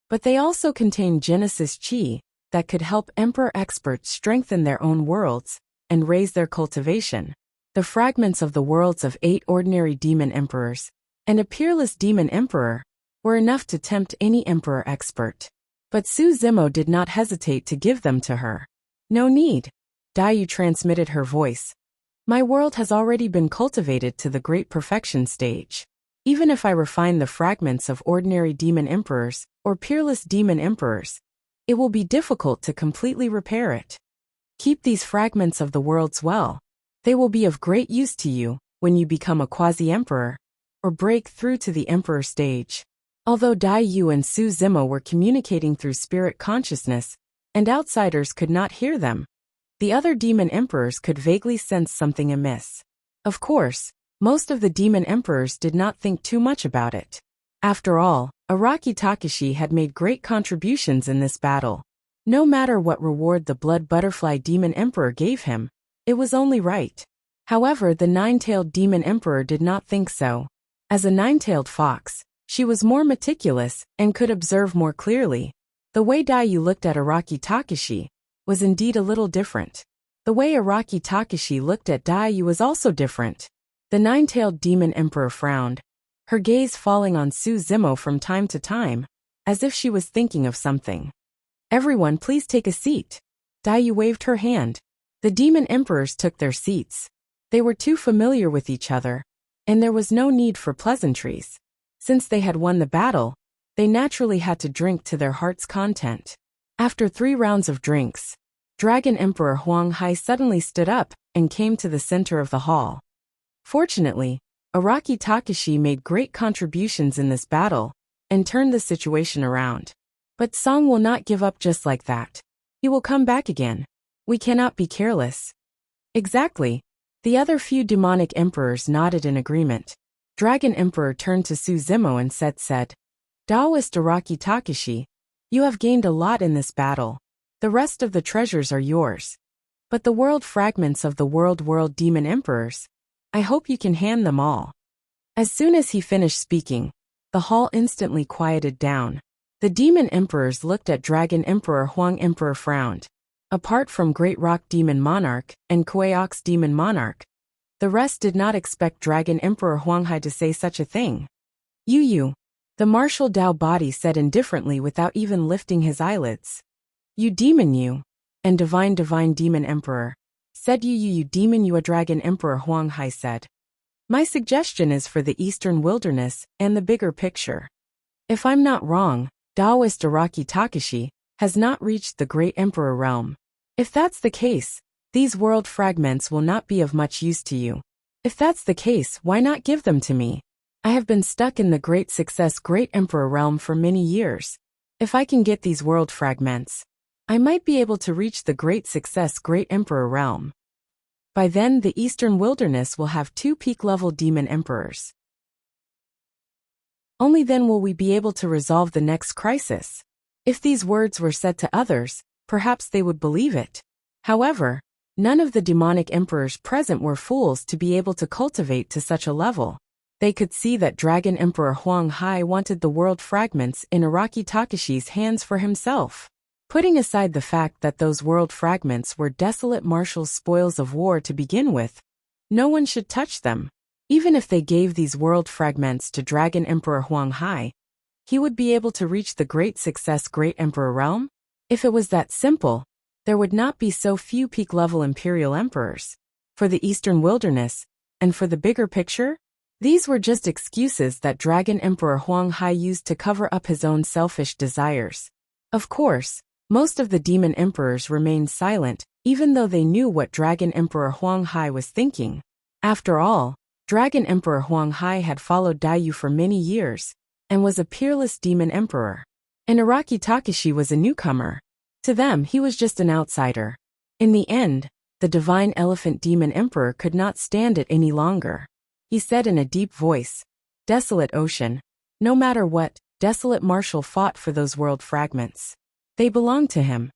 but they also contained Genesis Qi that could help emperor experts strengthen their own worlds and raise their cultivation. The fragments of the worlds of 8 ordinary demon emperors and a peerless demon emperor were enough to tempt any emperor expert. But Su Zimo did not hesitate to give them to her. No need. Daiyu transmitted her voice. My world has already been cultivated to the great perfection stage. Even if I refine the fragments of ordinary demon emperors or peerless demon emperors, it will be difficult to completely repair it. Keep these fragments of the worlds well. They will be of great use to you when you become a quasi-emperor or break through to the emperor stage. Although Daiyu and Su Zimo were communicating through spirit consciousness, and outsiders could not hear them, the other demon emperors could vaguely sense something amiss. Of course, most of the demon emperors did not think too much about it. After all, Araki Takashi had made great contributions in this battle. No matter what reward the Blood Butterfly Demon Emperor gave him, it was only right. However, the Nine-Tailed Demon Emperor did not think so. As a nine-tailed fox, she was more meticulous and could observe more clearly. The way Daiyu looked at Araki Takashi was indeed a little different. The way Araki Takashi looked at Daiyu was also different. The Nine-Tailed Demon Emperor frowned, her gaze falling on Su Zimo from time to time, as if she was thinking of something. Everyone, please take a seat. Daiyu waved her hand. The demon emperors took their seats. They were too familiar with each other, and there was no need for pleasantries. Since they had won the battle, they naturally had to drink to their heart's content. After 3 rounds of drinks, Dragon Emperor Huang Hai suddenly stood up and came to the center of the hall. Fortunately, Araki Takashi made great contributions in this battle and turned the situation around. But Song will not give up just like that. He will come back again. We cannot be careless. Exactly. The other few demonic emperors nodded in agreement. Dragon Emperor turned to Su Zimo and said, Taoist Araki Takashi, you have gained a lot in this battle. The rest of the treasures are yours. But the world fragments of the world demon emperors, I hope you can hand them all. As soon as he finished speaking, the hall instantly quieted down. The demon emperors looked at Dragon Emperor Huang Emperor frowned. Apart from Great Rock Demon Monarch and Kueox Demon Monarch, the rest did not expect Dragon Emperor Huang Hai to say such a thing. You, the martial Tao body said indifferently without even lifting his eyelids. You demon you, and divine demon emperor, said you demon you. A Dragon Emperor Huang Hai said. My suggestion is for the Eastern Wilderness and the bigger picture. If I'm not wrong, Taoist Araki Takashi has not reached the Great Emperor realm. If that's the case, these world fragments will not be of much use to you. If that's the case, why not give them to me? I have been stuck in the Great Success Great Emperor realm for many years. If I can get these world fragments, I might be able to reach the Great Success Great Emperor realm. By then, the Eastern Wilderness will have 2 peak-level demon emperors. Only then will we be able to resolve the next crisis. If these words were said to others, perhaps they would believe it. However, none of the demonic emperors present were fools to be able to cultivate to such a level. They could see that Dragon Emperor Huang Hai wanted the world fragments in Araki Takashi's hands for himself. Putting aside the fact that those world fragments were desolate martial spoils of war to begin with, no one should touch them. Even if they gave these world fragments to Dragon Emperor Huang Hai, he would be able to reach the Great Success Great Emperor realm? If it was that simple, there would not be so few peak-level imperial emperors. For the Eastern Wilderness, and for the bigger picture, these were just excuses that Dragon Emperor Huang Hai used to cover up his own selfish desires. Of course, Most of the demon emperors remained silent, even though they knew what Dragon Emperor Huang Hai was thinking. After all, Dragon Emperor Huang Hai had followed Daiyu for many years, and was a peerless demon emperor. And Araki Takashi was a newcomer. To them, he was just an outsider. In the end, the divine elephant demon emperor could not stand it any longer. He said in a deep voice, "Desolate ocean. No matter what, desolate marshal fought for those world fragments. They belong to him.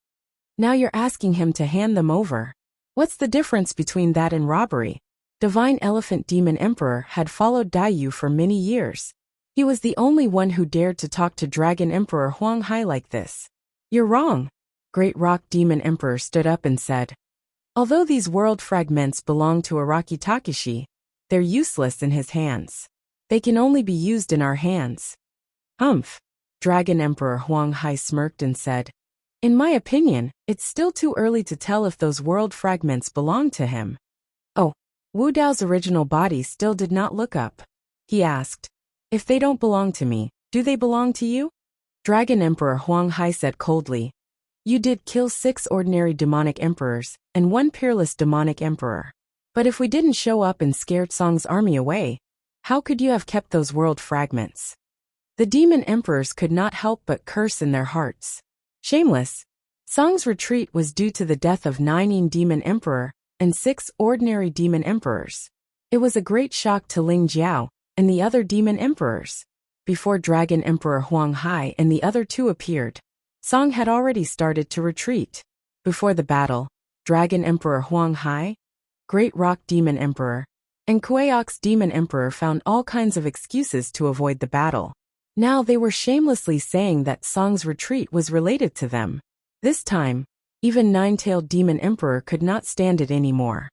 Now you're asking him to hand them over. What's the difference between that and robbery?" Divine Elephant Demon Emperor had followed Daiyu for many years. He was the only one who dared to talk to Dragon Emperor Huang Hai like this. "You're wrong." Great Rock Demon Emperor stood up and said, "Although these world fragments belong to Araki Takashi, they're useless in his hands. They can only be used in our hands." "Humph." Dragon Emperor Huang Hai smirked and said, "In my opinion, it's still too early to tell if those world fragments belong to him." "Oh." Wu Dao's original body still did not look up. He asked, "If they don't belong to me, do they belong to you?" Dragon Emperor Huang Hai said coldly, "You did kill 6 ordinary demonic emperors, and 1 peerless demonic emperor. But if we didn't show up and scared Song's army away, how could you have kept those world fragments?" The demon emperors could not help but curse in their hearts. Shameless. Song's retreat was due to the death of 9 demon emperor and 6 ordinary demon emperors. It was a great shock to Ling Jiao and the other demon emperors. Before Dragon Emperor Huang Hai and the other 2 appeared, Song had already started to retreat. Before the battle, Dragon Emperor Huang Hai, Great Rock Demon Emperor, and Kueox Demon Emperor found all kinds of excuses to avoid the battle. Now they were shamelessly saying that Song's retreat was related to them. This time, even Nine-Tailed Demon Emperor could not stand it anymore.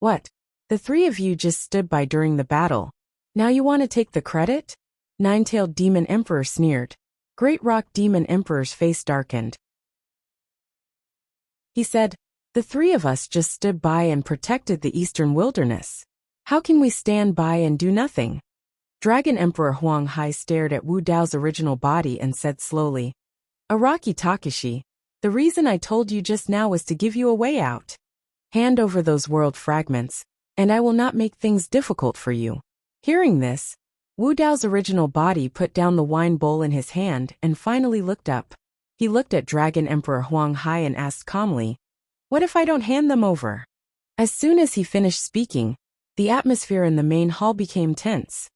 "What? The 3 of you just stood by during the battle. Now you want to take the credit?" Nine-Tailed Demon Emperor sneered. Great Rock Demon Emperor's face darkened. He said, "The 3 of us just stood by and protected the Eastern Wilderness. How can we stand by and do nothing?" Dragon Emperor Huang Hai stared at Wu Dao's original body and said slowly, "Araki Takashi, the reason I told you just now was to give you a way out. Hand over those world fragments, and I will not make things difficult for you." Hearing this, Wu Dao's original body put down the wine bowl in his hand and finally looked up. He looked at Dragon Emperor Huang Hai and asked calmly, "What if I don't hand them over?" As soon as he finished speaking, the atmosphere in the main hall became tense.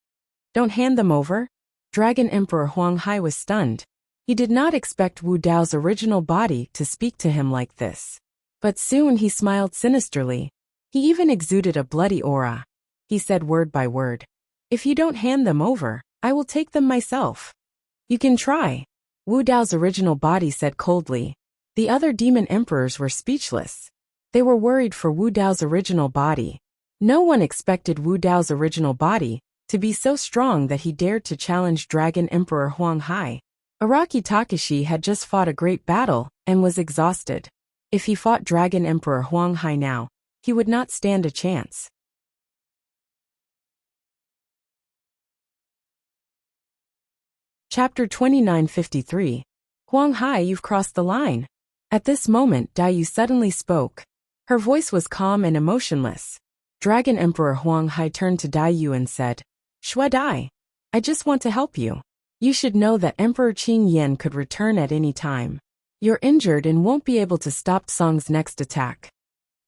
"Don't hand them over?" Dragon Emperor Huang Hai was stunned. He did not expect Wu Dao's original body to speak to him like this. But soon he smiled sinisterly. He even exuded a bloody aura. He said word by word, "If you don't hand them over, I will take them myself." "You can try," Wu Dao's original body said coldly. The other demon emperors were speechless. They were worried for Wu Dao's original body. No one expected Wu Dao's original body to be so strong that he dared to challenge Dragon Emperor Huang Hai. Araki Takashi had just fought a great battle and was exhausted. If he fought Dragon Emperor Huang Hai now, he would not stand a chance. Chapter 2953. Huang Hai, you've crossed the line. At this moment, Daiyu suddenly spoke. Her voice was calm and emotionless. Dragon Emperor Huang Hai turned to Daiyu and said, "Shui Dai, I just want to help you. You should know that Emperor Qing Yan could return at any time. You're injured and won't be able to stop Song's next attack.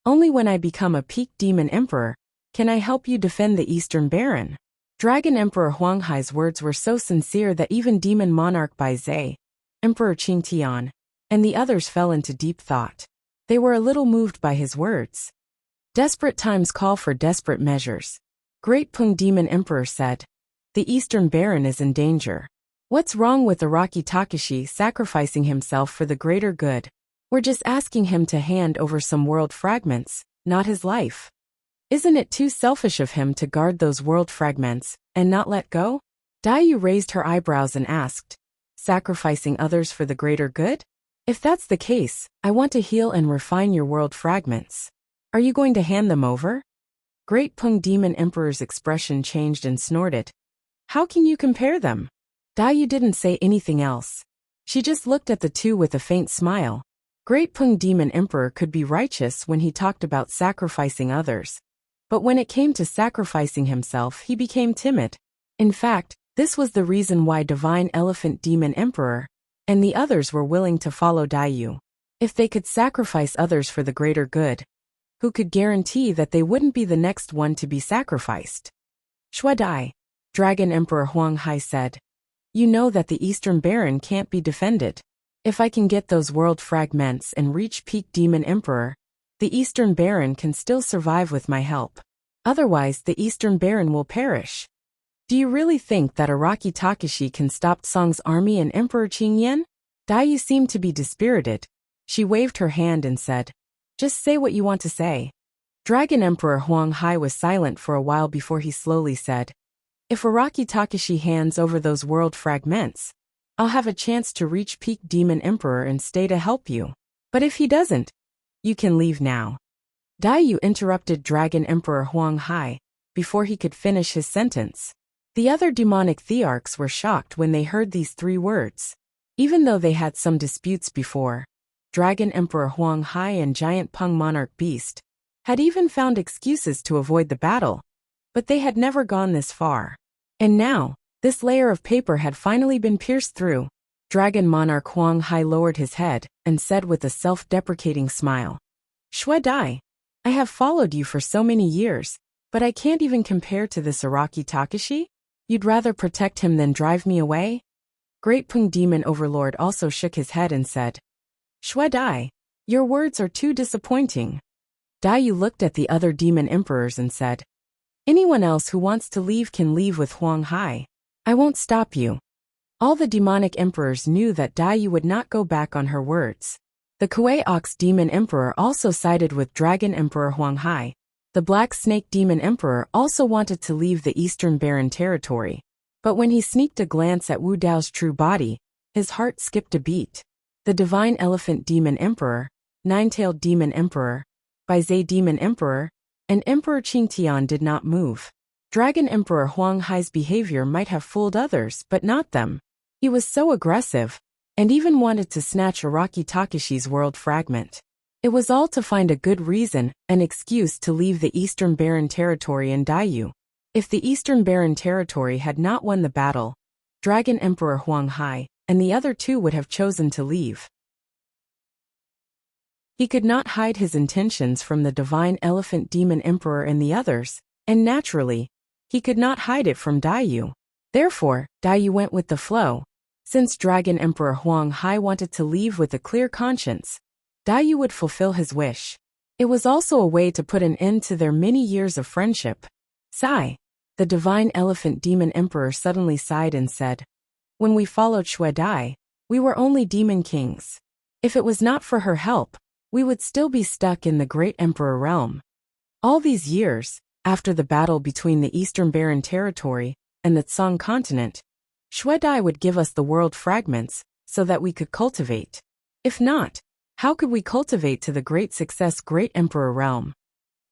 Only when I become a peak demon emperor can I help you defend the Eastern Baron." Dragon Emperor Huang Hai's words were so sincere that even Demon Monarch Bai Zhe, Emperor Qing Tian, and the others fell into deep thought. They were a little moved by his words. Desperate times call for desperate measures. Great Pung Demon Emperor said, "The Eastern Baron is in danger. What's wrong with Araki Takashi sacrificing himself for the greater good? We're just asking him to hand over some world fragments, not his life. Isn't it too selfish of him to guard those world fragments and not let go?" Daiyu raised her eyebrows and asked, "Sacrificing others for the greater good? If that's the case, I want to heal and refine your world fragments. Are you going to hand them over?" Great Pung Demon Emperor's expression changed and snorted. "How can you compare them?" Daiyu didn't say anything else. She just looked at the 2 with a faint smile, Great Pung Demon Emperor could be righteous when he talked about sacrificing others. But when it came to sacrificing himself, he became timid. In fact, this was the reason why Divine Elephant Demon Emperor and the others were willing to follow Daiyu. If they could sacrifice others for the greater good, who could guarantee that they wouldn't be the next one to be sacrificed? Shui Dai, Dragon Emperor Huang Hai said. You know that the Eastern Baron can't be defended. If I can get those world fragments and reach peak Demon Emperor, the Eastern Baron can still survive with my help. Otherwise, the Eastern Baron will perish. Do you really think that Araki Takashi can stop Song's army and Emperor Qingyan? Daiyu seemed to be dispirited. She waved her hand and said, Just say what you want to say. Dragon Emperor Huang Hai was silent for a while before he slowly said, If Araki Takashi hands over those world fragments, I'll have a chance to reach peak Demon Emperor and stay to help you. But if he doesn't, you can leave now. Daiyu interrupted Dragon Emperor Huang Hai before he could finish his sentence. The other demonic thearchs were shocked when they heard these 3 words. Even though they had some disputes before, Dragon Emperor Huang Hai and Giant Pung Monarch Beast had even found excuses to avoid the battle, but they had never gone this far. And now, this layer of paper had finally been pierced through. Dragon Monarch Huang Hai lowered his head and said with a self-deprecating smile, Shui Dai, I have followed you for so many years, but I can't even compare to this Araki Takashi? You'd rather protect him than drive me away? Great Pung Demon Overlord also shook his head and said, Shui Dai, your words are too disappointing. Daiyu looked at the other demon emperors and said, Anyone else who wants to leave can leave with Huang Hai. I won't stop you. All the demonic emperors knew that Daiyu would not go back on her words. The Kuei Ox Demon Emperor also sided with Dragon Emperor Huang Hai. The Black Snake Demon Emperor also wanted to leave the Eastern Baron territory. But when he sneaked a glance at Wu Dao's true body, his heart skipped a beat. The Divine Elephant Demon Emperor, Nine-Tailed Demon Emperor, Baizai Demon Emperor, and Emperor Qingtian did not move. Dragon Emperor Huang Hai's behavior might have fooled others, but not them. He was so aggressive, and even wanted to snatch Araki Takashi's world fragment. It was all to find a good reason, an excuse to leave the Eastern Baron territory in Daiyu. If the Eastern Baron territory had not won the battle, Dragon Emperor Huang Hai and the other 2 would have chosen to leave. He could not hide his intentions from the Divine Elephant Demon Emperor and the others, and naturally, he could not hide it from Daiyu. Therefore, Daiyu went with the flow. Since Dragon Emperor Huang Hai wanted to leave with a clear conscience, Daiyu would fulfill his wish. It was also a way to put an end to their many years of friendship. Sigh. The Divine Elephant Demon Emperor suddenly sighed and said, When we followed Shui Dai, we were only demon kings. If it was not for her help, we would still be stuck in the Great Emperor realm. All these years, after the battle between the Eastern Baron territory and the Tsang continent, Shui Dai would give us the world fragments so that we could cultivate. If not, how could we cultivate to the great success Great Emperor realm?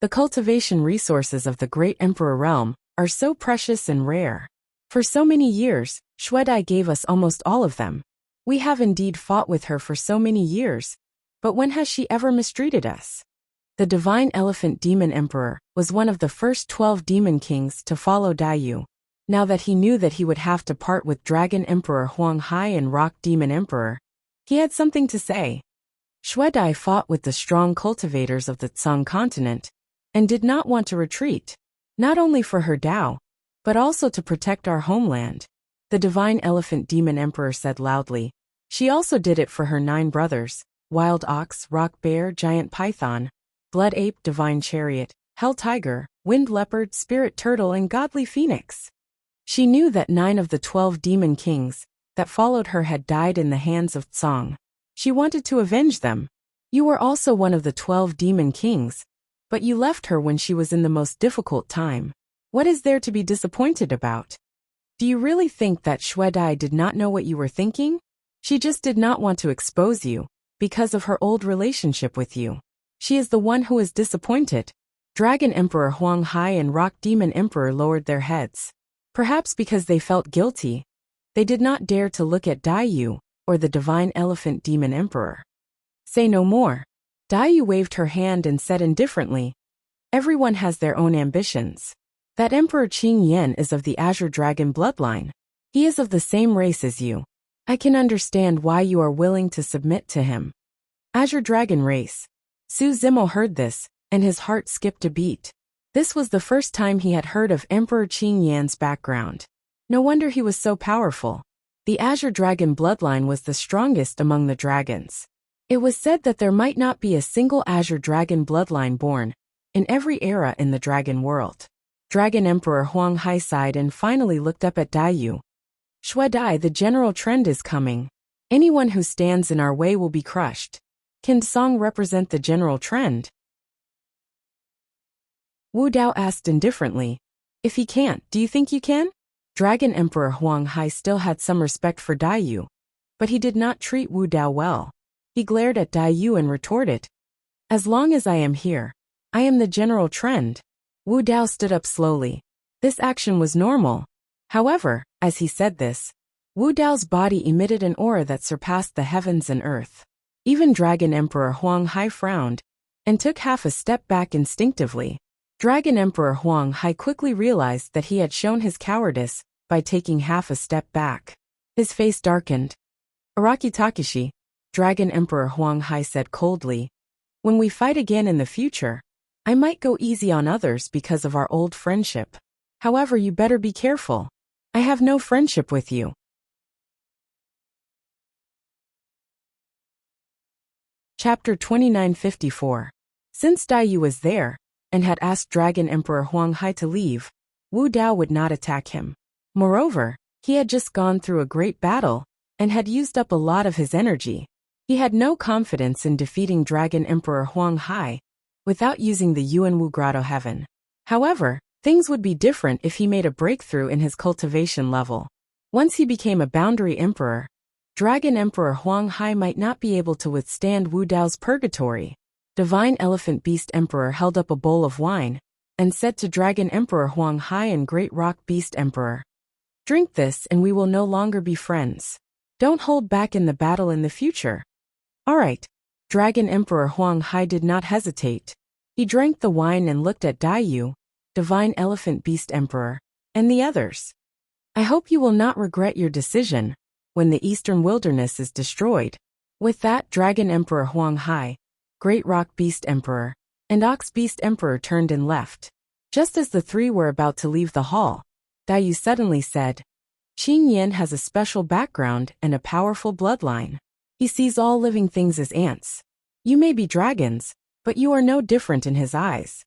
The cultivation resources of the Great Emperor realm are so precious and rare. For so many years, Shui Dai gave us almost all of them. We have indeed fought with her for so many years, but when has she ever mistreated us? The Divine Elephant Demon Emperor was one of the first 12 demon kings to follow Daiyu. Now that he knew that he would have to part with Dragon Emperor Huang Hai and Rock Demon Emperor, he had something to say. Shui Dai fought with the strong cultivators of the Tsang continent, and did not want to retreat, not only for her Dao, but also to protect our homeland. The Divine Elephant Demon Emperor said loudly. She also did it for her 9 brothers, Wild Ox, Rock Bear, Giant Python, Blood Ape, Divine Chariot, Hell Tiger, Wind Leopard, Spirit Turtle, and Godly Phoenix. She knew that 9 of the 12 demon kings that followed her had died in the hands of Tsang. She wanted to avenge them. You were also one of the 12 demon kings, but you left her when she was in the most difficult time. What is there to be disappointed about? Do you really think that Shui Dai did not know what you were thinking? She just did not want to expose you, because of her old relationship with you. She is the one who is disappointed. Dragon Emperor Huang Hai and Rock Demon Emperor lowered their heads. Perhaps because they felt guilty, they did not dare to look at Daiyu or the Divine Elephant Demon Emperor. Say no more. Dai waved her hand and said indifferently, everyone has their own ambitions. That Emperor Qing Yan is of the Azure Dragon bloodline. He is of the same race as you. I can understand why you are willing to submit to him. Azure Dragon race. Su Zimo heard this, and his heart skipped a beat. This was the first time he had heard of Emperor Qing Yan's background. No wonder he was so powerful. The Azure Dragon bloodline was the strongest among the dragons. It was said that there might not be a single Azure Dragon bloodline born in every era in the dragon world. Dragon Emperor Huang Hai sighed and finally looked up at Dai. Shui Dai, the general trend is coming. Anyone who stands in our way will be crushed. Can Song represent the general trend? Wu Dao asked indifferently. If he can't, do you think you can? Dragon Emperor Huang Hai still had some respect for Dai, but he did not treat Wu Dao well. He glared at Dai and retorted, as long as I am here, I am the general trend. Wu Dao stood up slowly. This action was normal. However, as he said this, Wu Dao's body emitted an aura that surpassed the heavens and earth. Even Dragon Emperor Huang Hai frowned and took half a step back instinctively. Dragon Emperor Huang Hai quickly realized that he had shown his cowardice by taking half a step back. His face darkened. Araki Takeshi, Dragon Emperor Huang Hai said coldly, when we fight again in the future, I might go easy on others because of our old friendship. However, you better be careful. I have no friendship with you. Chapter 2954. Since Dai was there, and had asked Dragon Emperor Huang Hai to leave, Wu Dao would not attack him. Moreover, he had just gone through a great battle, and had used up a lot of his energy. He had no confidence in defeating Dragon Emperor Huang Hai without using the Yuanwu Grotto Heaven. However, things would be different if he made a breakthrough in his cultivation level. Once he became a boundary emperor, Dragon Emperor Huang Hai might not be able to withstand Wu Dao's purgatory. Divine Elephant Beast Emperor held up a bowl of wine and said to Dragon Emperor Huang Hai and Great Rock Beast Emperor, drink this and we will no longer be friends. Don't hold back in the battle in the future. Alright. Dragon Emperor Huang Hai did not hesitate. He drank the wine and looked at Dai, Divine Elephant Beast Emperor, and the others. I hope you will not regret your decision when the Eastern Wilderness is destroyed. With that, Dragon Emperor Huang Hai, Great Rock Beast Emperor, and Ox Beast Emperor turned and left. Just as the three were about to leave the hall, Dai suddenly said, Qing Yan has a special background and a powerful bloodline. He sees all living things as ants. You may be dragons, but you are no different in his eyes.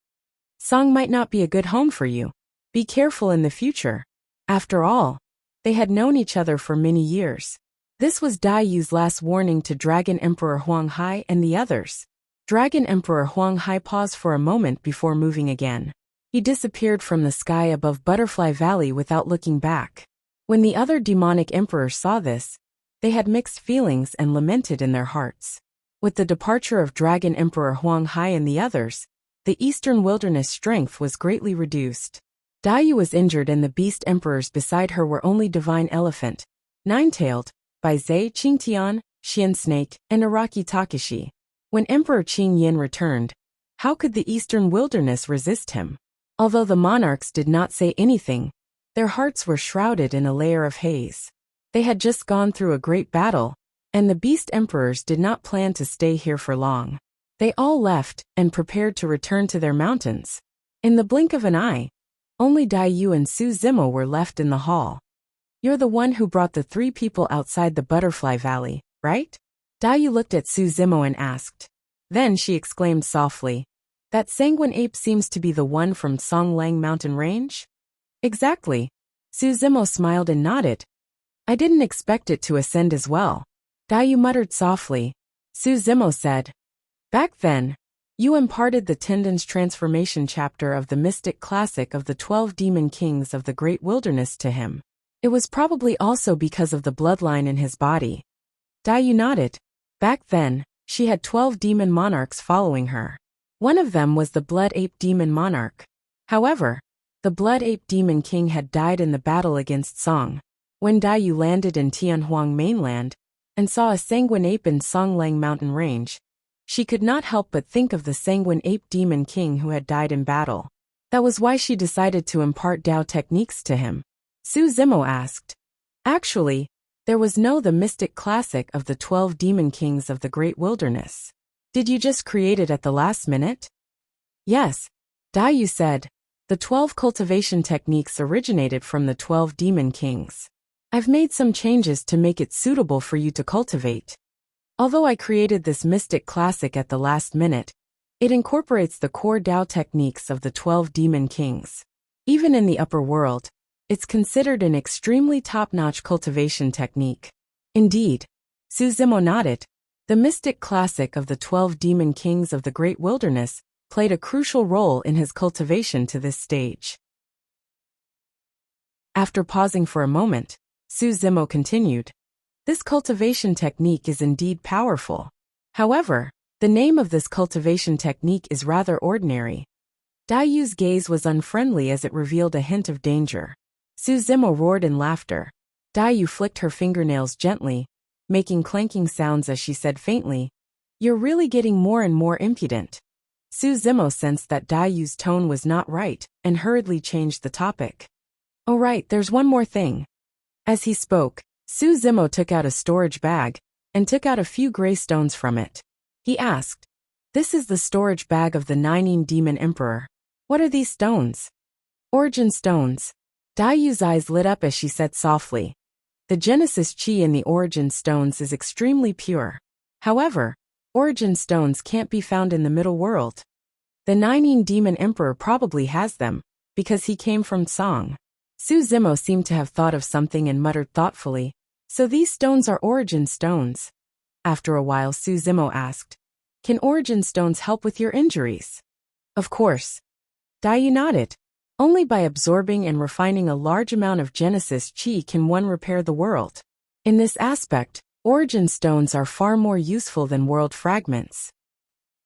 Song might not be a good home for you. Be careful in the future. After all, they had known each other for many years. This was Dai's last warning to Dragon Emperor Huang Hai and the others. Dragon Emperor Huang Hai paused for a moment before moving again. He disappeared from the sky above Butterfly Valley without looking back. When the other demonic emperors saw this, they had mixed feelings and lamented in their hearts. With the departure of Dragon Emperor Huang Hai and the others, the Eastern Wilderness strength was greatly reduced. Dai was injured and the beast emperors beside her were only Divine Elephant, Nine-Tailed, Bai Zai Qingtian, Xian Snake, and Araki Takeshi. When Emperor Qing Yan returned, how could the Eastern Wilderness resist him? Although the monarchs did not say anything, their hearts were shrouded in a layer of haze. They had just gone through a great battle, and the beast emperors did not plan to stay here for long. They all left and prepared to return to their mountains. In the blink of an eye, only Dai and Su Zimo were left in the hall. You're the one who brought the three people outside the Butterfly Valley, right? Dai looked at Su Zimo and asked. Then she exclaimed softly, that sanguine ape seems to be the one from Songlang Mountain Range? Exactly. Su Zimo smiled and nodded. I didn't expect it to ascend as well. Dai muttered softly. Su Zimo said, back then, you imparted the Tenden's transformation chapter of the mystic classic of the 12 demon kings of the great wilderness to him. It was probably also because of the bloodline in his body. Dai nodded. Back then, she had 12 demon monarchs following her. One of them was the Blood Ape Demon Monarch. However, the Blood Ape Demon King had died in the battle against Song. When Dai landed in Tianhuang mainland and saw a sanguine ape in Songlang Mountain Range, She could not help but think of the sanguine ape demon king who had died in battle. That was why she decided to impart Dao techniques to him. Su Zimo asked. Actually, there was the mystic classic of the 12 demon kings of the great wilderness. Did you just create it at the last minute? Yes, Dai said. The 12 cultivation techniques originated from the 12 demon kings. I've made some changes to make it suitable for you to cultivate. Although I created this mystic classic at the last minute, it incorporates the core Dao techniques of the 12 demon kings. Even in the upper world, it's considered an extremely top-notch cultivation technique. Indeed, Su Zimo nodded. The mystic classic of the 12 demon kings of the great wilderness played a crucial role in his cultivation to this stage. After pausing for a moment, Su Zimo continued. This cultivation technique is indeed powerful. However, the name of this cultivation technique is rather ordinary. Daiyu's gaze was unfriendly as it revealed a hint of danger. Su Zimo roared in laughter. Daiyu flicked her fingernails gently, making clanking sounds as she said faintly, "You're really getting more and more impudent." Su Zimo sensed that Daiyu's tone was not right and hurriedly changed the topic. "Oh right, there's one more thing." As he spoke, Su Zimo took out a storage bag and took out a few gray stones from it. He asked, "This is the storage bag of the Nining Demon Emperor. What are these stones?" "Origin stones." Daiyu's eyes lit up as she said softly. The Genesis Chi in the Origin stones is extremely pure. However, Origin stones can't be found in the middle world. The Nining Demon Emperor probably has them, because he came from Song. Su Zimo seemed to have thought of something and muttered thoughtfully, "So these stones are Origin stones?" After a while Su Zimo asked, "Can Origin stones help with your injuries?" "Of course." Daiyu nodded. Only by absorbing and refining a large amount of Genesis Chi can one repair the world. In this aspect, Origin stones are far more useful than world fragments.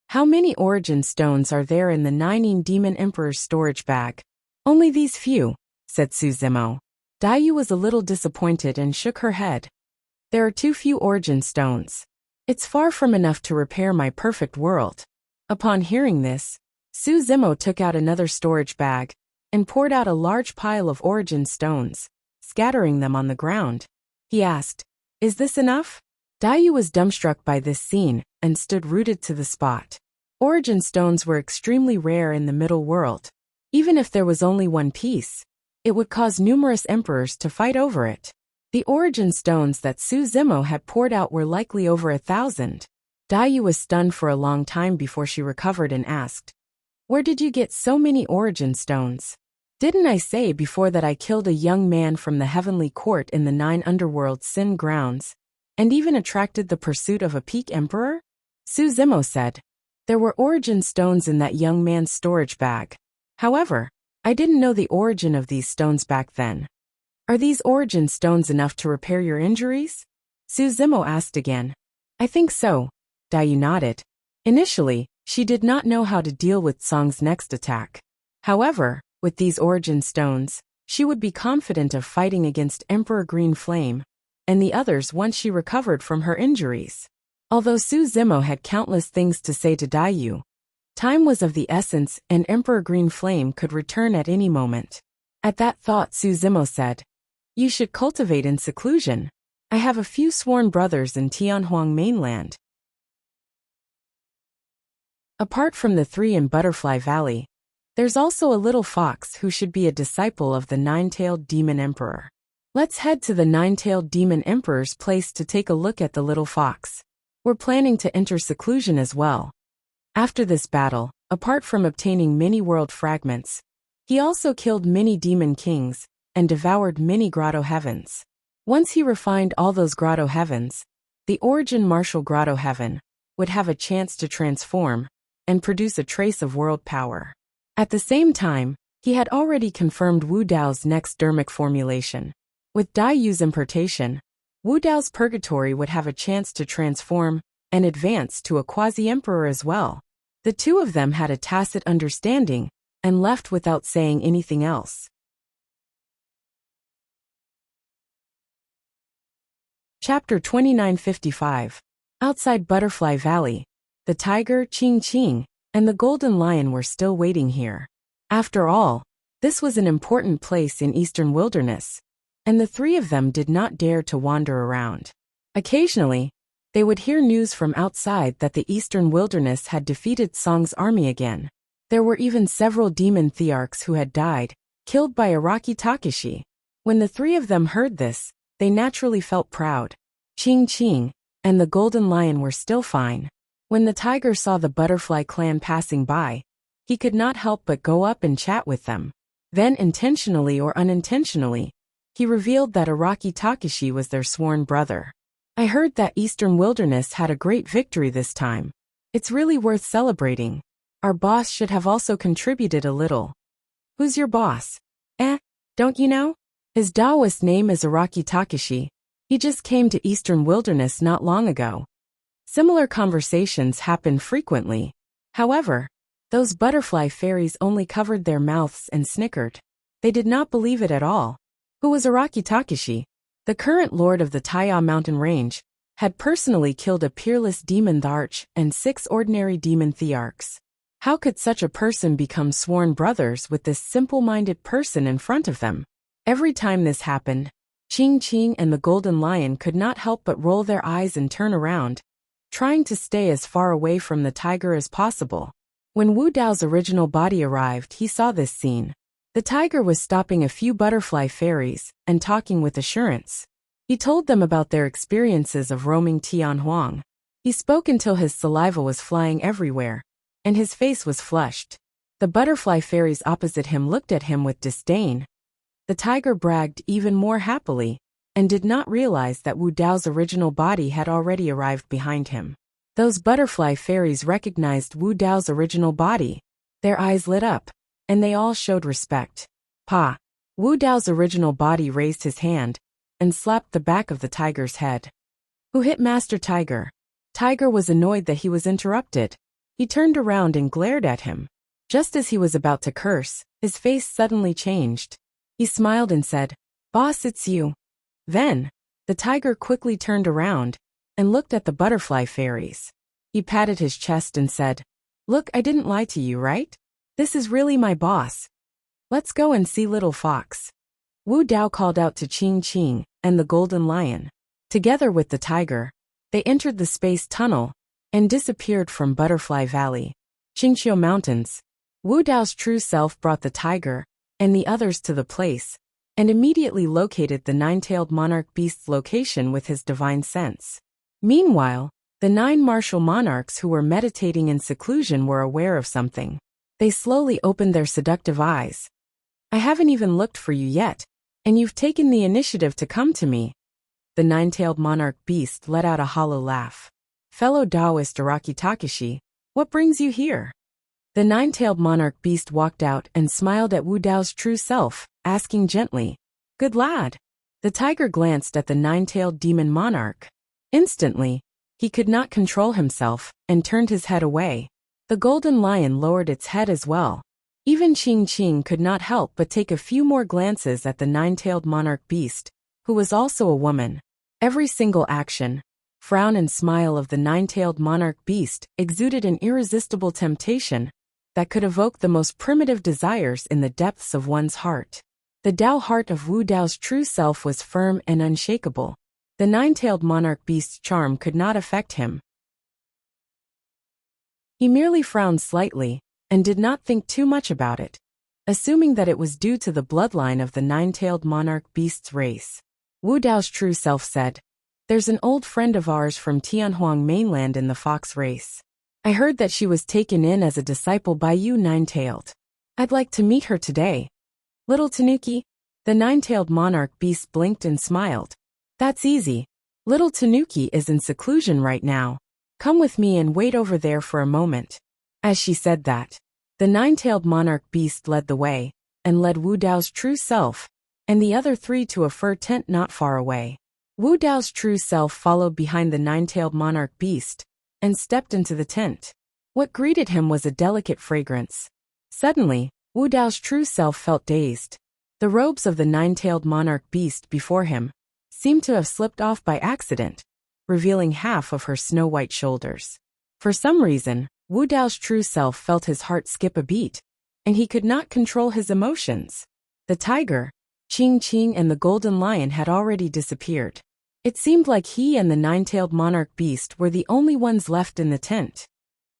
How many Origin stones are there in the Nining Demon Emperor's storage bag? "Only these few," said Su Zimo. Daiyu was a little disappointed and shook her head. "There are too few Origin stones. It's far from enough to repair my perfect world." Upon hearing this, Su Zimo took out another storage bag and poured out a large pile of Origin stones, scattering them on the ground. He asked, "Is this enough?" Daiyu was dumbstruck by this scene and stood rooted to the spot. Origin stones were extremely rare in the middle world. Even if there was only one piece, it would cause numerous emperors to fight over it. The Origin stones that Su Zimo had poured out were likely over 1,000. Daiyu was stunned for a long time before she recovered and asked, "Where did you get so many Origin stones?" "Didn't I say before that I killed a young man from the heavenly court in the 9 underworld sin grounds, and even attracted the pursuit of a peak emperor?" Su Zimo said, "There were Origin stones in that young man's storage bag. However, I didn't know the origin of these stones back then." "Are these Origin stones enough to repair your injuries?" Su Zimo asked again. "I think so," Daiyu nodded. Initially, she did not know how to deal with Song's next attack. However, with these Origin stones, she would be confident of fighting against Emperor Green Flame and the others once she recovered from her injuries. Although Su Zimo had countless things to say to Daiyu, time was of the essence and Emperor Green Flame could return at any moment. At that thought Su Zimo said, "You should cultivate in seclusion. I have a few sworn brothers in Tianhuang mainland." Apart from the 3 in Butterfly Valley, there's also a little fox who should be a disciple of the 9-tailed demon emperor. Let's head to the 9-tailed demon emperor's place to take a look at the little fox. We're planning to enter seclusion as well. After this battle, apart from obtaining many world fragments, he also killed many demon kings and devoured many grotto heavens. Once he refined all those grotto heavens, the Origin Martial Grotto Heaven would have a chance to transform and produce a trace of world power. At the same time, he had already confirmed Wu Dao's next dermic formulation. With Daiyu's importation, Wu Dao's purgatory would have a chance to transform and advance to a quasi-emperor as well. The two of them had a tacit understanding and left without saying anything else. Chapter 2955. Outside Butterfly Valley, The tiger, Qing, and the golden lion were still waiting here. After all, this was an important place in eastern wilderness, and the three of them did not dare to wander around. Occasionally, they would hear news from outside that the eastern wilderness had defeated Song's army again. There were even several demon thearchs who had died, killed by Araki Takashi. When the three of them heard this, they naturally felt proud. Qing and the golden lion were still fine. When the tiger saw the butterfly clan passing by, he could not help but go up and chat with them. Then, intentionally or unintentionally, he revealed that Araki Takashi was their sworn brother. I heard that Eastern Wilderness had a great victory this time. It's really worth celebrating. Our boss should have also contributed a little. Who's your boss? Don't you know? His Taoist name is Araki Takashi. He just came to Eastern Wilderness not long ago. Similar conversations happen frequently. However, those butterfly fairies only covered their mouths and snickered. They did not believe it at all. Who was Araki Takashi? The current lord of the Taiya mountain range had personally killed a peerless demon thearch and 6 ordinary demon thearchs. How could such a person become sworn brothers with this simple-minded person in front of them? Every time this happened, Qing and the golden lion could not help but roll their eyes and turn around, trying to stay as far away from the tiger as possible. When Wu Dao's original body arrived, he saw this scene. The tiger was stopping a few butterfly fairies and talking with assurance. He told them about their experiences of roaming Tianhuang. He spoke until his saliva was flying everywhere, and his face was flushed. The butterfly fairies opposite him looked at him with disdain. The tiger bragged even more happily, and did not realize that Wu Dao's original body had already arrived behind him. Those butterfly fairies recognized Wu Dao's original body. Their eyes lit up, and they all showed respect. Pa! Wu Dao's original body raised his hand and slapped the back of the tiger's head. Who hit Master Tiger? Tiger was annoyed that he was interrupted. He turned around and glared at him. Just as he was about to curse, his face suddenly changed. He smiled and said, "Boss, it's you." Then, the tiger quickly turned around and looked at the butterfly fairies. He patted his chest and said, "Look, I didn't lie to you, right? This is really my boss. Let's go and see Little Fox." Wu Dao called out to Qing and the golden lion. Together with the tiger, they entered the space tunnel and disappeared from Butterfly Valley. Qingqiu Mountains. Wu Dao's true self brought the tiger and the others to the place, and immediately located the 9-tailed monarch beast's location with his divine sense. Meanwhile, the 9 martial monarchs who were meditating in seclusion were aware of something. They slowly opened their seductive eyes. "I haven't even looked for you yet, and you've taken the initiative to come to me." The 9-tailed monarch beast let out a hollow laugh. "Fellow Taoist Araki Takashi, what brings you here?" The 9-tailed monarch beast walked out and smiled at Wu Dao's true self, asking gently, "Good lad." The tiger glanced at the 9-tailed demon monarch. Instantly, he could not control himself and turned his head away. The golden lion lowered its head as well. Even Qing could not help but take a few more glances at the 9-tailed monarch beast, who was also a woman. Every single action, frown and smile of the 9-tailed monarch beast exuded an irresistible temptation that could evoke the most primitive desires in the depths of one's heart. The Dao heart of Wu Dao's true self was firm and unshakable. The 9-tailed monarch beast's charm could not affect him. He merely frowned slightly and did not think too much about it, assuming that it was due to the bloodline of the 9-tailed monarch beast's race. Wu Dao's true self said, "There's an old friend of ours from Tianhuang mainland in the fox race. I heard that she was taken in as a disciple by you, 9-tailed. I'd like to meet her today." "Little Tanuki?" The 9-tailed monarch beast blinked and smiled. "That's easy. Little Tanuki is in seclusion right now. Come with me and wait over there for a moment." As she said that, the 9-tailed monarch beast led the way, and led Wu Dao's true self and the other 3 to a fur tent not far away. Wu Dao's true self followed behind the 9-tailed monarch beast and stepped into the tent. What greeted him was a delicate fragrance. Suddenly, Wu Dao's true self felt dazed. The robes of the 9-tailed monarch beast before him seemed to have slipped off by accident, revealing half of her snow-white shoulders. For some reason, Wu Dao's true self felt his heart skip a beat, and he could not control his emotions. The tiger, Qing Qing, and the golden lion had already disappeared. It seemed like he and the nine-tailed monarch beast were the only ones left in the tent.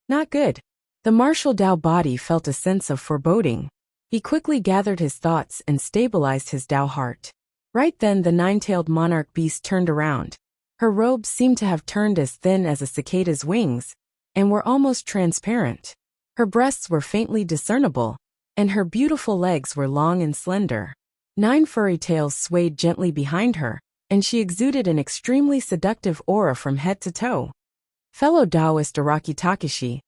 Not good. The martial Dao body felt a sense of foreboding. He quickly gathered his thoughts and stabilized his Dao heart. Right then the nine-tailed monarch beast turned around. Her robes seemed to have turned as thin as a cicada's wings, and were almost transparent. Her breasts were faintly discernible, and her beautiful legs were long and slender. 9 furry tails swayed gently behind her, and she exuded an extremely seductive aura from head to toe. Fellow Taoist Araki Takashi,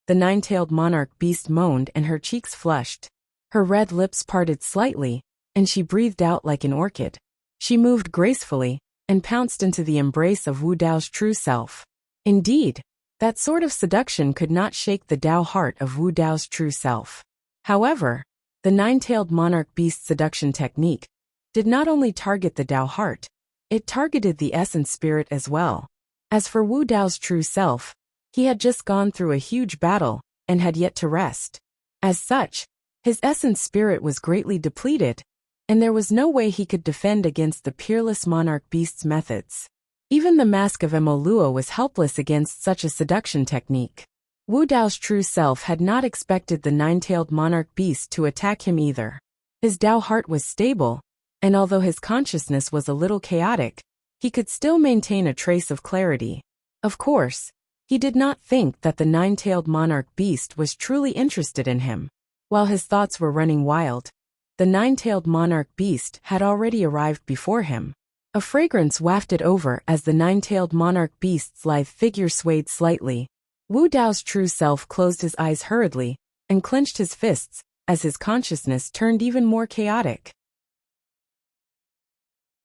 the nine-tailed monarch beast moaned and her cheeks flushed. Her red lips parted slightly, and she breathed out like an orchid. She moved gracefully, and pounced into the embrace of Wu Dao's true self. Indeed, that sort of seduction could not shake the Dao heart of Wu Dao's true self. However, the nine-tailed monarch beast seduction technique did not only target the Dao heart, it targeted the essence spirit as well. As for Wu Dao's true self, he had just gone through a huge battle, and had yet to rest. As such, his essence spirit was greatly depleted, and there was no way he could defend against the peerless monarch beast's methods. Even the mask of Emolua was helpless against such a seduction technique. Wu Dao's true self had not expected the nine-tailed monarch beast to attack him either. His Dao heart was stable, and although his consciousness was a little chaotic, he could still maintain a trace of clarity. Of course, he did not think that the nine-tailed monarch beast was truly interested in him. While his thoughts were running wild, the nine-tailed monarch beast had already arrived before him. A fragrance wafted over as the nine-tailed monarch beast's lithe figure swayed slightly. Wu Dao's true self closed his eyes hurriedly and clenched his fists as his consciousness turned even more chaotic.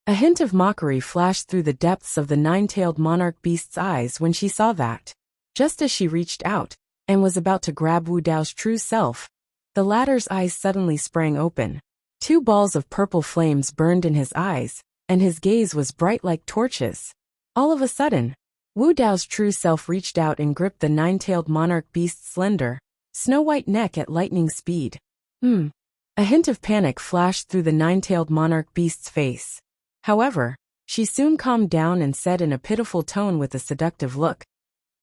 A hint of mockery flashed through the depths of the nine-tailed monarch beast's eyes when she saw that. Just as she reached out and was about to grab Wu Dao's true self, the latter's eyes suddenly sprang open. 2 balls of purple flames burned in his eyes, and his gaze was bright like torches. All of a sudden, Wu Dao's true self reached out and gripped the nine-tailed monarch beast's slender, snow-white neck at lightning speed. A hint of panic flashed through the nine-tailed monarch beast's face. However, she soon calmed down and said in a pitiful tone with a seductive look,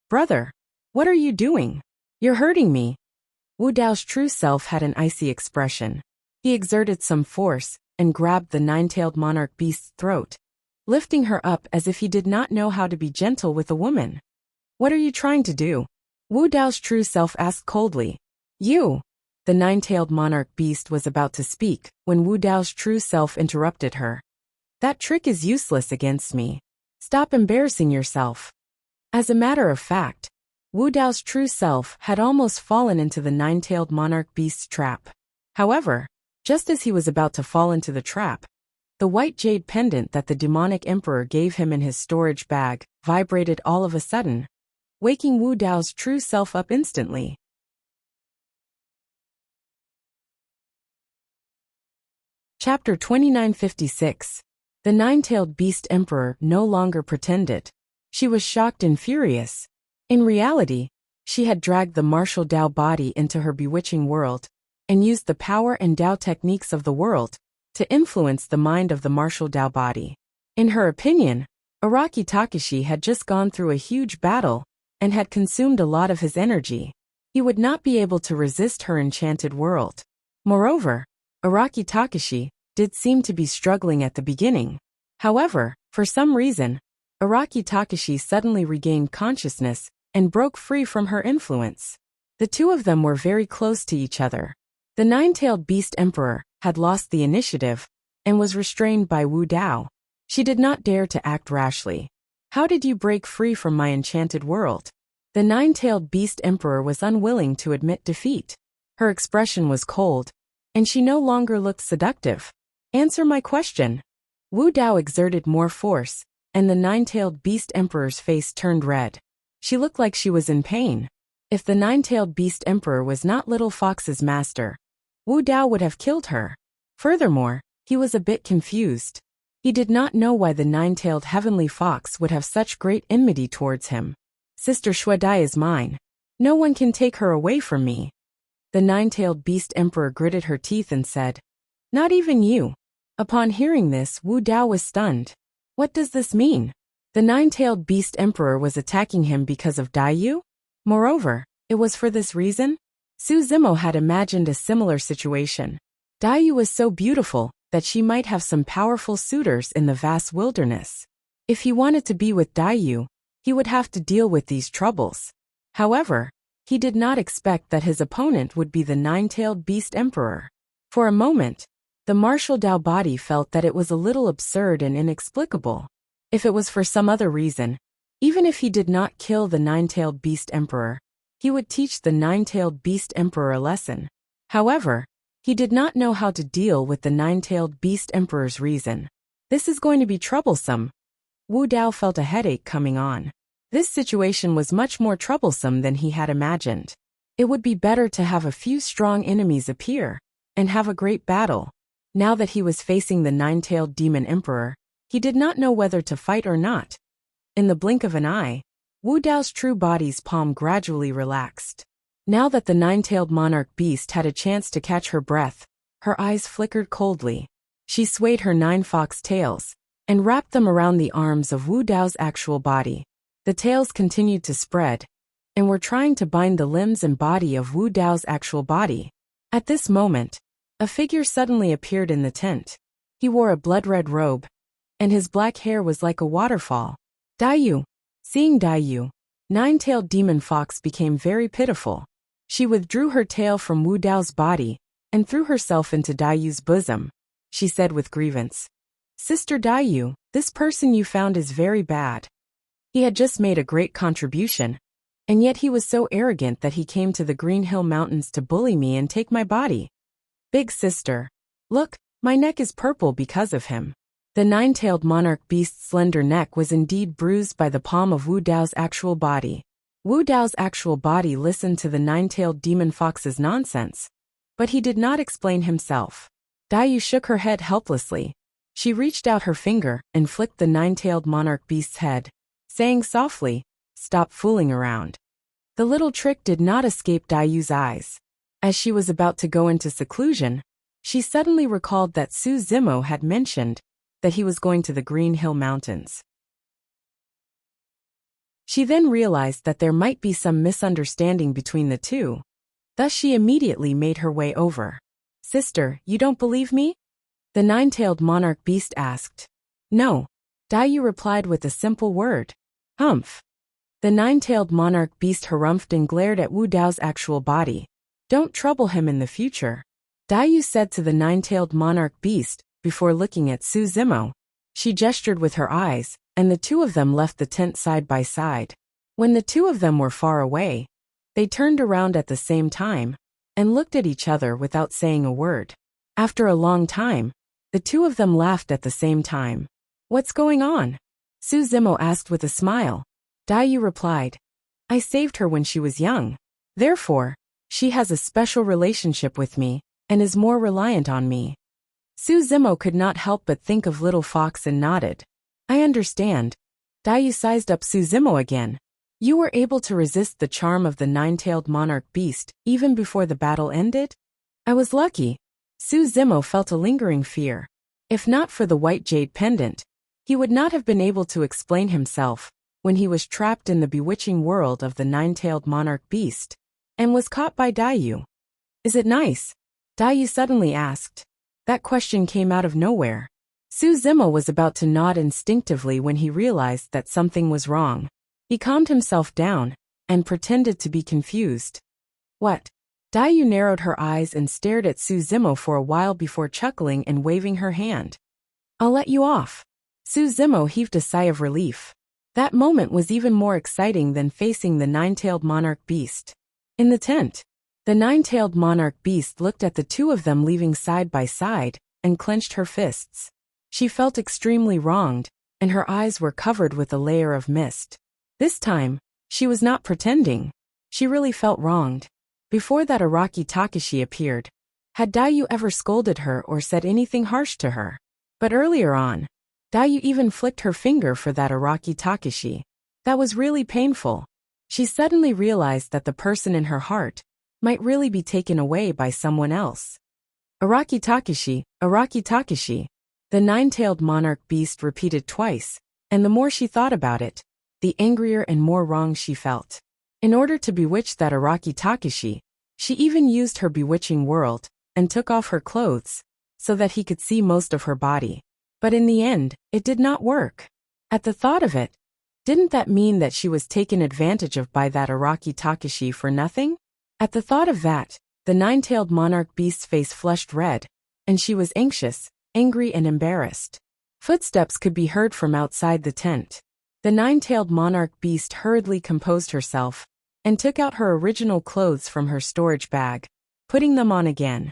"Brother, what are you doing? You're hurting me." Wu Dao's true self had an icy expression. He exerted some force and grabbed the nine-tailed monarch beast's throat, lifting her up as if he did not know how to be gentle with a woman. "What are you trying to do?" Wu Dao's true self asked coldly. "You." The nine-tailed monarch beast was about to speak when Wu Dao's true self interrupted her. "That trick is useless against me. Stop embarrassing yourself." As a matter of fact, Wu Dao's true self had almost fallen into the nine-tailed monarch beast's trap. However, just as he was about to fall into the trap, the white jade pendant that the demonic emperor gave him in his storage bag vibrated all of a sudden, waking Wu Dao's true self up instantly. Chapter 2956. The nine-tailed beast emperor no longer pretended. She was shocked and furious. In reality, she had dragged the martial Dao body into her bewitching world, and used the power and Dao techniques of the world to influence the mind of the martial Dao body. In her opinion, Araki Takashi had just gone through a huge battle, and had consumed a lot of his energy. He would not be able to resist her enchanted world. Moreover, Araki Takashi did seem to be struggling at the beginning. However, for some reason, Araki Takashi suddenly regained consciousness and broke free from her influence. The two of them were very close to each other. The nine-tailed beast emperor had lost the initiative and was restrained by Wu Dao. She did not dare to act rashly. "How did you break free from my enchanted world?" The nine-tailed beast emperor was unwilling to admit defeat. Her expression was cold, and she no longer looked seductive. "Answer my question." Wu Dao exerted more force, and the nine-tailed beast emperor's face turned red. She looked like she was in pain. If the nine-tailed beast emperor was not Little Fox's master, Wu Dao would have killed her. Furthermore, he was a bit confused. He did not know why the nine-tailed heavenly fox would have such great enmity towards him. Sister Shuadai is mine. No one can take her away from me. The nine-tailed beast emperor gritted her teeth and said, Not even you. Upon hearing this, Wu Dao was stunned. What does this mean? The nine-tailed beast emperor was attacking him because of Daiyu? Moreover, it was for this reason? Su Zimo had imagined a similar situation. Daiyu was so beautiful that she might have some powerful suitors in the vast wilderness. If he wanted to be with Daiyu, he would have to deal with these troubles. However, he did not expect that his opponent would be the nine-tailed beast emperor. For a moment, the martial Dao body felt that it was a little absurd and inexplicable. If it was for some other reason, even if he did not kill the nine-tailed beast emperor, he would teach the nine-tailed beast emperor a lesson. However, he did not know how to deal with the nine-tailed beast emperor's reason. This is going to be troublesome. Wu Dao felt a headache coming on. This situation was much more troublesome than he had imagined. It would be better to have a few strong enemies appear and have a great battle. Now that he was facing the nine-tailed demon emperor, he did not know whether to fight or not. In the blink of an eye, Wu Dao's true body's palm gradually relaxed. Now that the nine-tailed monarch beast had a chance to catch her breath, her eyes flickered coldly. She swayed her 9 fox tails and wrapped them around the arms of Wu Dao's actual body. The tails continued to spread and were trying to bind the limbs and body of Wu Dao's actual body. At this moment, a figure suddenly appeared in the tent. He wore a blood-red robe, and his black hair was like a waterfall. Daiyu. Seeing Daiyu, nine-tailed demon fox became very pitiful. She withdrew her tail from Wu Dao's body and threw herself into Daiyu's bosom. She said with grievance, Sister Daiyu, this person you found is very bad. He had just made a great contribution, and yet he was so arrogant that he came to the Green Hill Mountains to bully me and take my body. Big sister, look, my neck is purple because of him. The nine-tailed monarch beast's slender neck was indeed bruised by the palm of Wu Dao's actual body. Wu Dao's actual body listened to the nine-tailed demon fox's nonsense, but he did not explain himself. Daiyu shook her head helplessly. She reached out her finger and flicked the nine-tailed monarch beast's head, saying softly, Stop fooling around. The little trick did not escape Daiyu's eyes. As she was about to go into seclusion, she suddenly recalled that Su Zimo had mentioned that he was going to the Green Hill Mountains. She then realized that there might be some misunderstanding between the two. Thus she immediately made her way over. Sister, you don't believe me? The nine-tailed monarch beast asked. No. Daiyu replied with a simple word. Humph. The nine-tailed monarch beast harumphed and glared at Wu Dao's actual body. Don't trouble him in the future, Daiyu said to the nine-tailed monarch beast before looking at Su Zimo. She gestured with her eyes, and the two of them left the tent side by side. When the two of them were far away, they turned around at the same time and looked at each other without saying a word. After a long time, the two of them laughed at the same time. What's going on? Su Zimo asked with a smile. Daiyu replied, I saved her when she was young. Therefore, she has a special relationship with me and is more reliant on me. Su Zimo could not help but think of Little Fox and nodded. I understand. Daiyu sized up Su Zimo again. You were able to resist the charm of the nine-tailed monarch beast even before the battle ended? I was lucky. Su Zimo felt a lingering fear. If not for the white jade pendant, he would not have been able to explain himself when he was trapped in the bewitching world of the nine-tailed monarch beast and was caught by Daiyu. Is it nice? Daiyu suddenly asked. That question came out of nowhere. Su Zimo was about to nod instinctively when he realized that something was wrong. He calmed himself down and pretended to be confused. What? Daiyu narrowed her eyes and stared at Su Zimo for a while before chuckling and waving her hand. I'll let you off. Su Zimo heaved a sigh of relief. That moment was even more exciting than facing the nine-tailed monarch beast. In the tent, the nine-tailed monarch beast looked at the two of them leaving side by side and clenched her fists. She felt extremely wronged, and her eyes were covered with a layer of mist. This time, she was not pretending. She really felt wronged. Before that Araki Takashi appeared, had Daiyu ever scolded her or said anything harsh to her? But earlier on, Daiyu even flicked her finger for that Araki Takashi. That was really painful. She suddenly realized that the person in her heart might really be taken away by someone else. Araki Takeshi, Araki Takeshi. The nine-tailed monarch beast repeated twice, and the more she thought about it, the angrier and more wrong she felt. In order to bewitch that Araki Takeshi, she even used her bewitching world and took off her clothes so that he could see most of her body. But in the end, it did not work. At the thought of it, didn't that mean that she was taken advantage of by that Araki Takeshi for nothing? At the thought of that, the nine-tailed monarch beast's face flushed red, and she was anxious, angry and embarrassed. Footsteps could be heard from outside the tent. The nine-tailed monarch beast hurriedly composed herself and took out her original clothes from her storage bag, putting them on again.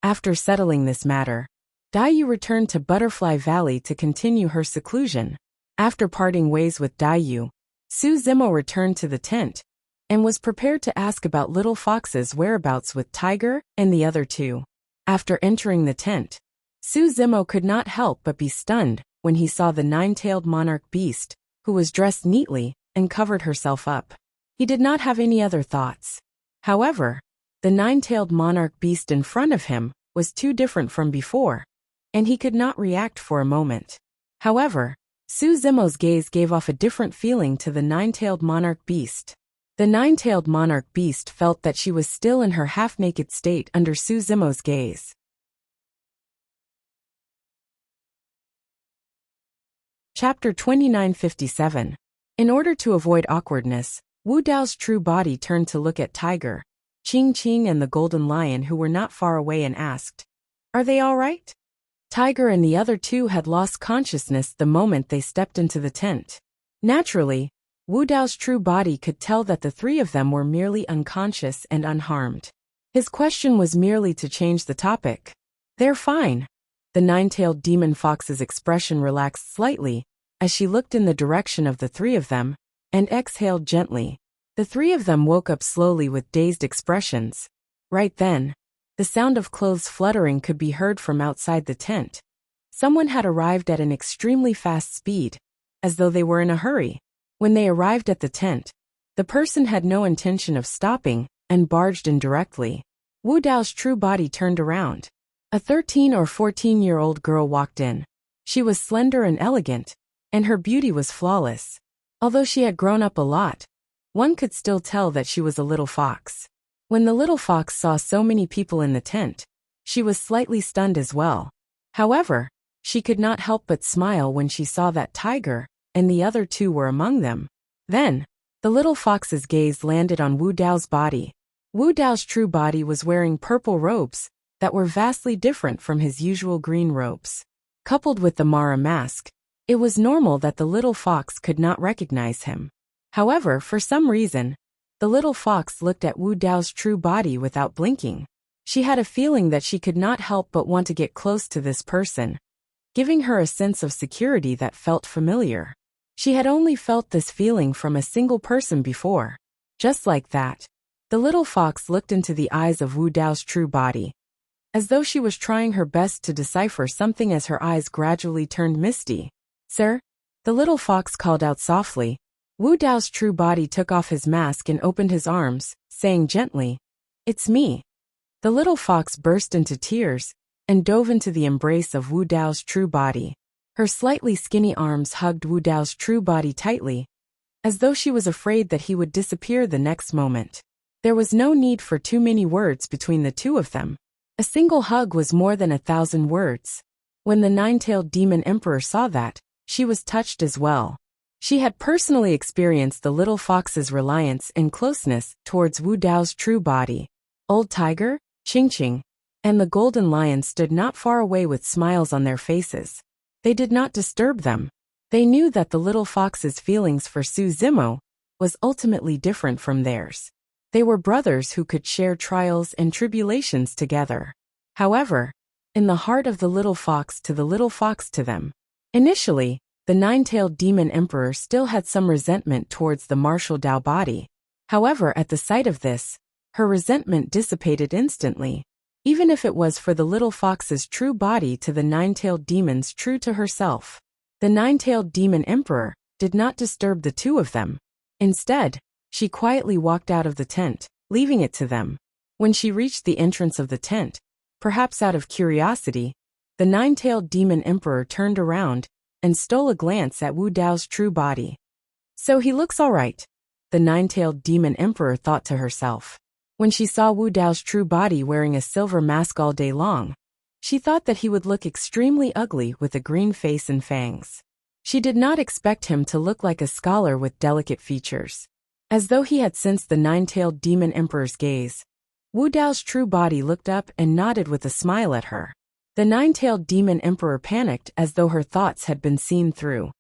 After settling this matter, Dayu returned to Butterfly Valley to continue her seclusion. After parting ways with Dayu, Suzumo returned to the tent and was prepared to ask about Little Fox's whereabouts with Tiger and the other two. After entering the tent, Suzumo could not help but be stunned when he saw the nine-tailed monarch beast, who was dressed neatly and covered herself up. He did not have any other thoughts. However, the nine-tailed monarch beast in front of him was too different from before, and he could not react for a moment. However, Suzumo's gaze gave off a different feeling to the nine-tailed monarch beast. The nine-tailed monarch beast felt that she was still in her half-naked state under Suzumo's gaze. Chapter 2957. In order to avoid awkwardness, Wu Dao's true body turned to look at Tiger, Qing Qing and the golden lion who were not far away and asked, "Are they all right?" Tiger and the other two had lost consciousness the moment they stepped into the tent. Naturally, Wu Dao's true body could tell that the three of them were merely unconscious and unharmed. His question was merely to change the topic. "They're fine." The nine-tailed demon fox's expression relaxed slightly as she looked in the direction of the three of them and exhaled gently. The three of them woke up slowly with dazed expressions. Right then, the sound of clothes fluttering could be heard from outside the tent. Someone had arrived at an extremely fast speed, as though they were in a hurry. When they arrived at the tent, the person had no intention of stopping and barged in directly. Wu Dao's true body turned around. A 13 or 14-year-old girl walked in. She was slender and elegant, and her beauty was flawless. Although she had grown up a lot, one could still tell that she was a little fox. When the little fox saw so many people in the tent, she was slightly stunned as well. However, she could not help but smile when she saw that Tiger and the other two were among them. Then, the little fox's gaze landed on Wu Dao's body. Wu Dao's true body was wearing purple robes that were vastly different from his usual green robes. Coupled with the Mara mask, it was normal that the little fox could not recognize him. However, for some reason, the little fox looked at Wu Dao's true body without blinking. She had a feeling that she could not help but want to get close to this person, giving her a sense of security that felt familiar. She had only felt this feeling from a single person before. Just like that, the little fox looked into the eyes of Wu Dao's true body, as though she was trying her best to decipher something as her eyes gradually turned misty. "Sir?" the little fox called out softly. Wu Dao's true body took off his mask and opened his arms, saying gently, "It's me." The little fox burst into tears and dove into the embrace of Wu Dao's true body. Her slightly skinny arms hugged Wu Dao's true body tightly, as though she was afraid that he would disappear the next moment. There was no need for too many words between the two of them. A single hug was more than 1,000 words. When the nine-tailed demon emperor saw that, she was touched as well. She had personally experienced the little fox's reliance and closeness towards Wu Dao's true body. Old Tiger, Qing Qing, and the golden lion stood not far away with smiles on their faces. They did not disturb them. They knew that the little fox's feelings for Suzumo was ultimately different from theirs. They were brothers who could share trials and tribulations together. However, in the heart of the little fox to them, initially, the nine-tailed demon emperor still had some resentment towards the martial Dao body. However, at the sight of this, her resentment dissipated instantly. Even if it was for the little fox's true body to the nine-tailed demons true to herself. The nine-tailed demon emperor did not disturb the two of them. Instead, she quietly walked out of the tent, leaving it to them. When she reached the entrance of the tent, perhaps out of curiosity, the nine-tailed demon emperor turned around and stole a glance at Wu Dao's true body. So he looks all right, the nine-tailed demon emperor thought to herself. When she saw Wu Dao's true body wearing a silver mask all day long, she thought that he would look extremely ugly with a green face and fangs. She did not expect him to look like a scholar with delicate features. As though he had sensed the nine-tailed demon emperor's gaze, Wu Dao's true body looked up and nodded with a smile at her. The nine-tailed demon emperor panicked as though her thoughts had been seen through.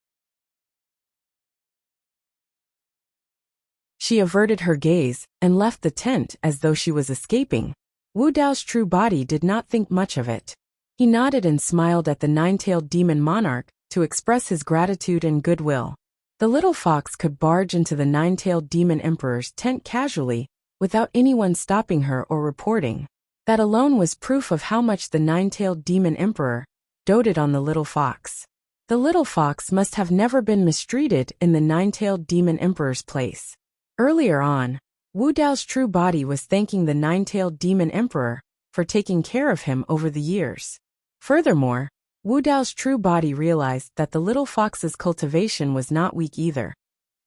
She averted her gaze and left the tent as though she was escaping. Wu Dao's true body did not think much of it. He nodded and smiled at the nine-tailed demon monarch to express his gratitude and goodwill. The little fox could barge into the nine-tailed demon emperor's tent casually, without anyone stopping her or reporting. That alone was proof of how much the nine-tailed demon emperor doted on the little fox. The little fox must have never been mistreated in the nine-tailed demon emperor's place. Earlier on, Wu Dao's true body was thanking the nine-tailed demon emperor for taking care of him over the years. Furthermore, Wu Dao's true body realized that the little fox's cultivation was not weak either.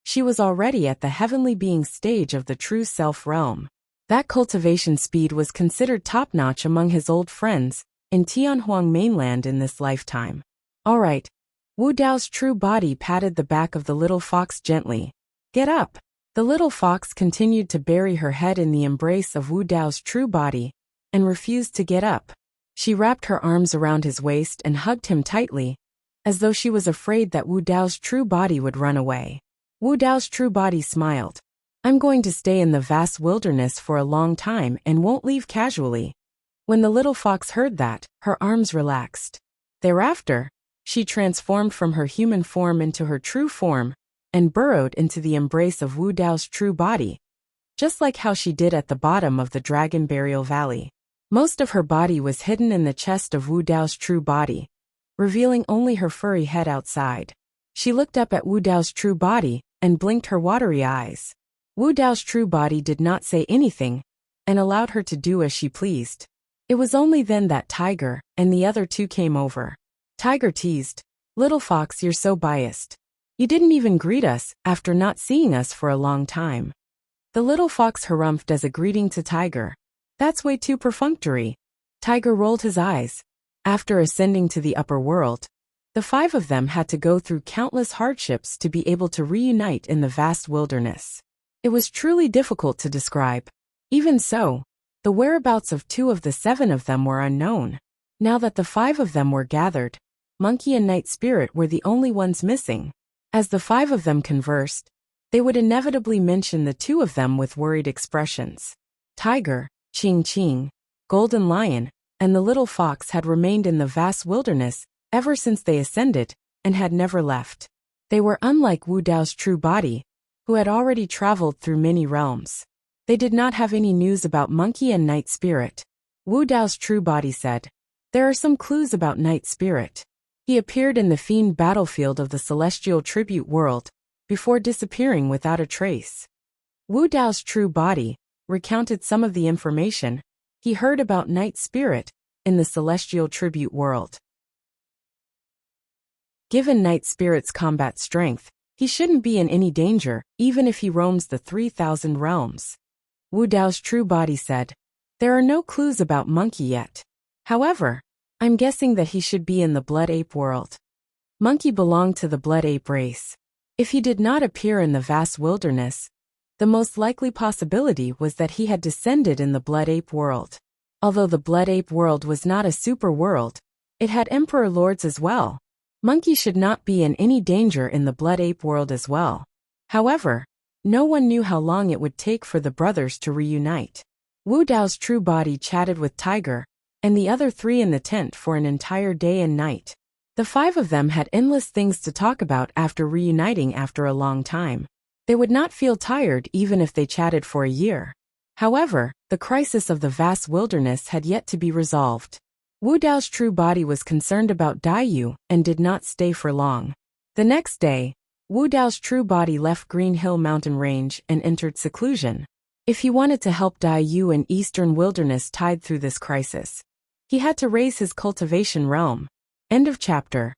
She was already at the heavenly being stage of the true self realm. That cultivation speed was considered top-notch among his old friends in Tianhuang mainland in this lifetime. All right. Wu Dao's true body patted the back of the little fox gently. Get up. The little fox continued to bury her head in the embrace of Wu Dao's true body and refused to get up. She wrapped her arms around his waist and hugged him tightly, as though she was afraid that Wu Dao's true body would run away. Wu Dao's true body smiled. I'm going to stay in the vast wilderness for a long time and won't leave casually. When the little fox heard that, her arms relaxed. Thereafter, she transformed from her human form into her true form and burrowed into the embrace of Wu Dao's true body, just like how she did at the bottom of the Dragon Burial Valley. Most of her body was hidden in the chest of Wu Dao's true body, revealing only her furry head outside. She looked up at Wu Dao's true body and blinked her watery eyes. Wu Dao's true body did not say anything and allowed her to do as she pleased. It was only then that Tiger and the other two came over. Tiger teased, "Little fox, you're so biased. You didn't even greet us after not seeing us for a long time." The little fox harumphed as a greeting to Tiger. That's way too perfunctory. Tiger rolled his eyes. After ascending to the upper world, the five of them had to go through countless hardships to be able to reunite in the vast wilderness. It was truly difficult to describe. Even so, the whereabouts of 2 of the 7 of them were unknown. Now that the 5 of them were gathered, Monkey and Night Spirit were the only ones missing. As the 5 of them conversed, they would inevitably mention the 2 of them with worried expressions. Tiger, Ching Ching, Golden Lion, and the little fox had remained in the vast wilderness ever since they ascended and had never left. They were unlike Wu Dao's true body, who had already traveled through many realms. They did not have any news about Monkey and Night Spirit. Wu Dao's true body said, "There are some clues about Night Spirit. He appeared in the fiend battlefield of the celestial tribute world before disappearing without a trace." Wu Dao's true body recounted some of the information he heard about Night Spirit in the celestial tribute world. Given Night Spirit's combat strength, he shouldn't be in any danger, even if he roams the 3,000 realms. Wu Dao's true body said, "There are no clues about Monkey yet. However, I'm guessing that he should be in the Blood Ape world." Monkey belonged to the Blood Ape race. If he did not appear in the vast wilderness, the most likely possibility was that he had descended in the Blood Ape world. Although the Blood Ape world was not a super world, it had Emperor Lords as well. Monkey should not be in any danger in the Blood Ape world as well. However, no one knew how long it would take for the brothers to reunite. Wu Dao's true body chatted with Tiger and the other 3 in the tent for an entire day and night. The 5 of them had endless things to talk about after reuniting after a long time. They would not feel tired even if they chatted for a year. However, the crisis of the vast wilderness had yet to be resolved. Wu Dao's true body was concerned about Dai Yu and did not stay for long. The next day, Wu Dao's true body left Green Hill mountain range and entered seclusion. If he wanted to help Dai Yu in eastern wilderness tide through this crisis, he had to raise his cultivation realm. End of chapter.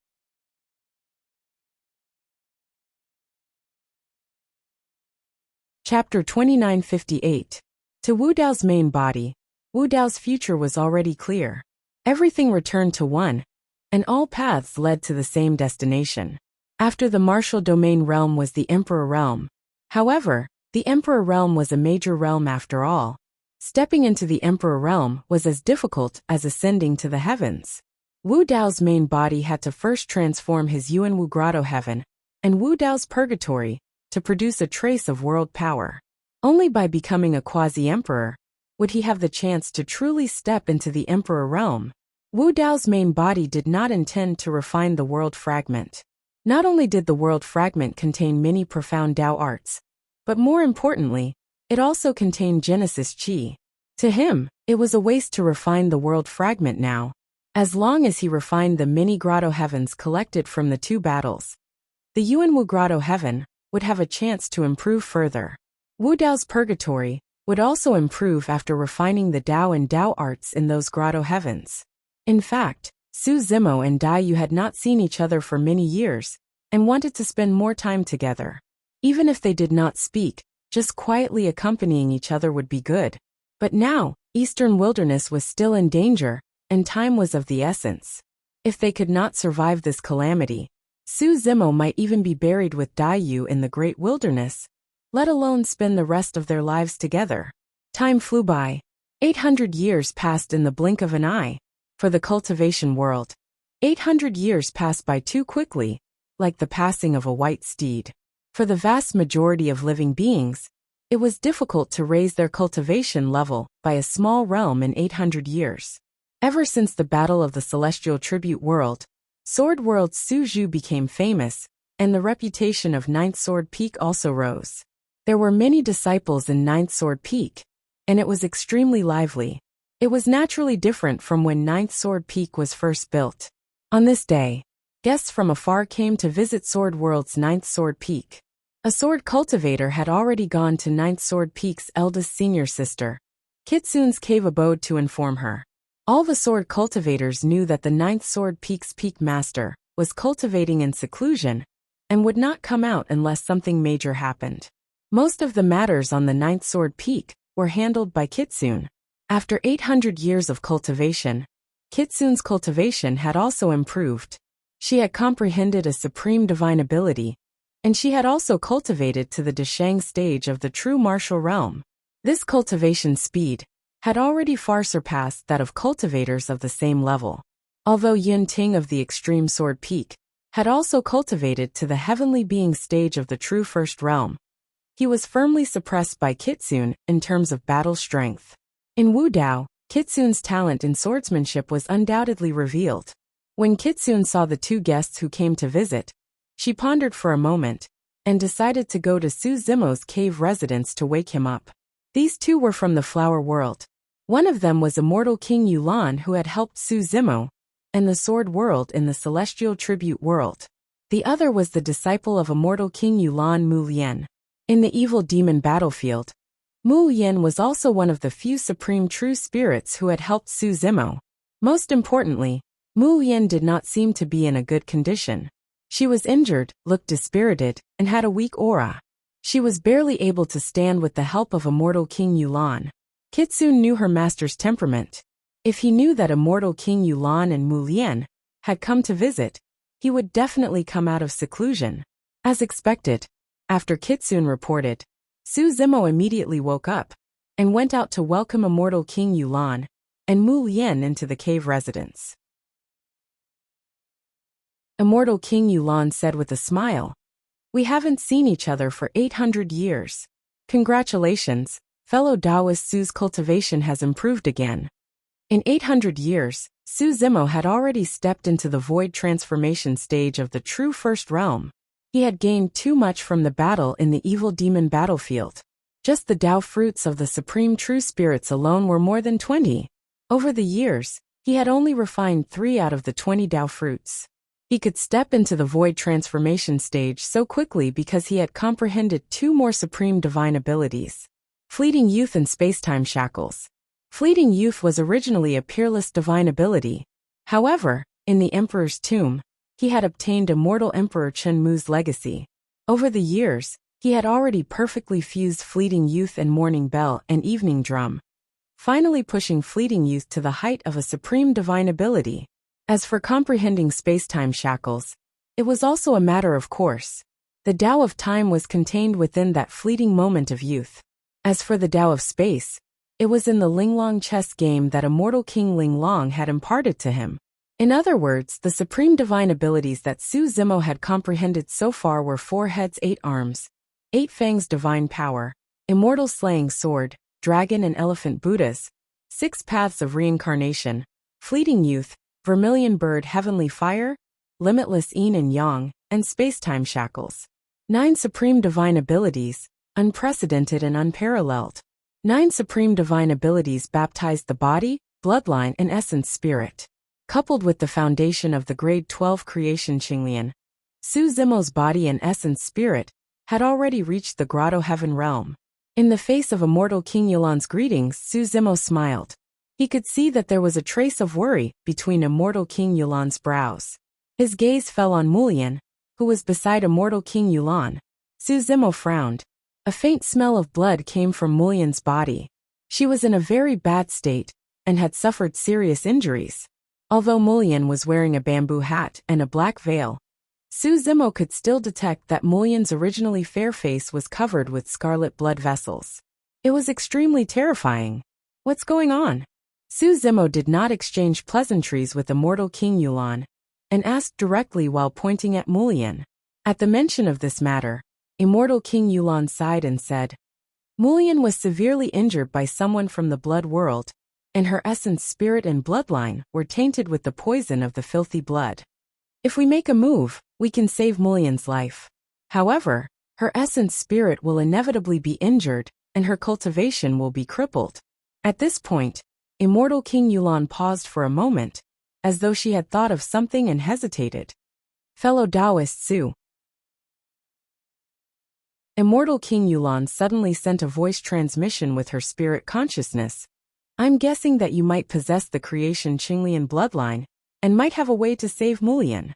Chapter 2958. To Wu Dao's main body, Wu Dao's future was already clear. Everything returned to one, and all paths led to the same destination. After the martial domain realm was the Emperor realm. However, the Emperor realm was a major realm after all. Stepping into the Emperor realm was as difficult as ascending to the heavens. Wu Dao's main body had to first transform his Yuanwu Grotto heaven and Wu Dao's purgatory to produce a trace of world power. Only by becoming a quasi-emperor would he have the chance to truly step into the Emperor realm. Wu Dao's main body did not intend to refine the world fragment. Not only did the world fragment contain many profound Dao arts, but more importantly, it also contained Genesis Qi. To him, it was a waste to refine the world fragment now. As long as he refined the mini grotto heavens collected from the two battles, the Yuanwu Grotto heaven would have a chance to improve further. Wu Dao's purgatory would also improve after refining the Dao and Dao arts in those grotto heavens. In fact, Su Zimo and Dai Yu had not seen each other for many years and wanted to spend more time together. Even if they did not speak, just quietly accompanying each other would be good. But now, Eastern Wilderness was still in danger, and time was of the essence. If they could not survive this calamity, Su Zimo might even be buried with Dai Yu in the Great Wilderness, let alone spend the rest of their lives together. Time flew by. 800 years passed in the blink of an eye. For the cultivation world, 800 years passed by too quickly, like the passing of a white steed. For the vast majority of living beings, it was difficult to raise their cultivation level by a small realm in 800 years. Ever since the Battle of the Celestial Tribute World, Sword World Suzhou became famous, and the reputation of Ninth Sword Peak also rose. There were many disciples in Ninth Sword Peak, and it was extremely lively. It was naturally different from when Ninth Sword Peak was first built. On this day, guests from afar came to visit Sword World's Ninth Sword Peak. A sword cultivator had already gone to Ninth Sword Peak's eldest senior sister, Kitsune's cave abode, to inform her. All the sword cultivators knew that the Ninth Sword Peak's peak master was cultivating in seclusion and would not come out unless something major happened. Most of the matters on the Ninth Sword Peak were handled by Kitsune. After 800 years of cultivation, Kitsune's cultivation had also improved. She had comprehended a supreme divine ability, and she had also cultivated to the Deshang stage of the true martial realm. This cultivation speed had already far surpassed that of cultivators of the same level. Although Yun Ting of the Extreme Sword Peak had also cultivated to the heavenly being stage of the true first realm, he was firmly suppressed by Kitsune in terms of battle strength. In Wu Dao, Kitsune's talent in swordsmanship was undoubtedly revealed. When Kitsune saw the two guests who came to visit, she pondered for a moment and decided to go to Su Zimo's cave residence to wake him up. These two were from the flower world. One of them was immortal King Yulan, who had helped Su Zimo and the sword world in the celestial tribute world. The other was the disciple of immortal King Yulan, Mu Lian. In the evil demon battlefield, Mu Lian was also one of the few supreme true spirits who had helped Su Zimo. Most importantly, Mu Lian did not seem to be in a good condition. She was injured, looked dispirited, and had a weak aura. She was barely able to stand with the help of immortal King Yulan. Kitsune knew her master's temperament. If he knew that immortal King Yulan and Mu Lian had come to visit, he would definitely come out of seclusion. As expected, after Kitsune reported, Su Zimo immediately woke up and went out to welcome immortal King Yulan and Mu Lian into the cave residence. Immortal King Yulan said with a smile, "We haven't seen each other for 800 years. Congratulations, fellow Taoist. Su's cultivation has improved again." In 800 years, Su Zimo had already stepped into the void transformation stage of the true first realm. He had gained too much from the battle in the evil demon battlefield. Just the Dao fruits of the supreme true spirits alone were more than 20. Over the years, he had only refined 3 out of the 20 Dao fruits. He could step into the void transformation stage so quickly because he had comprehended two more supreme divine abilities: fleeting youth and spacetime shackles. Fleeting youth was originally a peerless divine ability. However, in the Emperor's tomb, he had obtained immortal Emperor Chen Mu's legacy. Over the years, he had already perfectly fused fleeting youth and morning bell and evening drum, finally pushing fleeting youth to the height of a supreme divine ability. As for comprehending spacetime shackles, it was also a matter of course. The Tao of time was contained within that fleeting moment of youth. As for the Tao of space, it was in the Linglong chess game that immortal King Linglong had imparted to him. In other words, the supreme divine abilities that Su Zimo had comprehended so far were 4 heads 8 arms, 8 fangs divine power, immortal slaying sword, dragon and elephant Buddhas, 6 paths of reincarnation, fleeting youth, vermilion bird heavenly fire, limitless yin and yang, and spacetime shackles. 9 supreme divine abilities, unprecedented and unparalleled. 9 supreme divine abilities baptized the body, bloodline and essence spirit. Coupled with the foundation of the grade 12 creation Qinglian, Su Zimo's body and essence spirit had already reached the grotto heaven realm. In the face of immortal King Yulan's greetings, Su Zimo smiled. He could see that there was a trace of worry between immortal King Yulan's brows. His gaze fell on Mulian, who was beside immortal King Yulan. Su Zimo frowned. A faint smell of blood came from Mulian's body. She was in a very bad state and had suffered serious injuries. Although Mulian was wearing a bamboo hat and a black veil, Su Zimo could still detect that Mulian's originally fair face was covered with scarlet blood vessels. It was extremely terrifying. What's going on? Su Zimo did not exchange pleasantries with immortal King Yulan and asked directly while pointing at Mulian. At the mention of this matter, immortal King Yulan sighed and said, Mulian was severely injured by someone from the blood world, and her essence spirit and bloodline were tainted with the poison of the filthy blood. If we make a move, we can save Mulian's life. However, her essence spirit will inevitably be injured, and her cultivation will be crippled. At this point, immortal King Yulan paused for a moment, as though she had thought of something and hesitated. Fellow Taoist Su. Immortal King Yulan suddenly sent a voice transmission with her spirit consciousness. I'm guessing that you might possess the creation Qinglian bloodline, and might have a way to save Mulian.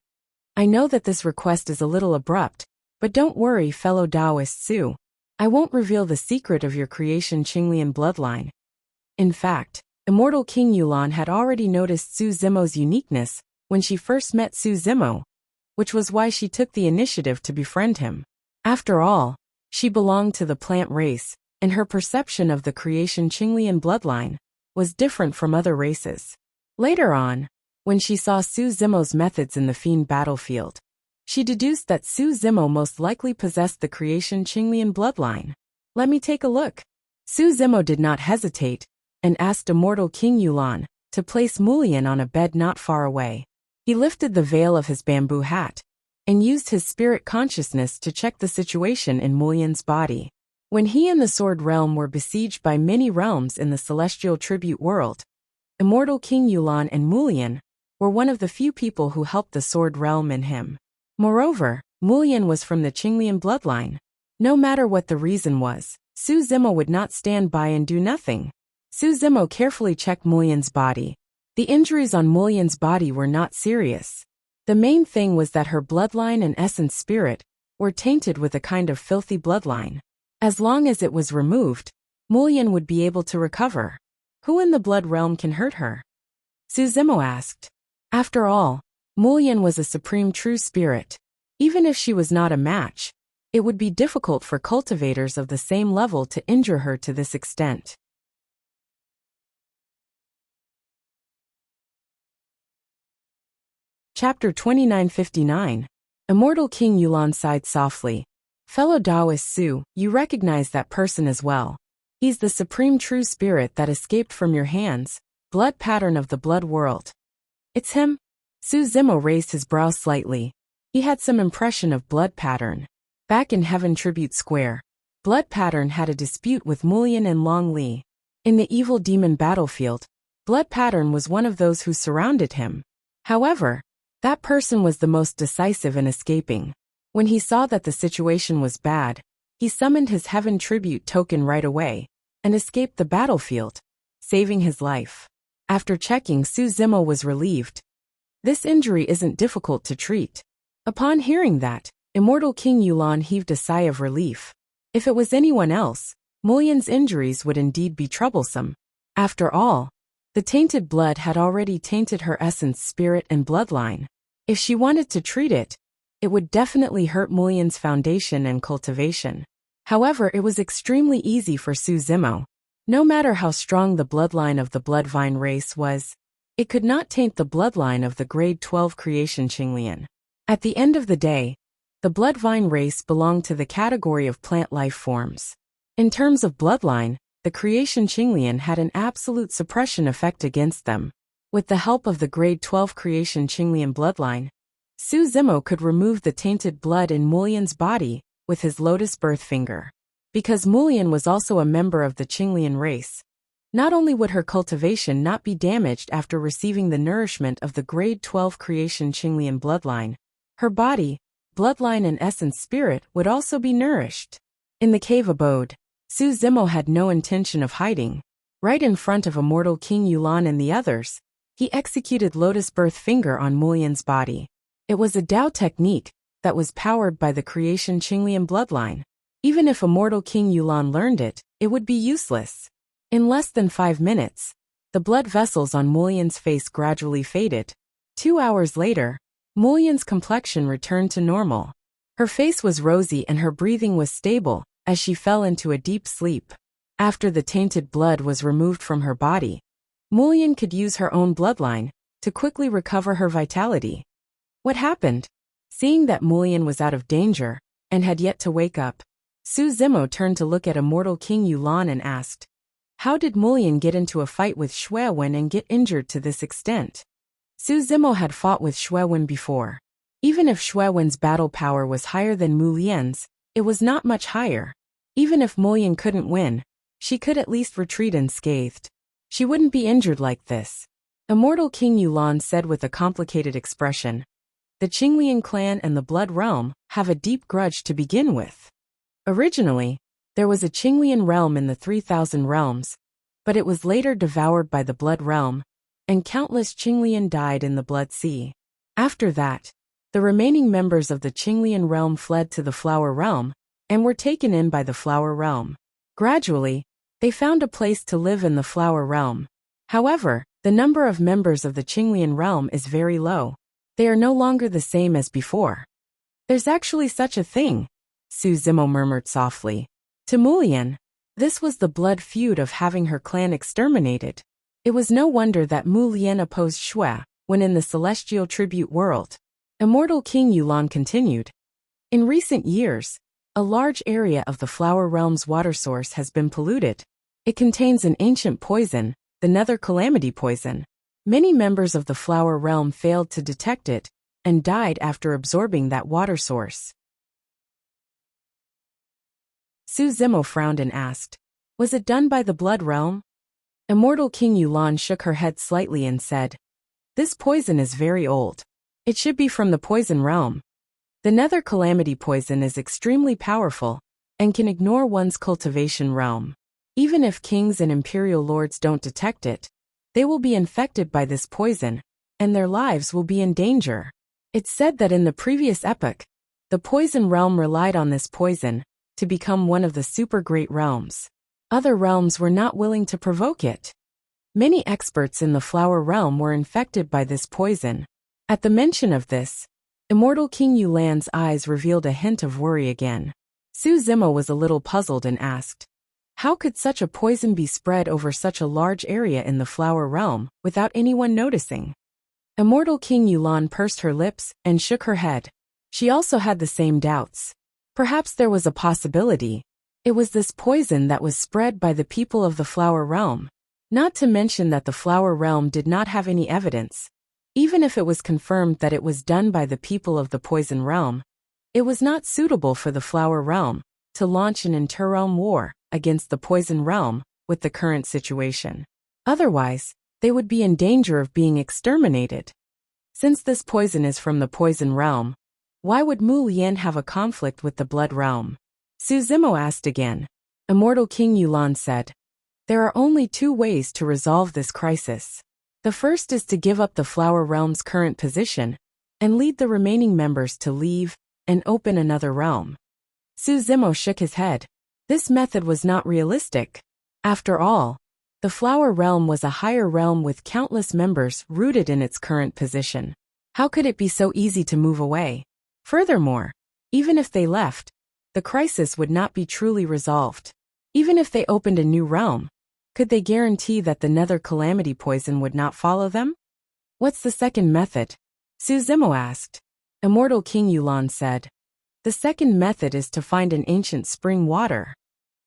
I know that this request is a little abrupt, but don't worry, fellow Taoist Su. I won't reveal the secret of your creation Qinglian bloodline. In fact, immortal King Yulan had already noticed Su Zimo's uniqueness when she first met Su Zimo, which was why she took the initiative to befriend him. After all, she belonged to the plant race, and her perception of the creation Qinglian bloodline was different from other races. Later on, when she saw Su Zimo's methods in the fiend battlefield, she deduced that Su Zimo most likely possessed the creation Qinglian bloodline. Let me take a look. Su Zimo did not hesitate, and asked immortal King Yulan to place Mulian on a bed not far away. He lifted the veil of his bamboo hat, and used his spirit consciousness to check the situation in Mulian's body. When he and the Sword Realm were besieged by many realms in the celestial tribute world, immortal King Yulan and Mulian were one of the few people who helped the Sword Realm and him. Moreover, Mulian was from the Qinglian bloodline. No matter what the reason was, Su Zimo would not stand by and do nothing. Su Zimo carefully checked Mulian's body. The injuries on Mulian's body were not serious. The main thing was that her bloodline and essence spirit were tainted with a kind of filthy bloodline. As long as it was removed, Mulian would be able to recover. Who in the blood realm can hurt her? Su Zimo asked. After all, Mulian was a supreme true spirit. Even if she was not a match, it would be difficult for cultivators of the same level to injure her to this extent. Chapter 2959. Immortal King Yulan sighed softly. Fellow Taoist Su, you recognize that person as well. He's the supreme true spirit that escaped from your hands, blood pattern of the blood world. It's him? Su Zimo raised his brow slightly. He had some impression of blood pattern. Back in Heaven Tribute Square, blood pattern had a dispute with Mulian and Long Li. In the evil demon battlefield, blood pattern was one of those who surrounded him. However, That person was the most decisive in escaping. When he saw that the situation was bad, he summoned his heaven tribute token right away and escaped the battlefield, saving his life. After checking, Su Zimo was relieved. This injury isn't difficult to treat. Upon hearing that, Immortal King Yulan heaved a sigh of relief. If it was anyone else, Mulyan's injuries would indeed be troublesome. After all, the tainted blood had already tainted her essence, spirit, and bloodline. If she wanted to treat it, it would definitely hurt Mulyan's foundation and cultivation. However, it was extremely easy for Su Zimo. No matter how strong the bloodline of the Bloodvine race was, it could not taint the bloodline of the grade 12 creation Qinglian. At the end of the day, the Bloodvine race belonged to the category of plant life forms. In terms of bloodline, the creation Qinglian had an absolute suppression effect against them. With the help of the grade 12 creation Qinglian bloodline, Su Zimo could remove the tainted blood in Mulyan's body with his lotus birth finger. Because Mulyan was also a member of the Qinglian race, not only would her cultivation not be damaged after receiving the nourishment of the grade 12 creation Qinglian bloodline, her body, bloodline and essence spirit would also be nourished. In the cave abode, Su Zimo had no intention of hiding. Right in front of Immortal King Yulan and the others, he executed Lotus Birth Finger on Mulyan's body. It was a Dao technique that was powered by the creation Qinglian bloodline. Even if Immortal King Yulan learned it, it would be useless. In less than 5 minutes, the blood vessels on Mulyan's face gradually faded. 2 hours later, Mulyan's complexion returned to normal. Her face was rosy and her breathing was stable as she fell into a deep sleep. After the tainted blood was removed from her body, Mulyan could use her own bloodline to quickly recover her vitality. What happened? Seeing that Mulyan was out of danger and had yet to wake up, Su Zimo turned to look at Immortal King Yulan and asked, "How did Mulyan get into a fight with Shuewen and get injured to this extent?" Su Zimo had fought with Shuewen before. Even if Shuewen's battle power was higher than Mulyan's, it was not much higher. Even if Mulyan couldn't win, she could at least retreat unscathed. She wouldn't be injured like this. Immortal King Yulan said with a complicated expression, "The Qinglian clan and the Blood Realm have a deep grudge to begin with. Originally, there was a Qinglian realm in the 3,000 realms, but it was later devoured by the Blood Realm, and countless Qinglian died in the Blood Sea. After that, the remaining members of the Qinglian realm fled to the Flower Realm and were taken in by the Flower Realm. Gradually, they found a place to live in the Flower Realm. However, the number of members of the Qinglian realm is very low. They are no longer the same as before." "There's actually such a thing," Su Zimo murmured softly. To Mulyan, this was the blood feud of having her clan exterminated. It was no wonder that Mulyan opposed Shui when in the celestial tribute world. Immortal King Yulan continued, "In recent years, a large area of the Flower Realm's water source has been polluted. It contains an ancient poison, the Nether Calamity poison. Many members of the Flower Realm failed to detect it and died after absorbing that water source." Su Zimo frowned and asked, "Was it done by the Blood Realm?" Immortal King Yulan shook her head slightly and said, "This poison is very old. It should be from the Poison Realm. The Nether Calamity poison is extremely powerful and can ignore one's cultivation realm. Even if kings and imperial lords don't detect it, they will be infected by this poison, and their lives will be in danger. It's said that in the previous epoch, the Poison Realm relied on this poison to become one of the super great realms. Other realms were not willing to provoke it. Many experts in the Flower Realm were infected by this poison." At the mention of this, Immortal King Yulan's eyes revealed a hint of worry again. Su Zimo was a little puzzled and asked, "How could such a poison be spread over such a large area in the Flower Realm without anyone noticing?" Immortal King Yulan pursed her lips and shook her head. She also had the same doubts. Perhaps there was a possibility. It was this poison that was spread by the people of the Flower Realm. Not to mention that the Flower Realm did not have any evidence. Even if it was confirmed that it was done by the people of the Poison Realm, it was not suitable for the Flower Realm to launch an interrealm war against the Poison Realm with the current situation. Otherwise, they would be in danger of being exterminated. Since this poison is from the poison realm, why would Mu Lian have a conflict with the blood realm? Su Zimo asked again. Immortal King Yulan said, there are only two ways to resolve this crisis. The first is to give up the flower realm's current position and lead the remaining members to leave and open another realm. Su Zimo shook his head. This method was not realistic. After all, the flower realm was a higher realm with countless members rooted in its current position. How could it be so easy to move away? Furthermore, even if they left, the crisis would not be truly resolved. Even if they opened a new realm, could they guarantee that the nether calamity poison would not follow them? What's the second method? Su Zimo asked. Immortal King Yulan said, the second method is to find an ancient spring water.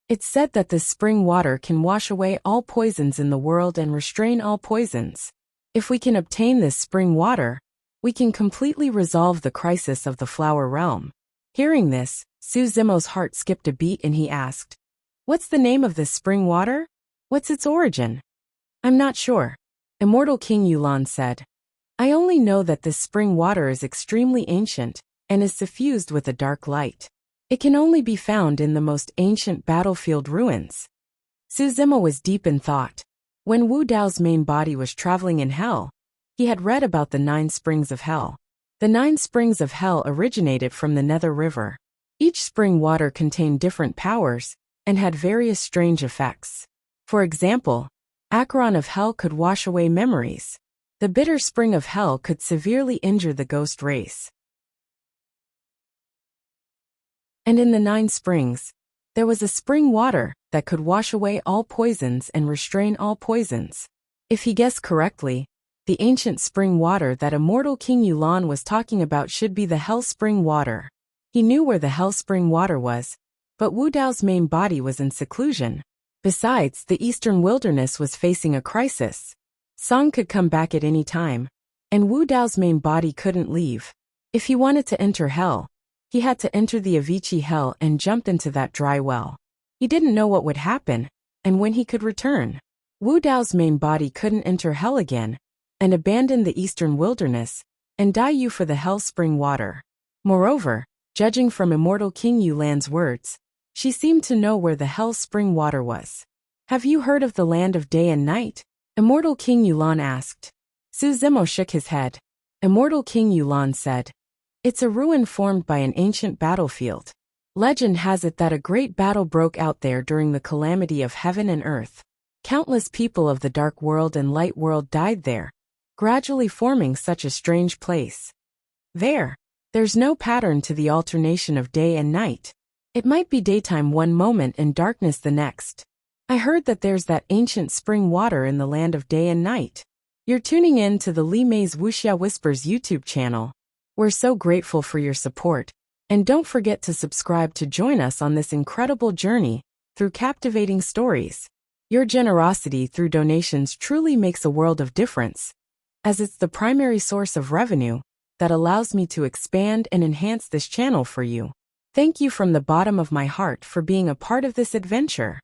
It's said that this spring water can wash away all poisons in the world and restrain all poisons. If we can obtain this spring water, we can completely resolve the crisis of the flower realm. Hearing this, Su Zimo's heart skipped a beat and he asked, what's the name of this spring water? What's its origin? I'm not sure. Immortal King Yulan said. I only know that this spring water is extremely ancient and is suffused with a dark light. It can only be found in the most ancient battlefield ruins. Su Zimo was deep in thought. When Wu Dao's main body was traveling in hell, he had read about the 9 springs of hell. The 9 springs of hell originated from the Nether River. Each spring water contained different powers and had various strange effects. For example, Acheron of Hell could wash away memories. The bitter spring of hell could severely injure the ghost race. And in the 9 springs, there was a spring water that could wash away all poisons and restrain all poisons. If he guessed correctly, the ancient spring water that Immortal King Yulan was talking about should be the Hell Spring water. He knew where the Hell Spring water was, but Wu Dao's main body was in seclusion. Besides, the Eastern Wilderness was facing a crisis. Song could come back at any time, and Wu Dao's main body couldn't leave. If he wanted to enter hell, he had to enter the Avicii hell and jump into that dry well. He didn't know what would happen, and when he could return. Wu Dao's main body couldn't enter hell again, and abandon the Eastern Wilderness, and die you for the Hell Spring water. Moreover, judging from Immortal King Yulan's words, she seemed to know where the Hell Spring water was. Have you heard of the land of day and night? Immortal King Yulan asked. Su Zimo shook his head. Immortal King Yulan said, it's a ruin formed by an ancient battlefield. Legend has it that a great battle broke out there during the calamity of heaven and earth. Countless people of the dark world and light world died there, gradually forming such a strange place. There's no pattern to the alternation of day and night. It might be daytime one moment and darkness the next. I heard that there's that ancient spring water in the land of day and night. You're tuning in to the Li Mei's Wuxia Whispers YouTube channel. We're so grateful for your support, and don't forget to subscribe to join us on this incredible journey through captivating stories. Your generosity through donations truly makes a world of difference, as it's the primary source of revenue that allows me to expand and enhance this channel for you. Thank you from the bottom of my heart for being a part of this adventure.